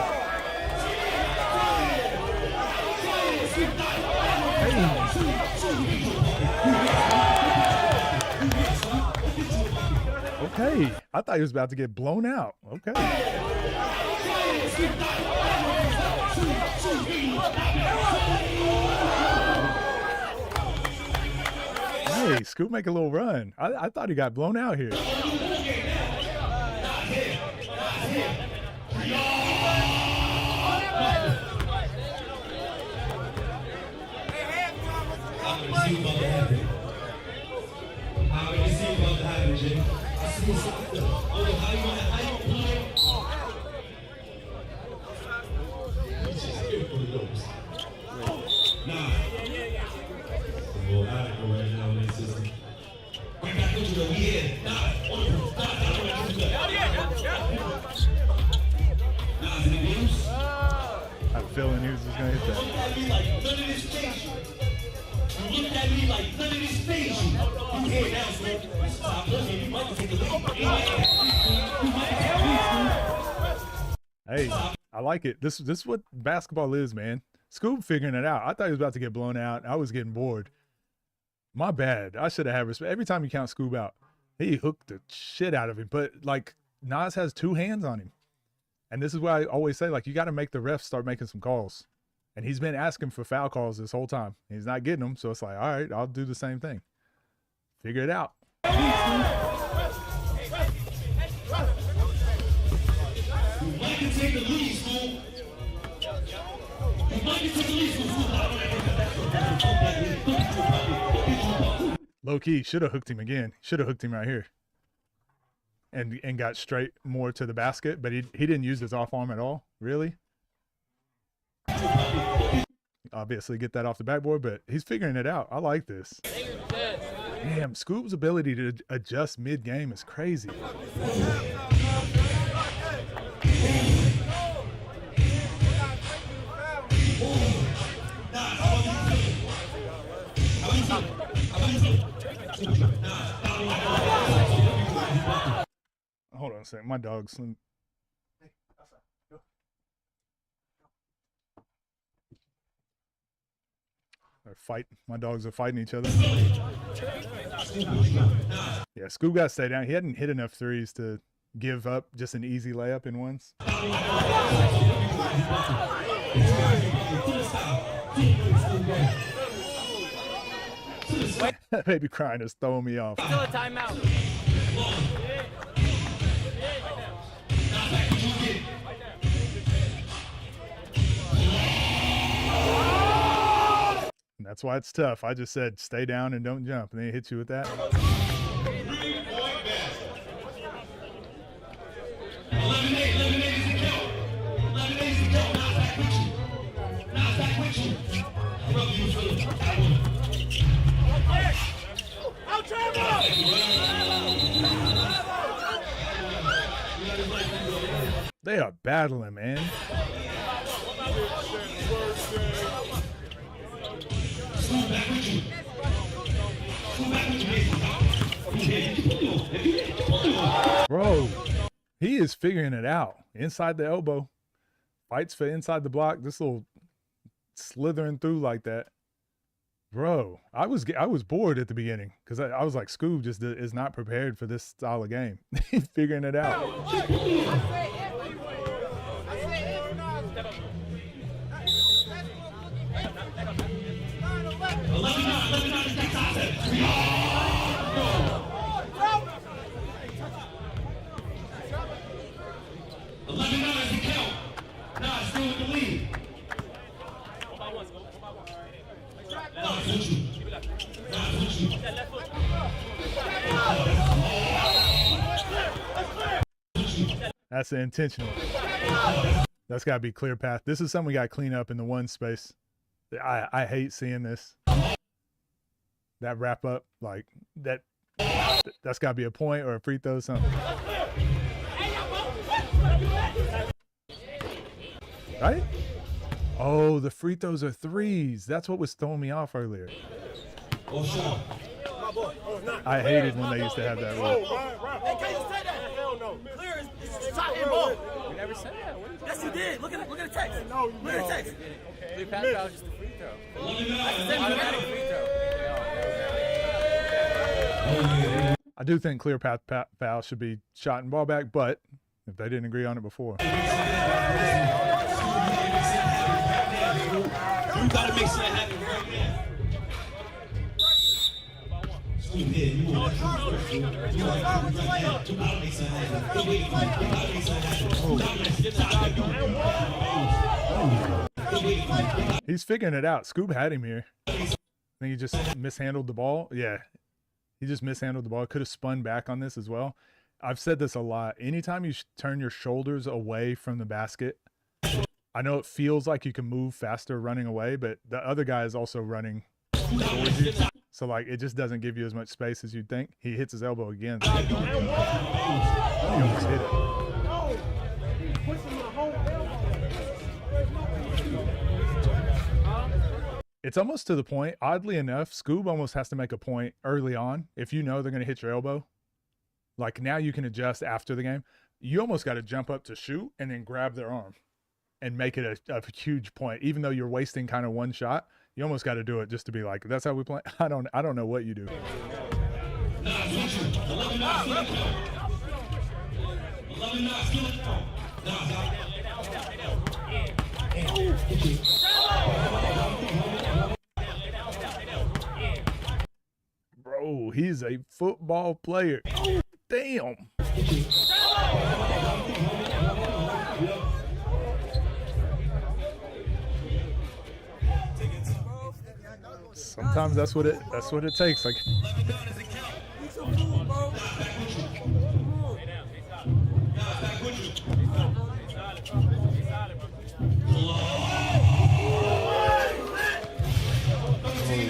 Speaker 1: Okay, I thought he was about to get blown out. Okay. Hey, Scoop make a little run. I thought he got blown out here. I have a feeling he was just gonna hit that.
Speaker 13: You looked at me like none of this phase you. You hear now, sir. Stop looking. You might take a lead.
Speaker 1: Hey, I like it. This is what basketball is, man. Scoop figuring it out. I thought he was about to get blown out. I was getting bored. My bad. I should have had respect. Every time you count Scoop out, he hooked the shit out of him. But like Nas has two hands on him. And this is why I always say, like, you got to make the refs start making some calls. And he's been asking for foul calls this whole time. He's not getting them. So it's like, all right, I'll do the same thing. Figure it out.
Speaker 13: You might can take the lead, school. You might can take the lead, school.
Speaker 1: Low key, should have hooked him again. Should have hooked him right here. And got straight more to the basket, but he didn't use his off arm at all. Really? Obviously get that off the backboard, but he's figuring it out. I like this. Damn, Scoop's ability to adjust mid-game is crazy. Hold on a second. My dog's. Fight. My dogs are fighting each other. Yeah, Scoob got to stay down. He hadn't hit enough threes to give up just an easy layup in ones. That baby crying is throwing me off.
Speaker 21: Still a timeout.
Speaker 1: And that's why it's tough. I just said stay down and don't jump, and then he hits you with that. They are battling, man. Bro, he is figuring it out. Inside the elbow. Fights for inside the block. This little slithering through like that. Bro, I was bored at the beginning because I was like, Scoob just is not prepared for this style of game. He's figuring it out. That's the intentional. That's got to be clear path. This is something we got to clean up in the one space. I hate seeing this. That wrap up, like that's got to be a point or a free throw, something. Right? Oh, the free throws are threes. That's what was throwing me off earlier. I hated when they used to have that rule.
Speaker 10: Hey, can you say that? Hell no. Clear is shot and ball.
Speaker 21: You never said that.
Speaker 10: Yes, you did. Look at the text. No, you look at the text.
Speaker 21: Clear pass foul is just a free throw. Automatic free throw.
Speaker 1: I do think clear path foul should be shot and ball back, but if they didn't agree on it before.
Speaker 13: You gotta make sure that happens right now.
Speaker 1: He's figuring it out. Scoob had him here. I think he just mishandled the ball. Yeah, he just mishandled the ball. Could have spun back on this as well. I've said this a lot. Anytime you turn your shoulders away from the basket, I know it feels like you can move faster running away, but the other guy is also running towards you. So, like, it just doesn't give you as much space as you'd think. He hits his elbow again. He almost hit it. It's almost to the point, oddly enough, Scoob almost has to make a point early on. If you know they're going to hit your elbow, like now you can adjust after the game. You almost got to jump up to shoot and then grab their arm and make it a huge point. Even though you're wasting kind of one shot, you almost got to do it just to be like, that's how we play. I don't know what you do. Bro, he's a football player. Damn. Sometimes that's what it takes. Like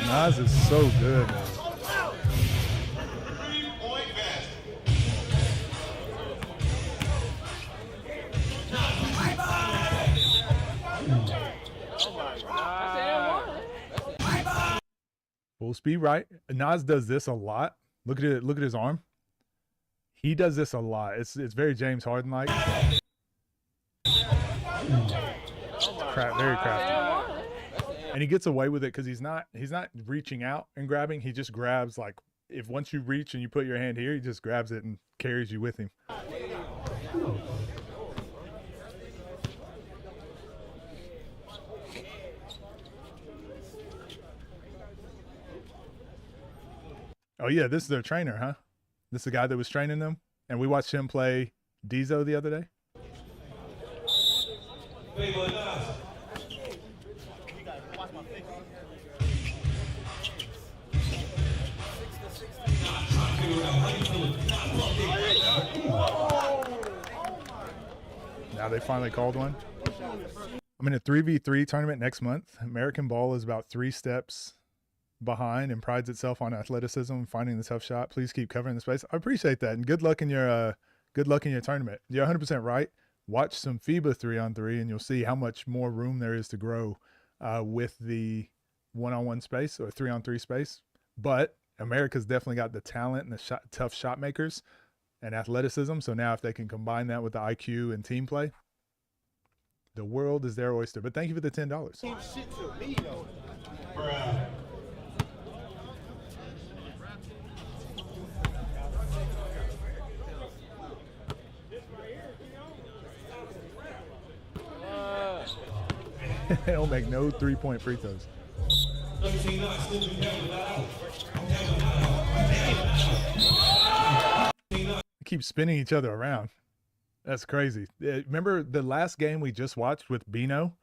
Speaker 1: Nas is so good, man. Full speed, right? Nas does this a lot. Look at it. Look at his arm. He does this a lot. It's very James Harden like. Very crafty. And he gets away with it because he's not reaching out and grabbing. He just grabs, like, if once you reach and you put your hand here, he just grabs it and carries you with him. Oh, yeah, this is their trainer, huh? This is the guy that was training them? And we watched him play Diesel the other day? Now they finally called one. I'm in a 3v3 tournament next month. American ball is about 3 steps behind and prides itself on athleticism and finding the tough shot. Please keep covering the space. I appreciate that, and good luck in your tournament. You're 100% right. Watch some FIBA 3-on-3 and you'll see how much more room there is to grow with the 1-on-1 space or 3-on-3 space. But America's definitely got the talent and the tough shot makers and athleticism. So now if they can combine that with the IQ and team play, the world is their oyster. But thank you for the $10.
Speaker 7: Shit to me, though.
Speaker 1: He'll make no 3-point free throws. Keep spinning each other around. That's crazy. Remember the last game we just watched with Bino?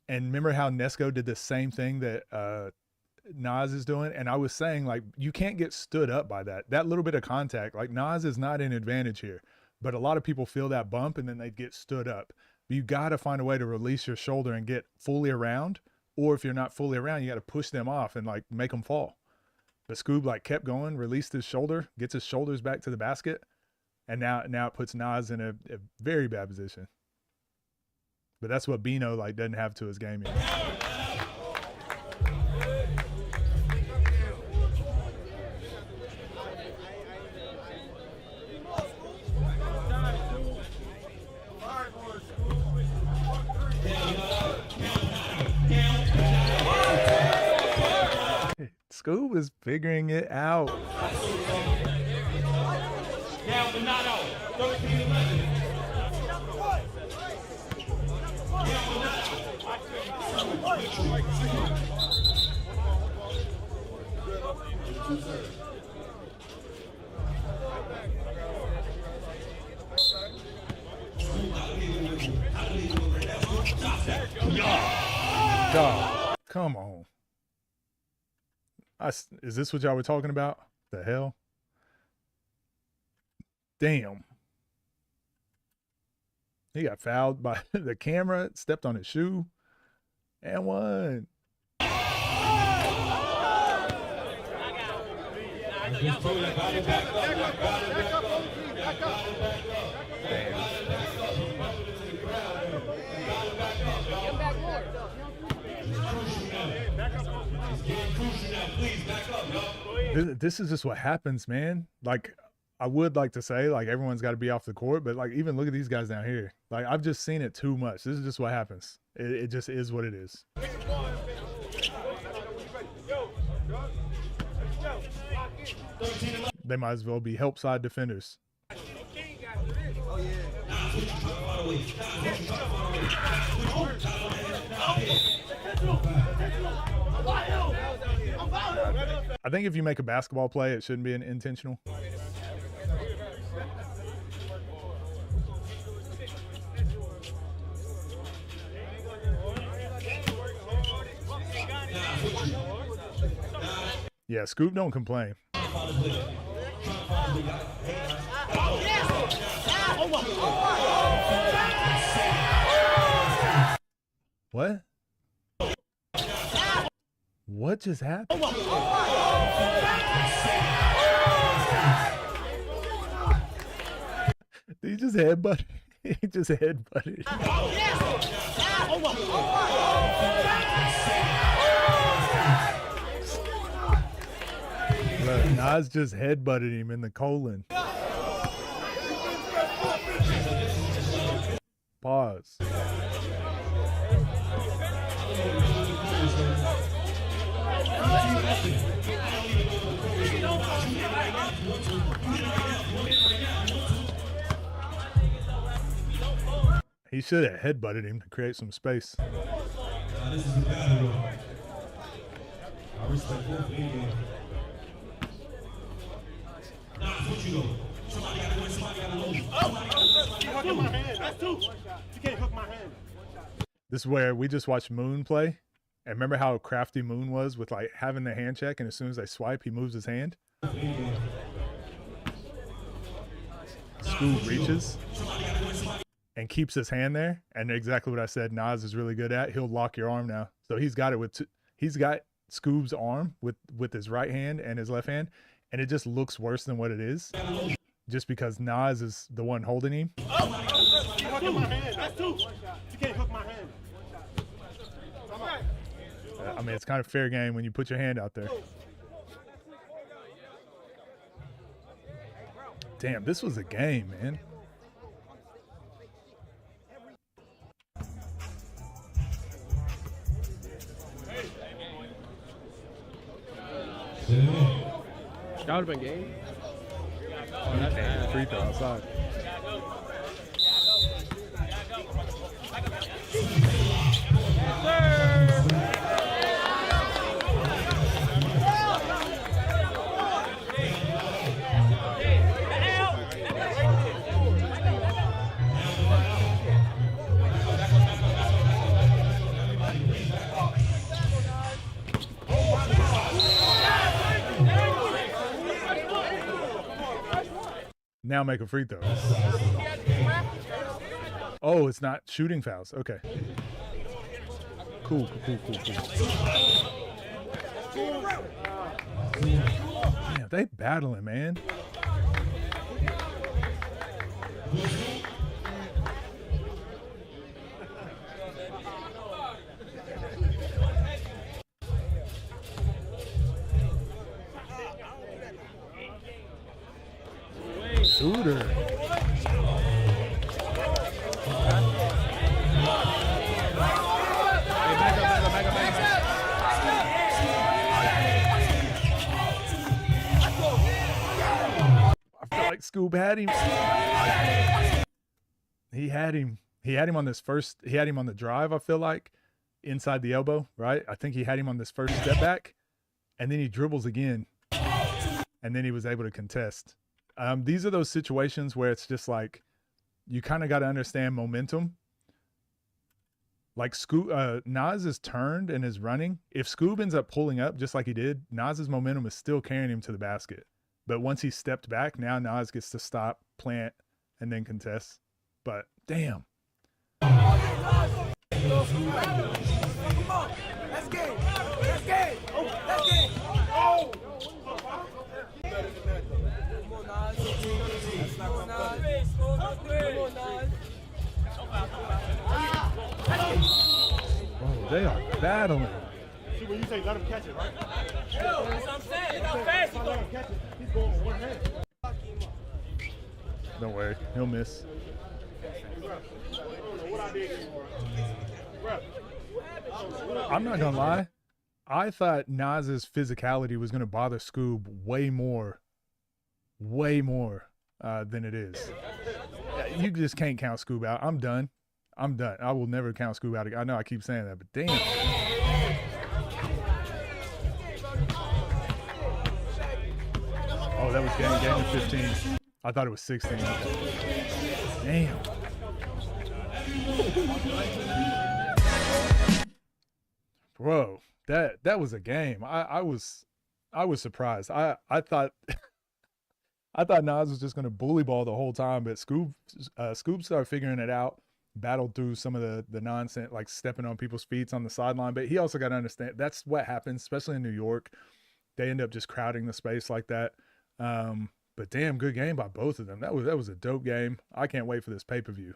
Speaker 1: And remember how Nesco did the same thing that Nas is doing? And I was saying, like, you can't get stood up by that. That little bit of contact, like, Nas is not an advantage here. But a lot of people feel that bump and then they get stood up. But you got to find a way to release your shoulder and get fully around. Or if you're not fully around, you got to push them off and, like, make them fall. But Scoob, like, kept going, released his shoulder, gets his shoulders back to the basket. And now it puts Nas in a very bad position. But that's what Bino, like, doesn't have to his game yet. Scoob is figuring it out.
Speaker 13: Now Donato, 13-11.
Speaker 1: Dog, come on. Is this what y'all were talking about? The hell? Damn. He got fouled by the camera, stepped on his shoe, and won. This is just what happens, man. Like, I would like to say, like, everyone's got to be off the court, but, like, even look at these guys down here. Like, I've just seen it too much. This is just what happens. It just is what it is. They might as well be help side defenders. I think if you make a basketball play, it shouldn't be an intentional. Yeah, Scoop don't complain. What? What just happened? He just headbutted. He just headbutted. Look, Nas just headbutted him in the colon. Pause. He should have headbutted him to create some space.
Speaker 13: This is the battle. I respect both of you. Nah, what you go? Somebody got to win, somebody got to lose.
Speaker 10: Hook in my hand. That's two. You can't hook my hand.
Speaker 1: This is where we just watched Moon play. And remember how crafty Moon was with like having the hand check, and as soon as they swipe, he moves his hand. Scoob reaches and keeps his hand there, and exactly what I said Nas is really good at. He'll lock your arm now. So he's got it with he's got Scoob's arm with his right hand and his left hand, and it just looks worse than what it is, just because Nas is the one holding him.
Speaker 10: Hook in my hand. That's two. You can't hook my hand.
Speaker 1: I mean, it's kind of fair game when you put your hand out there. Damn, this was a game, man.
Speaker 3: That would have been game.
Speaker 1: Oh, that's free throw outside. Now make a free throw. Oh, it's not shooting fouls. Okay. Cool. Damn, they battling, man. Shooter. I feel like Scoob had him. He had him. He had him on this first. He had him on the drive. I feel like inside the elbow, right? I think he had him on this first step back, and then he dribbles again, and then he was able to contest. These are those situations where it's just like you kind of got to understand momentum. Like Nas is turned and is running. If Scoob ends up pulling up just like he did, Nas's momentum is still carrying him to the basket. But once he stepped back, now Nas gets to stop, plant, and then contest. But damn.
Speaker 10: Come on, let's game. Let's game. Let's game. Oh.
Speaker 1: Oh, they are battling.
Speaker 10: See, when you say let him catch it, right?
Speaker 9: That's what I'm saying. Look how fast he's
Speaker 10: Let
Speaker 9: going.
Speaker 10: him catch it. He's going with one hand.
Speaker 1: Don't worry, he'll miss. I'm not gonna lie. I thought Nas's physicality was gonna bother Scoob way more than it is. You just can't count Scoob out. I'm done. I will never count Scoob out again. I know I keep saying that, but damn. Oh, that was game of 15. I thought it was 16. Damn. Bro, that was a game. I was surprised. I thought Nas was just gonna bully ball the whole time, but Scoob started figuring it out, battled through some of the nonsense, like stepping on people's feet on the sideline. But he also got to understand that's what happens, especially in New York. They end up just crowding the space like that. But damn, good game by both of them. That was a dope game. I can't wait for this pay-per-view.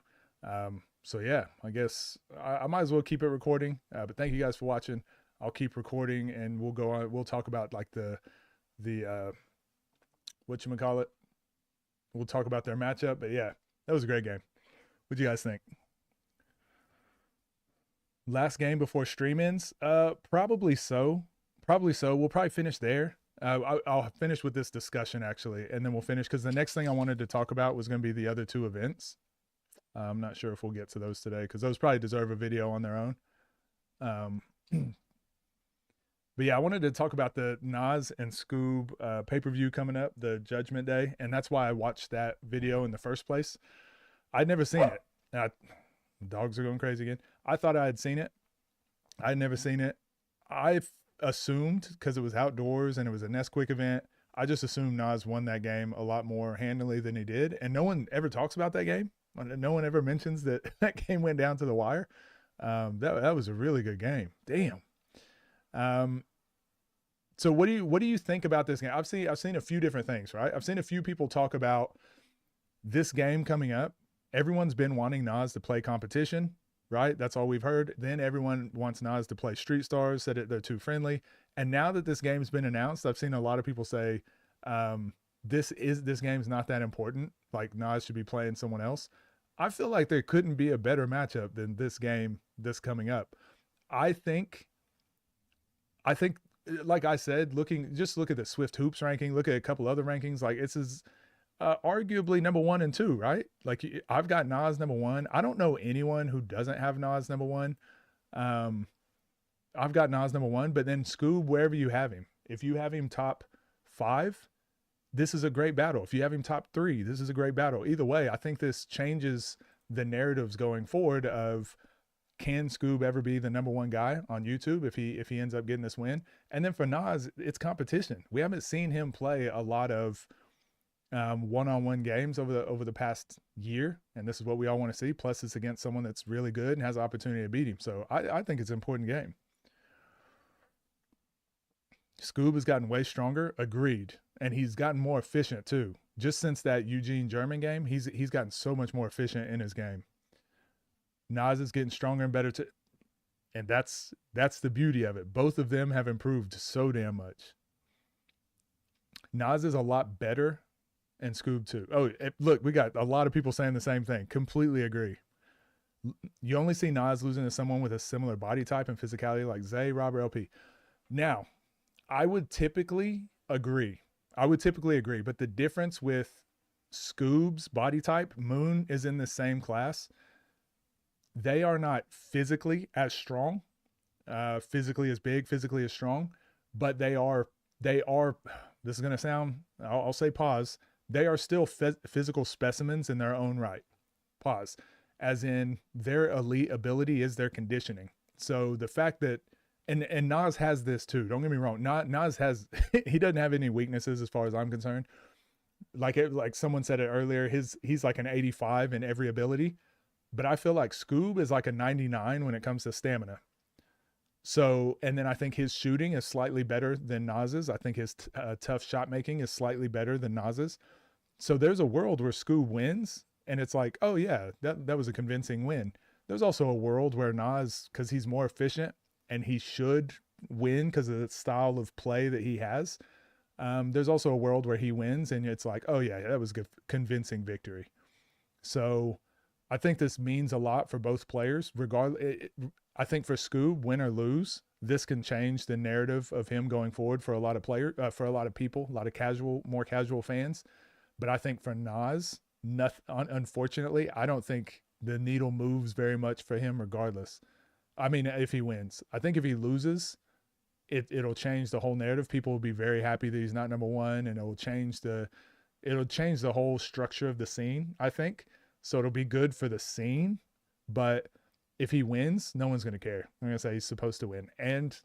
Speaker 1: So yeah, I guess I might as well keep it recording. But thank you guys for watching. I'll keep recording and we'll go on. We'll talk about like the whatchamacallit. We'll talk about their matchup. But yeah, that was a great game. What'd you guys think? Last game before stream ends? Probably so. We'll probably finish there. I'll finish with this discussion actually, and then we'll finish because the next thing I wanted to talk about was going to be the other two events. I'm not sure if we'll get to those today because those probably deserve a video on their own. But yeah, I wanted to talk about the Nas and Scoob pay-per-view coming up, the Judgment Day, and that's why I watched that video in the first place. I'd never seen it. Dogs are going crazy again. I thought I had seen it. I'd never seen it. I assumed, because it was outdoors and it was a Nesquik event, I just assumed Nas won that game a lot more handily than he did. And no one ever talks about that game. No one ever mentions that that game went down to the wire. That was a really good game. Damn. So what do you think about this game? I've seen a few different things, right? I've seen a few people talk about this game coming up. Everyone's been wanting Nas to play competition, right? That's all we've heard. Then everyone wants Nas to play Street Stars, said they're too friendly. And now that this game's been announced, I've seen a lot of people say this game's not that important. Like Nas should be playing someone else. I feel like there couldn't be a better matchup than this game this coming up. I think like I said, look at the Swift Hoops ranking, look at a couple other rankings. Like this is arguably number 1 and 2, right? Like I've got Nas number 1. I don't know anyone who doesn't have Nas number 1. I've got Nas number 1, but then Scoob, wherever you have him, if you have him top 5, this is a great battle. If you have him top 3, this is a great battle. Either way, I think this changes the narratives going forward of, can Scoob ever be the number 1 guy on YouTube if he ends up getting this win? And then for Nas, it's competition. We haven't seen him play a lot of one-on-one games over the past year, and this is what we all want to see. Plus, it's against someone that's really good and has the opportunity to beat him. So I think it's an important game. Scoob has gotten way stronger, agreed, and he's gotten more efficient too. Just since that Eugene German game, he's gotten so much more efficient in his game. Nas is getting stronger and better too, and that's the beauty of it. Both of them have improved so damn much. Nas is a lot better, and Scoob too. Oh, look, we got a lot of people saying the same thing. Completely agree. You only see Nas losing to someone with a similar body type and physicality like Zay, Robert, LP. Now, I would typically agree, but the difference with Scoob's body type, Moon is in the same class. They are not physically as strong, physically as big, physically as strong, but they are, this is going to sound, I'll say pause. They are still physical specimens in their own right. Pause. As in their elite ability is their conditioning. So the fact that, and Nas has this too, don't get me wrong. Nas has, he doesn't have any weaknesses as far as I'm concerned. Like someone said it earlier, he's like an 85 in every ability. But I feel like Scoob is like a 99 when it comes to stamina. So, and then I think his shooting is slightly better than Nas's. I think his tough shot making is slightly better than Nas's. So there's a world where Scoob wins, and it's like, oh yeah, that was a convincing win. There's also a world where Nas, because he's more efficient and he should win because of the style of play that he has. There's also a world where he wins, and it's like, oh yeah, that was a convincing victory. So I think this means a lot for both players. I think for Scoob, win or lose, this can change the narrative of him going forward for a lot of for a lot of people, a lot of more casual fans. But I think for Nas, unfortunately, I don't think the needle moves very much for him regardless. I mean, if he wins, I think if he loses, it'll change the whole narrative. People will be very happy that he's not number 1, and it'll change the whole structure of the scene, I think. So it'll be good for the scene, but if he wins, no one's going to care. I'm going to say he's supposed to win. And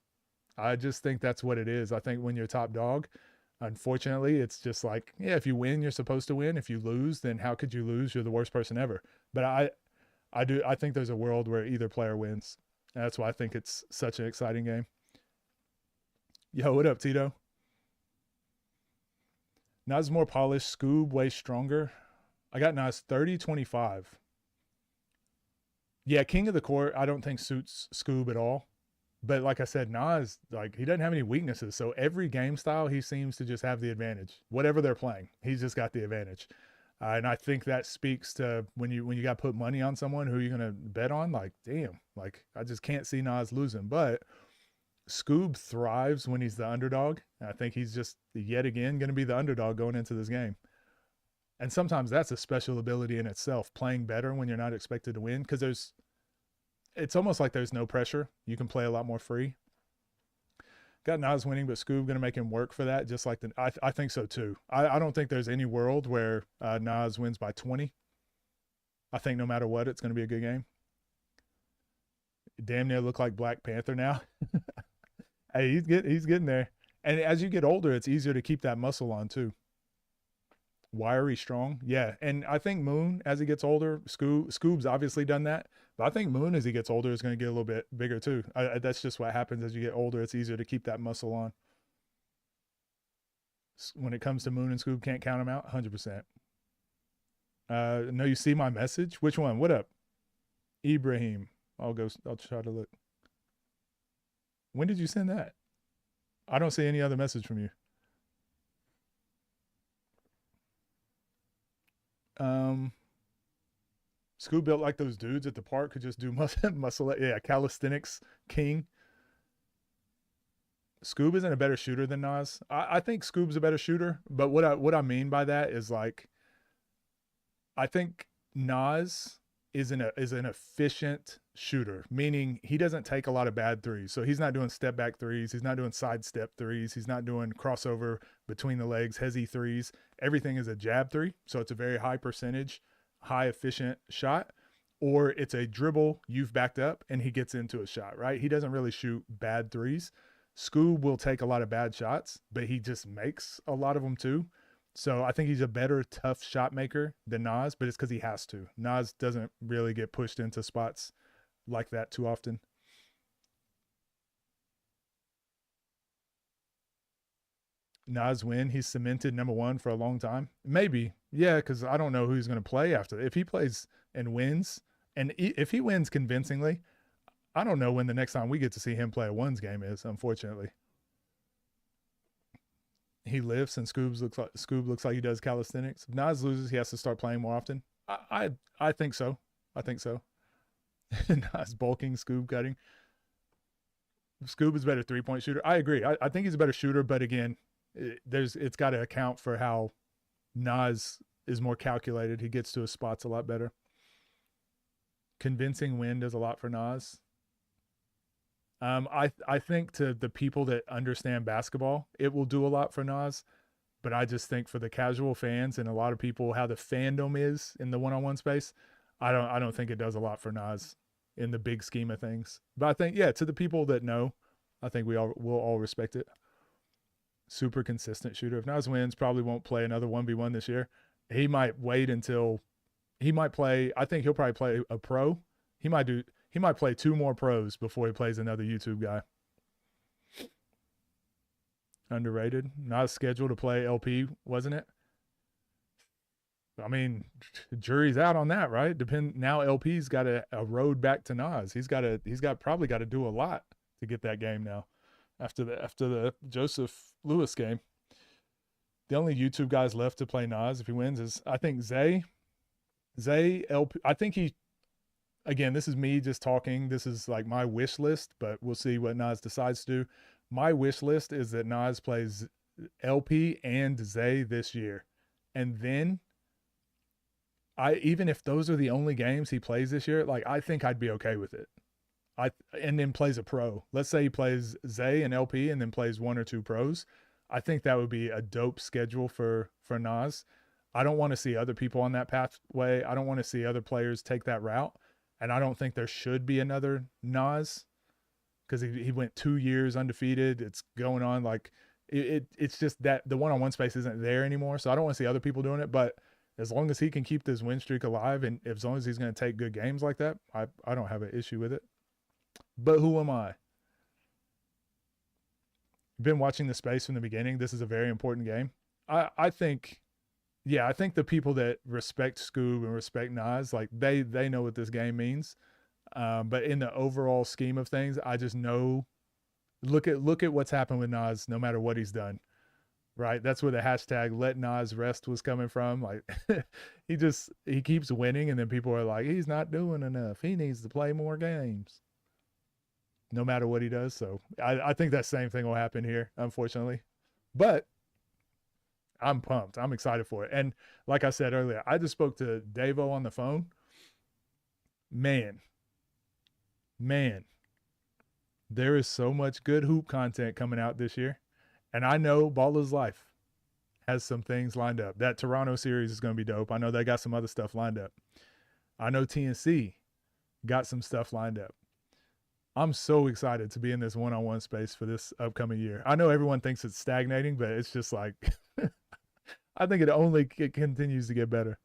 Speaker 1: I just think that's what it is. I think when you're top dog, unfortunately, it's just like, yeah, if you win, you're supposed to win. If you lose, then how could you lose? You're the worst person ever. But I think there's a world where either player wins. And that's why I think it's such an exciting game. Yo, what up, Tito? Nas more polished, Scoob way stronger. I got Nas 30-25. Yeah, King of the Court, I don't think suits Scoob at all. But like I said, Nas, like, he doesn't have any weaknesses. So every game style, he seems to just have the advantage. Whatever they're playing, he's just got the advantage. And I think that speaks to when you got to put money on someone, who you're going to bet on. Like, damn, like, I just can't see Nas losing. But Scoob thrives when he's the underdog. And I think he's just yet again going to be the underdog going into this game. And sometimes that's a special ability in itself, playing better when you're not expected to win, because it's almost like there's no pressure. You can play a lot more free. Got Nas winning, but Scoob going to make him work for that, just like I think so too. I don't think there's any world where Nas wins by 20. I think no matter what, it's going to be a good game. Damn near look like Black Panther now. Hey, he's getting there. And as you get older, it's easier to keep that muscle on too. Wiry, strong. Yeah. And I think Moon, as he gets older, Scoob's obviously done that. But I think Moon, as he gets older, is going to get a little bit bigger too. That's just what happens as you get older. It's easier to keep that muscle on. When it comes to Moon and Scoob, can't count them out, 100%. No, you see my message? Which one? What up? Ibrahim. I'll try to look. When did you send that? I don't see any other message from you. Scoob built like those dudes at the park could just do muscle. Yeah, calisthenics king. Scoob isn't a better shooter than Nas. I think Scoob's a better shooter, but what I mean by that is, like, I think Nas is an efficient shooter, meaning he doesn't take a lot of bad threes. So he's not doing step back threes. He's not doing side step threes. He's not doing crossover between the legs, hezzy threes. Everything is a jab three. So it's a very high percentage, high efficient shot, or it's a dribble, you've backed up, and he gets into a shot, right? He doesn't really shoot bad threes. Scoob will take a lot of bad shots, but he just makes a lot of them too. So I think he's a better tough shot maker than Nas, but it's because he has to. Nas doesn't really get pushed into spots like that too often. Nas win. He's cemented #1 for a long time. Maybe. Yeah, because I don't know who he's going to play after. If he plays and wins, and if he wins convincingly, I don't know when the next time we get to see him play a ones game is, unfortunately. He lifts and Scoob looks like he does calisthenics. If Nas loses, he has to start playing more often. I think so. I think so. Nas bulking, Scoob cutting. Scoob is a better three-point shooter. I agree. I think he's a better shooter, but again, it's got to account for how Nas is more calculated. He gets to his spots a lot better. Convincing win does a lot for Nas. I think to the people that understand basketball, it will do a lot for Nas, but I just think for the casual fans and a lot of people, how the fandom is in the one-on-one space, I don't think it does a lot for Nas in the big scheme of things. But I think, yeah, to the people that know, I think we'll all respect it. Super consistent shooter. If Nas wins, probably won't play another 1v1 this year. He might wait until he might play. I think he'll probably play a pro. He might play 2 more pros before he plays another YouTube guy. Underrated. Not scheduled to play LP, wasn't it? I mean, jury's out on that, right? Now LP's got a road back to Nas. He's probably got to do a lot to get that game now after the Joseph Lewis game. The only YouTube guys left to play Nas if he wins is, I think, Zay, LP. I think he, again, this is me just talking. This is like my wish list, but we'll see what Nas decides to do. My wish list is that Nas plays LP and Zay this year. And then even if those are the only games he plays this year, like, I think I'd be okay with it. And then plays a pro. Let's say he plays Zay and LP and then plays 1 or 2 pros. I think that would be a dope schedule for Nas. I don't want to see other people on that pathway. I don't want to see other players take that route. And I don't think there should be another Nas because he went 2 years undefeated. It's going on like it's just that the one-on-one space isn't there anymore. So I don't want to see other people doing it. But as long as he can keep this win streak alive and as long as he's going to take good games like that, I don't have an issue with it. But who am I? Been watching the space from the beginning. This is a very important game. I think the people that respect Scoob and respect Nas, like they know what this game means. But in the overall scheme of things, I just know, look at what's happened with Nas, no matter what he's done, right? That's where the hashtag Let Nas Rest was coming from. Like he keeps winning. And then people are like, he's not doing enough. He needs to play more games no matter what he does. So I think that same thing will happen here, unfortunately, but I'm pumped. I'm excited for it. And like I said earlier, I just spoke to Davo on the phone. Man, there is so much good hoop content coming out this year. And I know Ball is Life has some things lined up. That Toronto series is going to be dope. I know they got some other stuff lined up. I know TNC got some stuff lined up. I'm so excited to be in this one-on-one space for this upcoming year. I know everyone thinks it's stagnating, but it's just like, I think it continues to get better.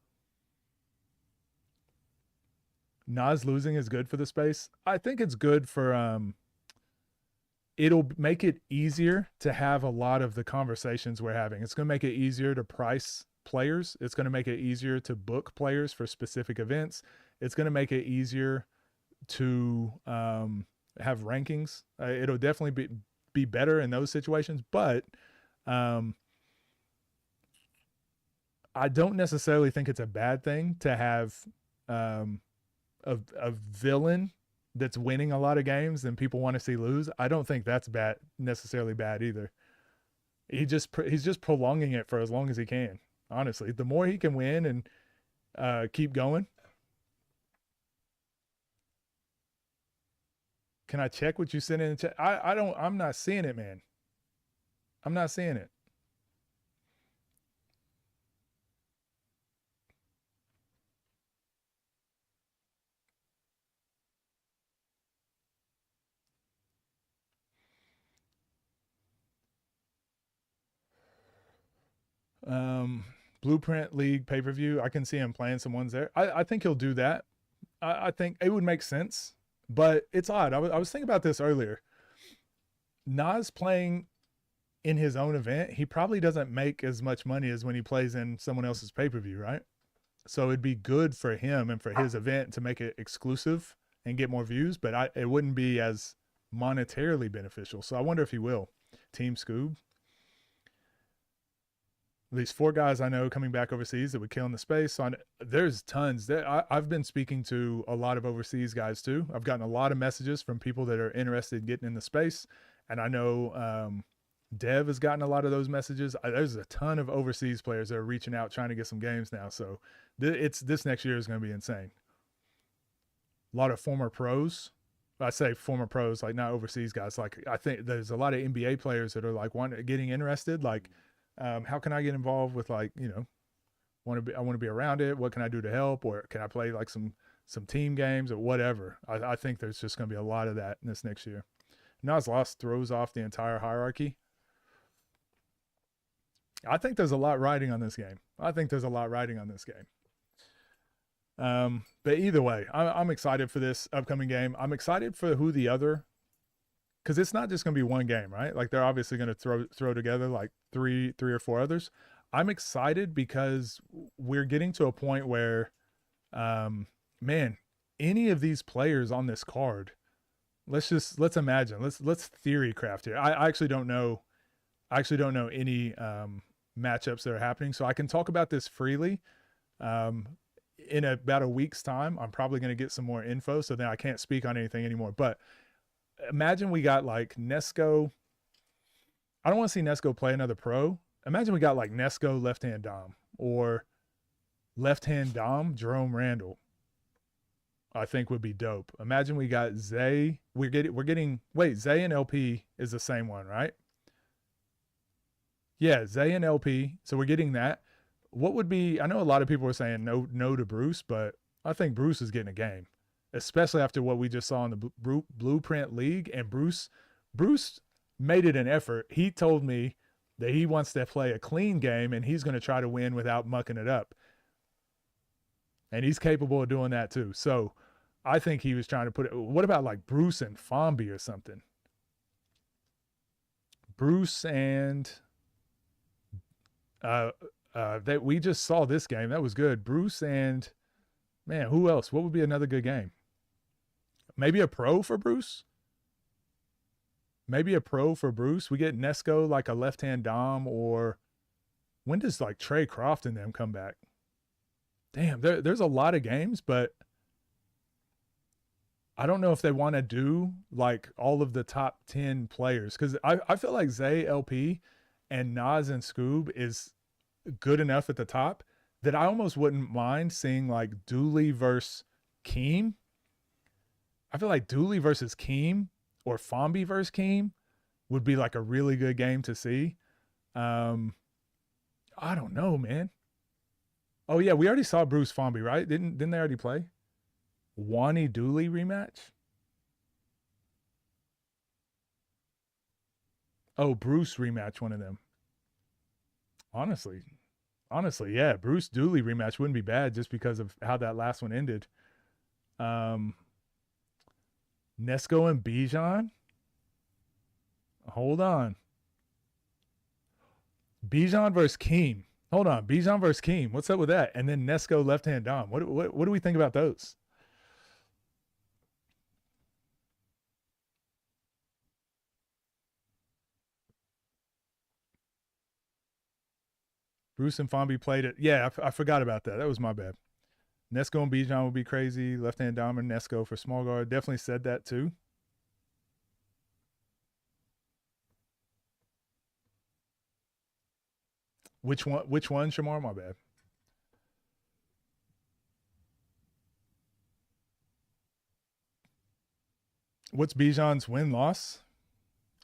Speaker 1: Nas losing is good for the space. I think it's good for, it'll make it easier to have a lot of the conversations we're having. It's going to make it easier to price players. It's going to make it easier to book players for specific events. It's going to make it easier to, have rankings. It'll definitely be better in those situations, but I don't necessarily think it's a bad thing to have a villain that's winning a lot of games and people want to see lose. I don't think that's necessarily bad either. He's just prolonging it for as long as he can. Honestly, the more he can win and keep going. Can I check what you sent in the chat? I'm not seeing it, man. I'm not seeing it. Blueprint League pay-per-view. I can see him playing some ones there. I think he'll do that. I think it would make sense. But it's odd. I was thinking about this earlier. Nas playing in his own event, he probably doesn't make as much money as when he plays in someone else's pay-per-view, right? So it'd be good for him and for his event to make it exclusive and get more views, but it wouldn't be as monetarily beneficial. So I wonder if he will. Team Scoob. These 4 guys I know coming back overseas that would kill in the space. There's tons. I've been speaking to a lot of overseas guys too. I've gotten a lot of messages from people that are interested in getting in the space. And I know Dev has gotten a lot of those messages. There's a ton of overseas players that are reaching out trying to get some games now. So this next year is going to be insane. A lot of former pros. I say former pros, like not overseas guys. Like I think there's a lot of NBA players that are like getting interested. Like, how can I get involved with, like, you know, I want to be around it. What can I do to help? Or can I play like some team games or whatever? I think there's just going to be a lot of that in this next year. Nas loss throws off the entire hierarchy. I think there's a lot riding on this game. But either way, I'm excited for this upcoming game. I'm excited for who the other, because it's not just going to be one game, right? Like they're obviously going to throw together like three or four others. I'm excited because we're getting to a point where, man, any of these players on this card, let's imagine, let's theory craft here. I actually don't know any matchups that are happening, so I can talk about this freely. In about a week's time, I'm probably going to get some more info, so then I can't speak on anything anymore. But imagine we got like Nesco. I don't want to see Nesco play another pro. Imagine we got like Nesco left-hand Dom or left-hand Dom Jerome Randall. I think would be dope. Imagine we got Zay. We're getting Zay and LP is the same one, right? Yeah, Zay and LP. So we're getting that. What would be, I know a lot of people are saying no to Bruce, but I think Bruce is getting a game, especially after what we just saw in the Blueprint League. And Bruce made it an effort. He told me that he wants to play a clean game and he's going to try to win without mucking it up. And he's capable of doing that too. So I think he was trying to put it. What about like Bruce and Fombi or something? Bruce and that we just saw this game. That was good. Bruce and, man, who else? What would be another good game? Maybe a pro for Bruce? We get Nesco like a left-hand Dom, or when does like Trey Croft and them come back? Damn, there's a lot of games, but I don't know if they want to do like all of the top 10 players, because I feel like Zay, LP, and Nas and Scoob is good enough at the top that I almost wouldn't mind seeing like Dooley versus Keem. I feel like Dooley versus Keem or Fomby versus Keem would be like a really good game to see. I don't know, man. Oh yeah, we already saw Bruce Fomby, right? Didn't they already play? Wani Dooley rematch? Oh, Bruce rematch, one of them. Honestly, yeah, Bruce Dooley rematch wouldn't be bad just because of how that last one ended. Nesco and Bijan? Hold on. Bijan versus Keem. Hold on. Bijan versus Keem. What's up with that? And then Nesco left-hand Dom. What do we think about those? Bruce and Fomby played it. Yeah, I forgot about that. That was my bad. Nesco and Bijan would be crazy. Left-hand Dom and Nesco for small guard. Definitely said that too. Which one, Shamar? My bad. What's Bijan's win-loss?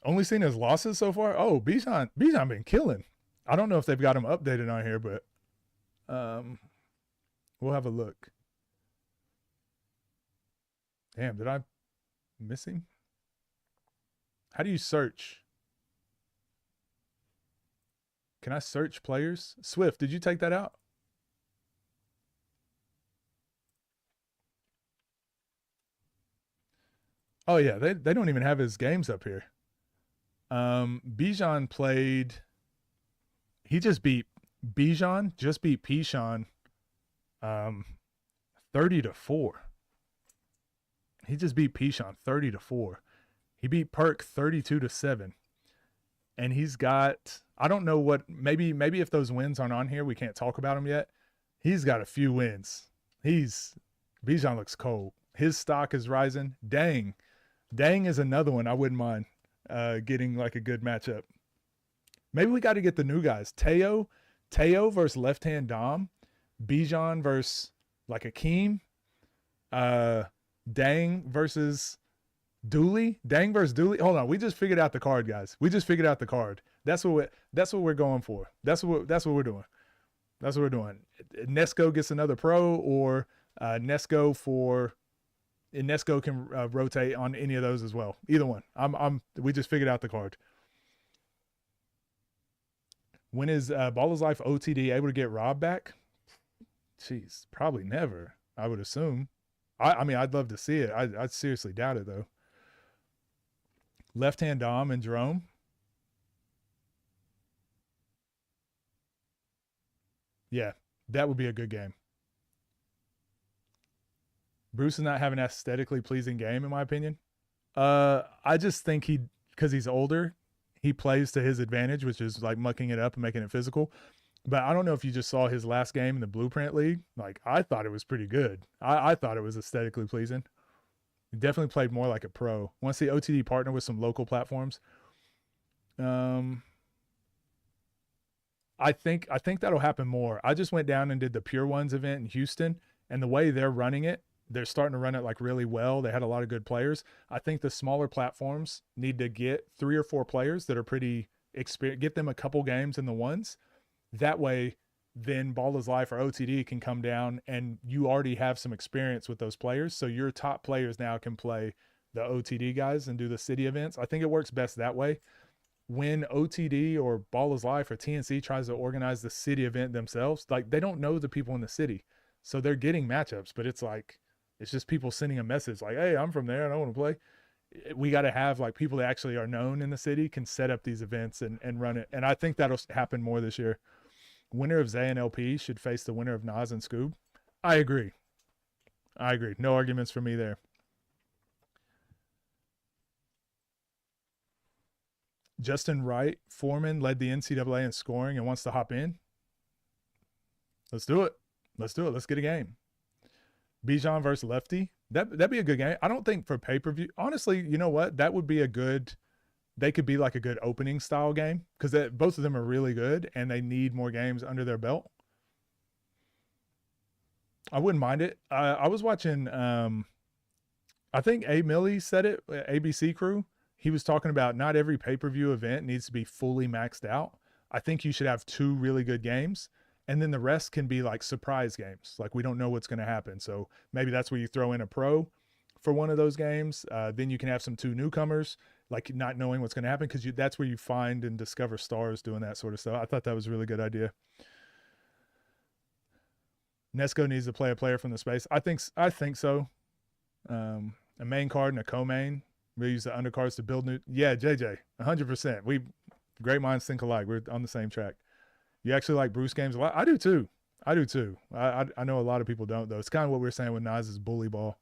Speaker 1: Only seen his losses so far? Oh, Bijan been killing. I don't know if they've got him updated on here, but we'll have a look. Damn, did I miss him? How do you search? Can I search players? Swift, did you take that out? Oh yeah, they don't even have his games up here. Bijan played. He just beat Bijan, just beat Pishan 30-4. He just beat Pishan 30-4. He beat Perk 32-7. And he's got, I don't know what, maybe if those wins aren't on here, we can't talk about them yet. He's got a few wins. Bijan looks cold. His stock is rising. Dang is another one I wouldn't mind getting like a good matchup. Maybe we got to get the new guys. Teo versus left-hand Dom. Bijan versus like Akeem. Dang versus Dooley. Dang versus Dooley. Hold on. We just figured out the card, guys. We just figured out the card. That's what we're going for. That's what we're doing. That's what we're doing. Nesco gets another pro, or Nesco can rotate on any of those as well. Either one. We just figured out the card. When is Ballers Life OTD able to get Rob back? Jeez, probably never, I would assume. I mean, I'd love to see it. I seriously doubt it, though. Left-hand Dom and Jerome. Yeah, that would be a good game. Bruce is not having an aesthetically pleasing game, in my opinion. I just think because he's older, he plays to his advantage, which is like mucking it up and making it physical. But I don't know if you just saw his last game in the Blueprint League. Like, I thought it was pretty good. I thought it was aesthetically pleasing. He definitely played more like a pro. Want to see OTD partner with some local platforms? I think that'll happen more. I just went down and did the Pure Ones event in Houston, and the way they're running it, they're starting to run it like really well. They had a lot of good players. I think the smaller platforms need to get 3 or 4 players that are pretty experienced, get them a couple games in the ones. That way, then Ballers Life or OTD can come down and you already have some experience with those players. So your top players now can play the OTD guys and do the city events. I think it works best that way. When OTD or Ballers Life or TNC tries to organize the city event themselves, like, they don't know the people in the city. So they're getting matchups, but it's like, it's just people sending a message like, hey, I'm from there, I don't want to play. We got to have like people that actually are known in the city can set up these events and run it. And I think that'll happen more this year. Winner of Zay and LP should face the winner of Nas and Scoob. I agree. No arguments for me there. Justin Wright, Foreman, led the NCAA in scoring and wants to hop in. Let's do it. Let's get a game. Bijan versus Lefty. That'd be a good game. I don't think for pay-per-view. Honestly, you know what? That would be a good they could be like a good opening style game because both of them are really good and they need more games under their belt. I wouldn't mind it. I was watching, I think A. Millie said it, ABC Crew. He was talking about not every pay-per-view event needs to be fully maxed out. I think you should have 2 really good games, and then the rest can be like surprise games. Like we don't know what's going to happen. So maybe that's where you throw in a pro for one of those games. Then you can have some 2 newcomers, like not knowing what's going to happen, because that's where you find and discover stars doing that sort of stuff. I thought that was a really good idea. Nesco needs to play a player from the space. I think so. A main card and a co-main. We use the undercards to build new. Yeah, JJ, 100%. We great minds think alike. We're on the same track. You actually like Bruce games a lot? I do too. I know a lot of people don't though. It's kind of what we were saying with Nas's bully ball.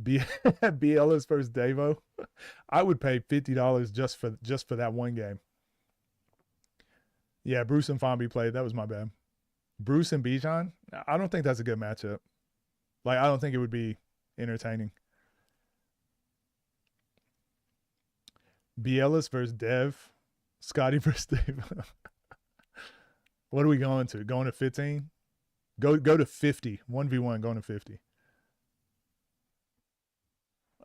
Speaker 1: BLS versus Davo. I would pay $50 just for that one game. Yeah, Bruce and Fonby played. That was my bad. Bruce and Bijan. I don't think that's a good matchup. Like I don't think it would be entertaining. Bielis versus Dev. Scotty versus Dave. What are we going to? Going to 15? Go to 50. 1v1 going to 50.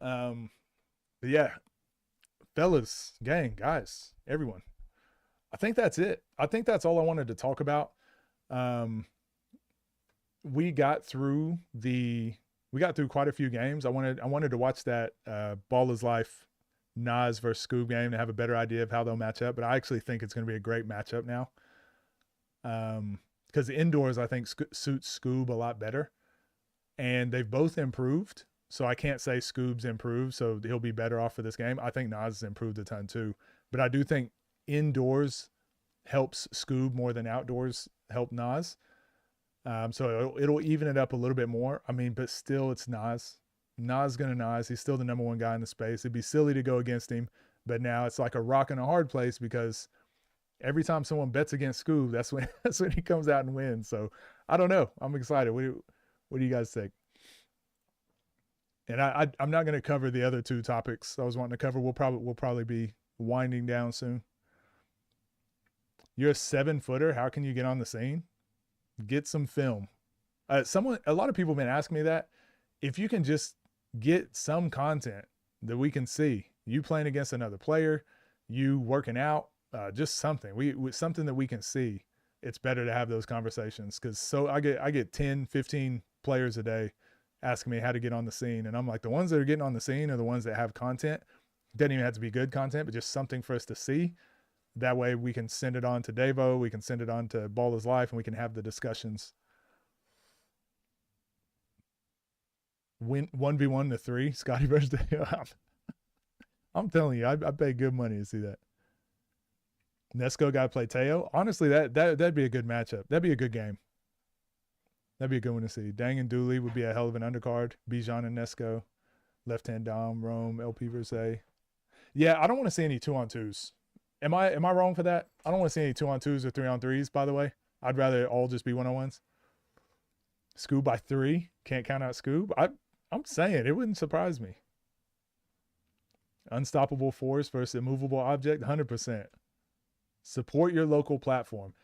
Speaker 1: But yeah. Fellas, gang, guys, everyone. I think that's it. I think that's all I wanted to talk about. We got through quite a few games. I wanted to watch that Ball is Life Nas versus Scoob game to have a better idea of how they'll match up. But I actually think it's going to be a great matchup now. Because indoors, I think suits Scoob a lot better. And they've both improved. So I can't say Scoob's improved, so he'll be better off for this game. I think Nas has improved a ton too. But I do think indoors helps Scoob more than outdoors help Nas. So it'll even it up a little bit more. I mean, but still it's Nas. Nas gonna Nas. He's still the number 1 guy in the space. It'd be silly to go against him, but now it's like a rock and a hard place because every time someone bets against Scoob, that's when he comes out and wins. So I don't know. I'm excited. What do you guys think? And I'm not going to cover the other 2 topics I was wanting to cover. We'll probably be winding down soon. You're a 7-footer. How can you get on the scene? Get some film. A lot of people have been asking me that. If you can just get some content that we can see, you playing against another player, you working out, just something. Something that we can see. It's better to have those conversations because I get 10, 15 players a day asking me how to get on the scene. And I'm like, the ones that are getting on the scene are the ones that have content. Doesn't even have to be good content, but just something for us to see. That way we can send it on to Davo. We can send it on to Ball is Life and we can have the discussions. 1v1 to 3, Scotty versus Davo. I'm telling you, I pay good money to see that. Nesco got to play Teo. Honestly, that'd be a good matchup. That'd be a good game. That'd be a good one to see. Dang and Dooley would be a hell of an undercard. Bijan and Nesco. Left hand Dom, Rome, LP versus. Yeah, I don't want to see any 2-on-2s. Am I wrong for that? I don't want to see any 2-on-2s or 3-on-3s, by the way. I'd rather all just be 1-on-1s. Scoob by 3. Can't count out Scoob. I'm saying it wouldn't surprise me. Unstoppable force versus immovable object, 100%. Support your local platform.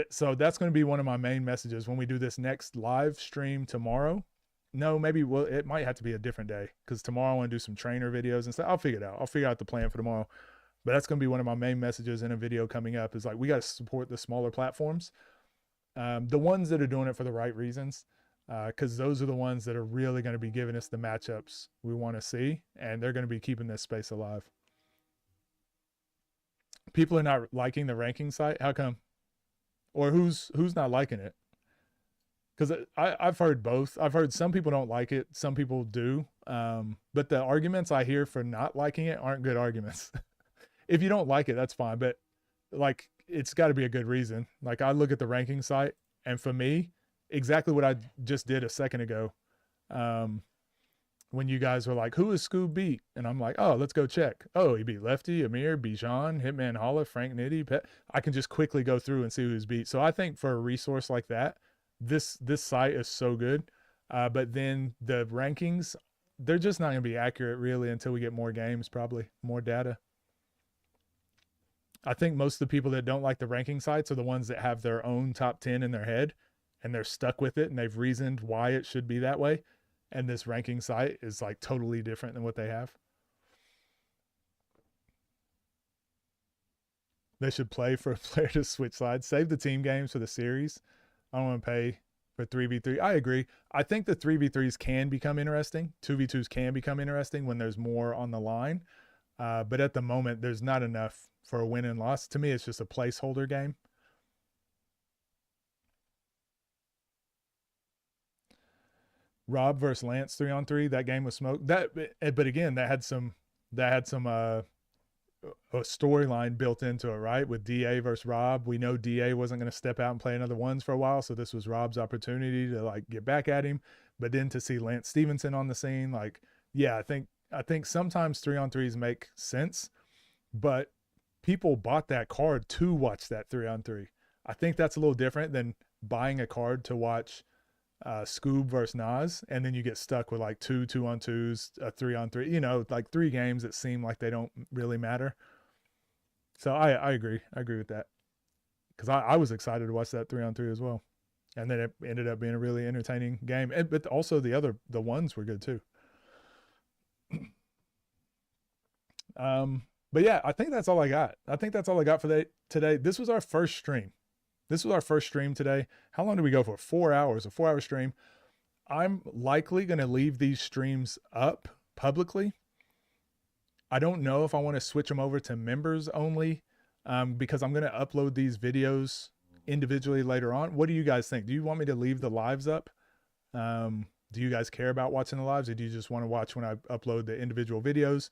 Speaker 1: So that's going to be one of my main messages when we do this next live stream tomorrow. No, maybe it might have to be a different day because tomorrow I want to do some trainer videos and stuff. I'll figure it out. I'll figure out the plan for tomorrow. But that's going to be one of my main messages in a video coming up is like, we got to support the smaller platforms. The ones that are doing it for the right reasons, because those are the ones that are really going to be giving us the matchups we want to see. And they're going to be keeping this space alive. People are not liking the ranking site. How come? Or who's not liking it? Because I've heard both. I've heard some people don't like it. Some people do. But the arguments I hear for not liking it aren't good arguments. If you don't like it, that's fine. But like, it's got to be a good reason. Like I look at the ranking site and for me, exactly what I just did a second ago. When you guys were like, who is Scoob beat? And I'm like, oh, let's go check. Oh, he beat Lefty, Amir, Bijan, Hitman Holla, Frank Nitty. I can just quickly go through and see who's beat. So I think for a resource like that, this site is so good. But then the rankings, they're just not going to be accurate really until we get more games, probably more data. I think most of the people that don't like the ranking sites are the ones that have their own top 10 in their head and they're stuck with it and they've reasoned why it should be that way. And this ranking site is like totally different than what they have. They should play for a player to switch sides. Save the team games for the series. I don't want to pay for 3v3. I agree. I think the 3v3s can become interesting. 2v2s can become interesting when there's more on the line. But at the moment, there's not enough for a win and loss. To me, it's just a placeholder game. Rob versus Lance 3-on-3. That game was smoked. But again, that had some a storyline built into it, right? With DA versus Rob. We know DA wasn't going to step out and play another ones for a while, so this was Rob's opportunity to like get back at him. But then to see Lance Stevenson on the scene, like, yeah, I think sometimes 3-on-3s make sense, but people bought that card to watch that 3-on-3. I think that's a little different than buying a card to watch Scoob versus Nas, and then you get stuck with like 2-on-2s, a 3-on-3, you know, like 3 games that seem like they don't really matter. So I agree. I agree with that. Because I was excited to watch that 3-on-3 as well. And then it ended up being a really entertaining game. But also the ones were good too. But yeah, I think that's all I got. I think that's all I got for today. This was our first stream. This was our first stream today. How long did we go for? 4 hours, a 4-hour stream. I'm likely going to leave these streams up publicly. I don't know if I want to switch them over to members only because I'm going to upload these videos individually later on. What do you guys think? Do you want me to leave the lives up? Do you guys care about watching the lives, or do you just want to watch when I upload the individual videos?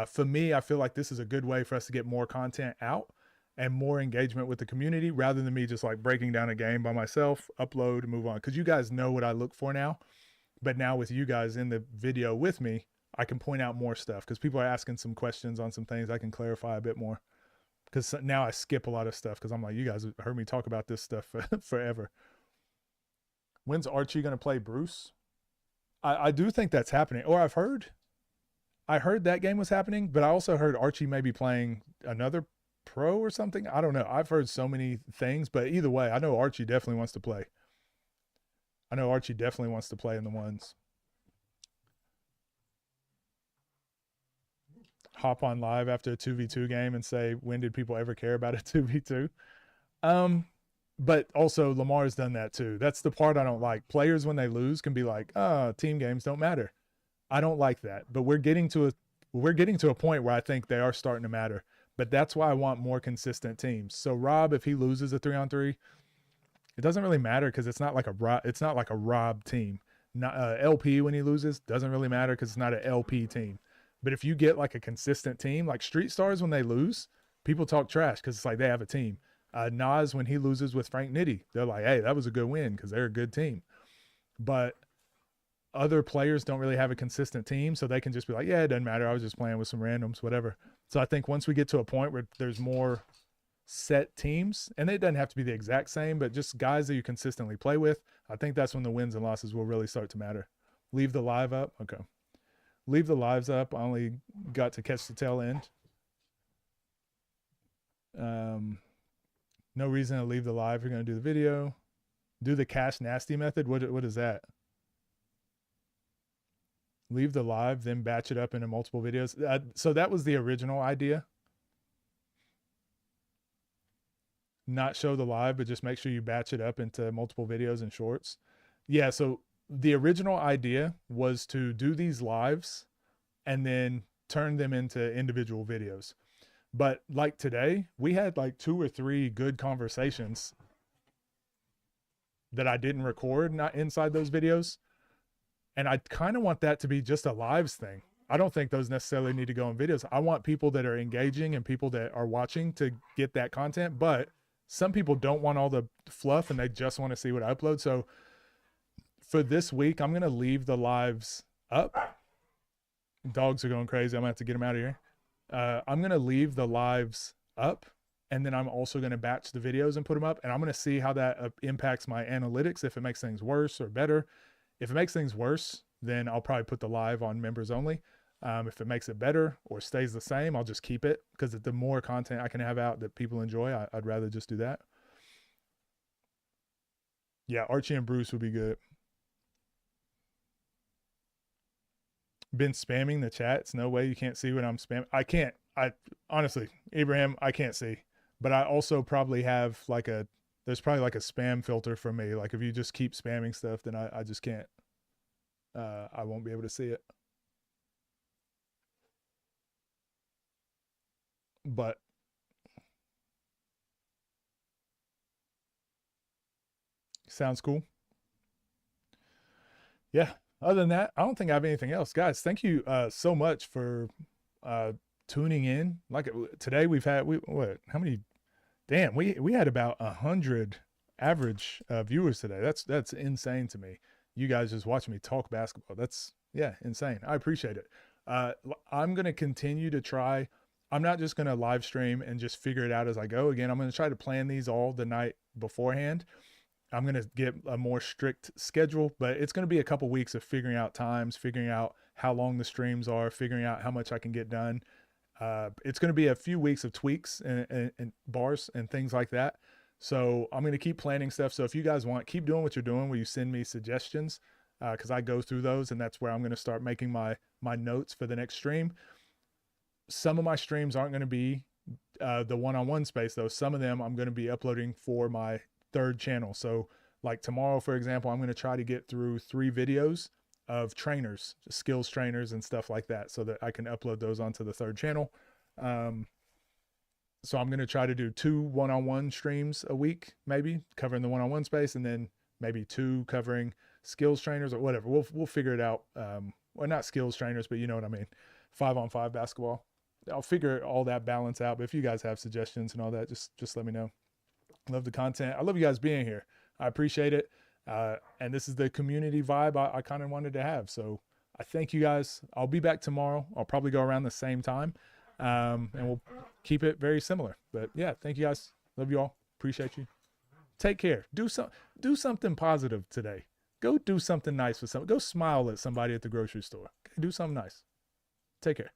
Speaker 1: For me, I feel like this is a good way for us to get more content out and more engagement with the community rather than me just like breaking down a game by myself, upload and move on. Because you guys know what I look for now. But now with you guys in the video with me, I can point out more stuff because people are asking some questions on some things. I can clarify a bit more because now I skip a lot of stuff because I'm like, you guys heard me talk about this stuff forever. When's Archie going to play Bruce? I do think that's happening. Or I heard that game was happening, but I also heard Archie may be playing another pro or something. I don't know. I've heard so many things, but either way, I know Archie definitely wants to play. I know Archie definitely wants to play in the ones. Hop on live after a 2v2 game and say, when did people ever care about a 2v2? But also Lamar's done that too. That's the part I don't like. Players, when they lose, can be like, team games don't matter. I don't like that. But we're getting to a point where I think they are starting to matter. But that's why I want more consistent teams. So Rob, if he loses a 3-on-3, it doesn't really matter because it's not like a Rob team. LP when he loses doesn't really matter because it's not an LP team. But if you get like a consistent team, like Street Stars when they lose, people talk trash because it's like they have a team. Nas when he loses with Frank Nitty, they're like, hey, that was a good win because they're a good team. But other players don't really have a consistent team, so they can just be like, yeah, it doesn't matter. I was just playing with some randoms, whatever. So I think once we get to a point where there's more set teams, and it doesn't have to be the exact same, but just guys that you consistently play with, I think that's when the wins and losses will really start to matter. Leave the live up. Okay. Leave the lives up. I only got to catch the tail end. No reason to leave the live. You're going to do the video. Do the cash nasty method. What is that? Leave the live, then batch it up into multiple videos. So that was the original idea. Not show the live, but just make sure you batch it up into multiple videos and shorts. Yeah, so the original idea was to do these lives and then turn them into individual videos. But like today, we had like 2 or 3 good conversations that I didn't record not inside those videos. And I kind of want that to be just a lives thing. I don't think those necessarily need to go in videos. I want people that are engaging and people that are watching to get that content. But some people don't want all the fluff and they just want to see what I upload. So for this week, I'm going to leave the lives up. Dogs are going crazy. I'm going to have to get them out of here. I'm going to leave the lives up, and then I'm also going to batch the videos and put them up, and I'm going to see how that impacts my analytics, if it makes things worse or better. If it makes things worse, then I'll probably put the live on members only. If it makes it better or stays the same, I'll just keep it, because the more content I can have out that people enjoy, I'd rather just do that. Yeah, Archie and Bruce would be good. Been spamming the chats. No way you can't see what I'm spamming. I can't. Honestly, Abraham, I can't see. But I also probably have there's probably like a spam filter for me. Like if you just keep spamming stuff, then I just can't. I won't be able to see it. But sounds cool. Yeah. Other than that, I don't think I have anything else. Guys, thank you so much for tuning in. Like today we've had, how many? Damn, we had about 100 average viewers today. That's insane to me. You guys just watching me talk basketball. That's, yeah, insane. I appreciate it. I'm going to continue to try. I'm not just going to live stream and just figure it out as I go. Again, I'm going to try to plan these all the night beforehand. I'm going to get a more strict schedule, but it's going to be a couple weeks of figuring out times, figuring out how long the streams are, figuring out how much I can get done. It's going to be a few weeks of tweaks and bars and things like that. So I'm going to keep planning stuff. So if you guys want, keep doing what you're doing, where you send me suggestions, because I go through those, and that's where I'm going to start making my notes for the next stream. Some of my streams aren't going to be the one-on-one space, though. Some of them I'm going to be uploading for my third channel. So like tomorrow, for example, I'm going to try to get through 3 videos of trainers, skills trainers and stuff like that, so that I can upload those onto the third channel. So I'm going to try to do 2 one-on-one streams a week, maybe covering the one-on-one space, and then maybe 2 covering skills trainers or whatever. We'll figure it out. Well, not skills trainers, but you know what I mean. 5-on-5 basketball. I'll figure all that balance out. But if you guys have suggestions and all that, just let me know. Love the content. I love you guys being here. I appreciate it. And this is the community vibe I kind of wanted to have. So I thank you guys. I'll be back tomorrow. I'll probably go around the same time. And we'll keep it very similar. But yeah, thank you guys. Love you all. Appreciate you. Take care. Do something positive today. Go do something nice for someone. Go smile at somebody at the grocery store. Okay, do something nice. Take care.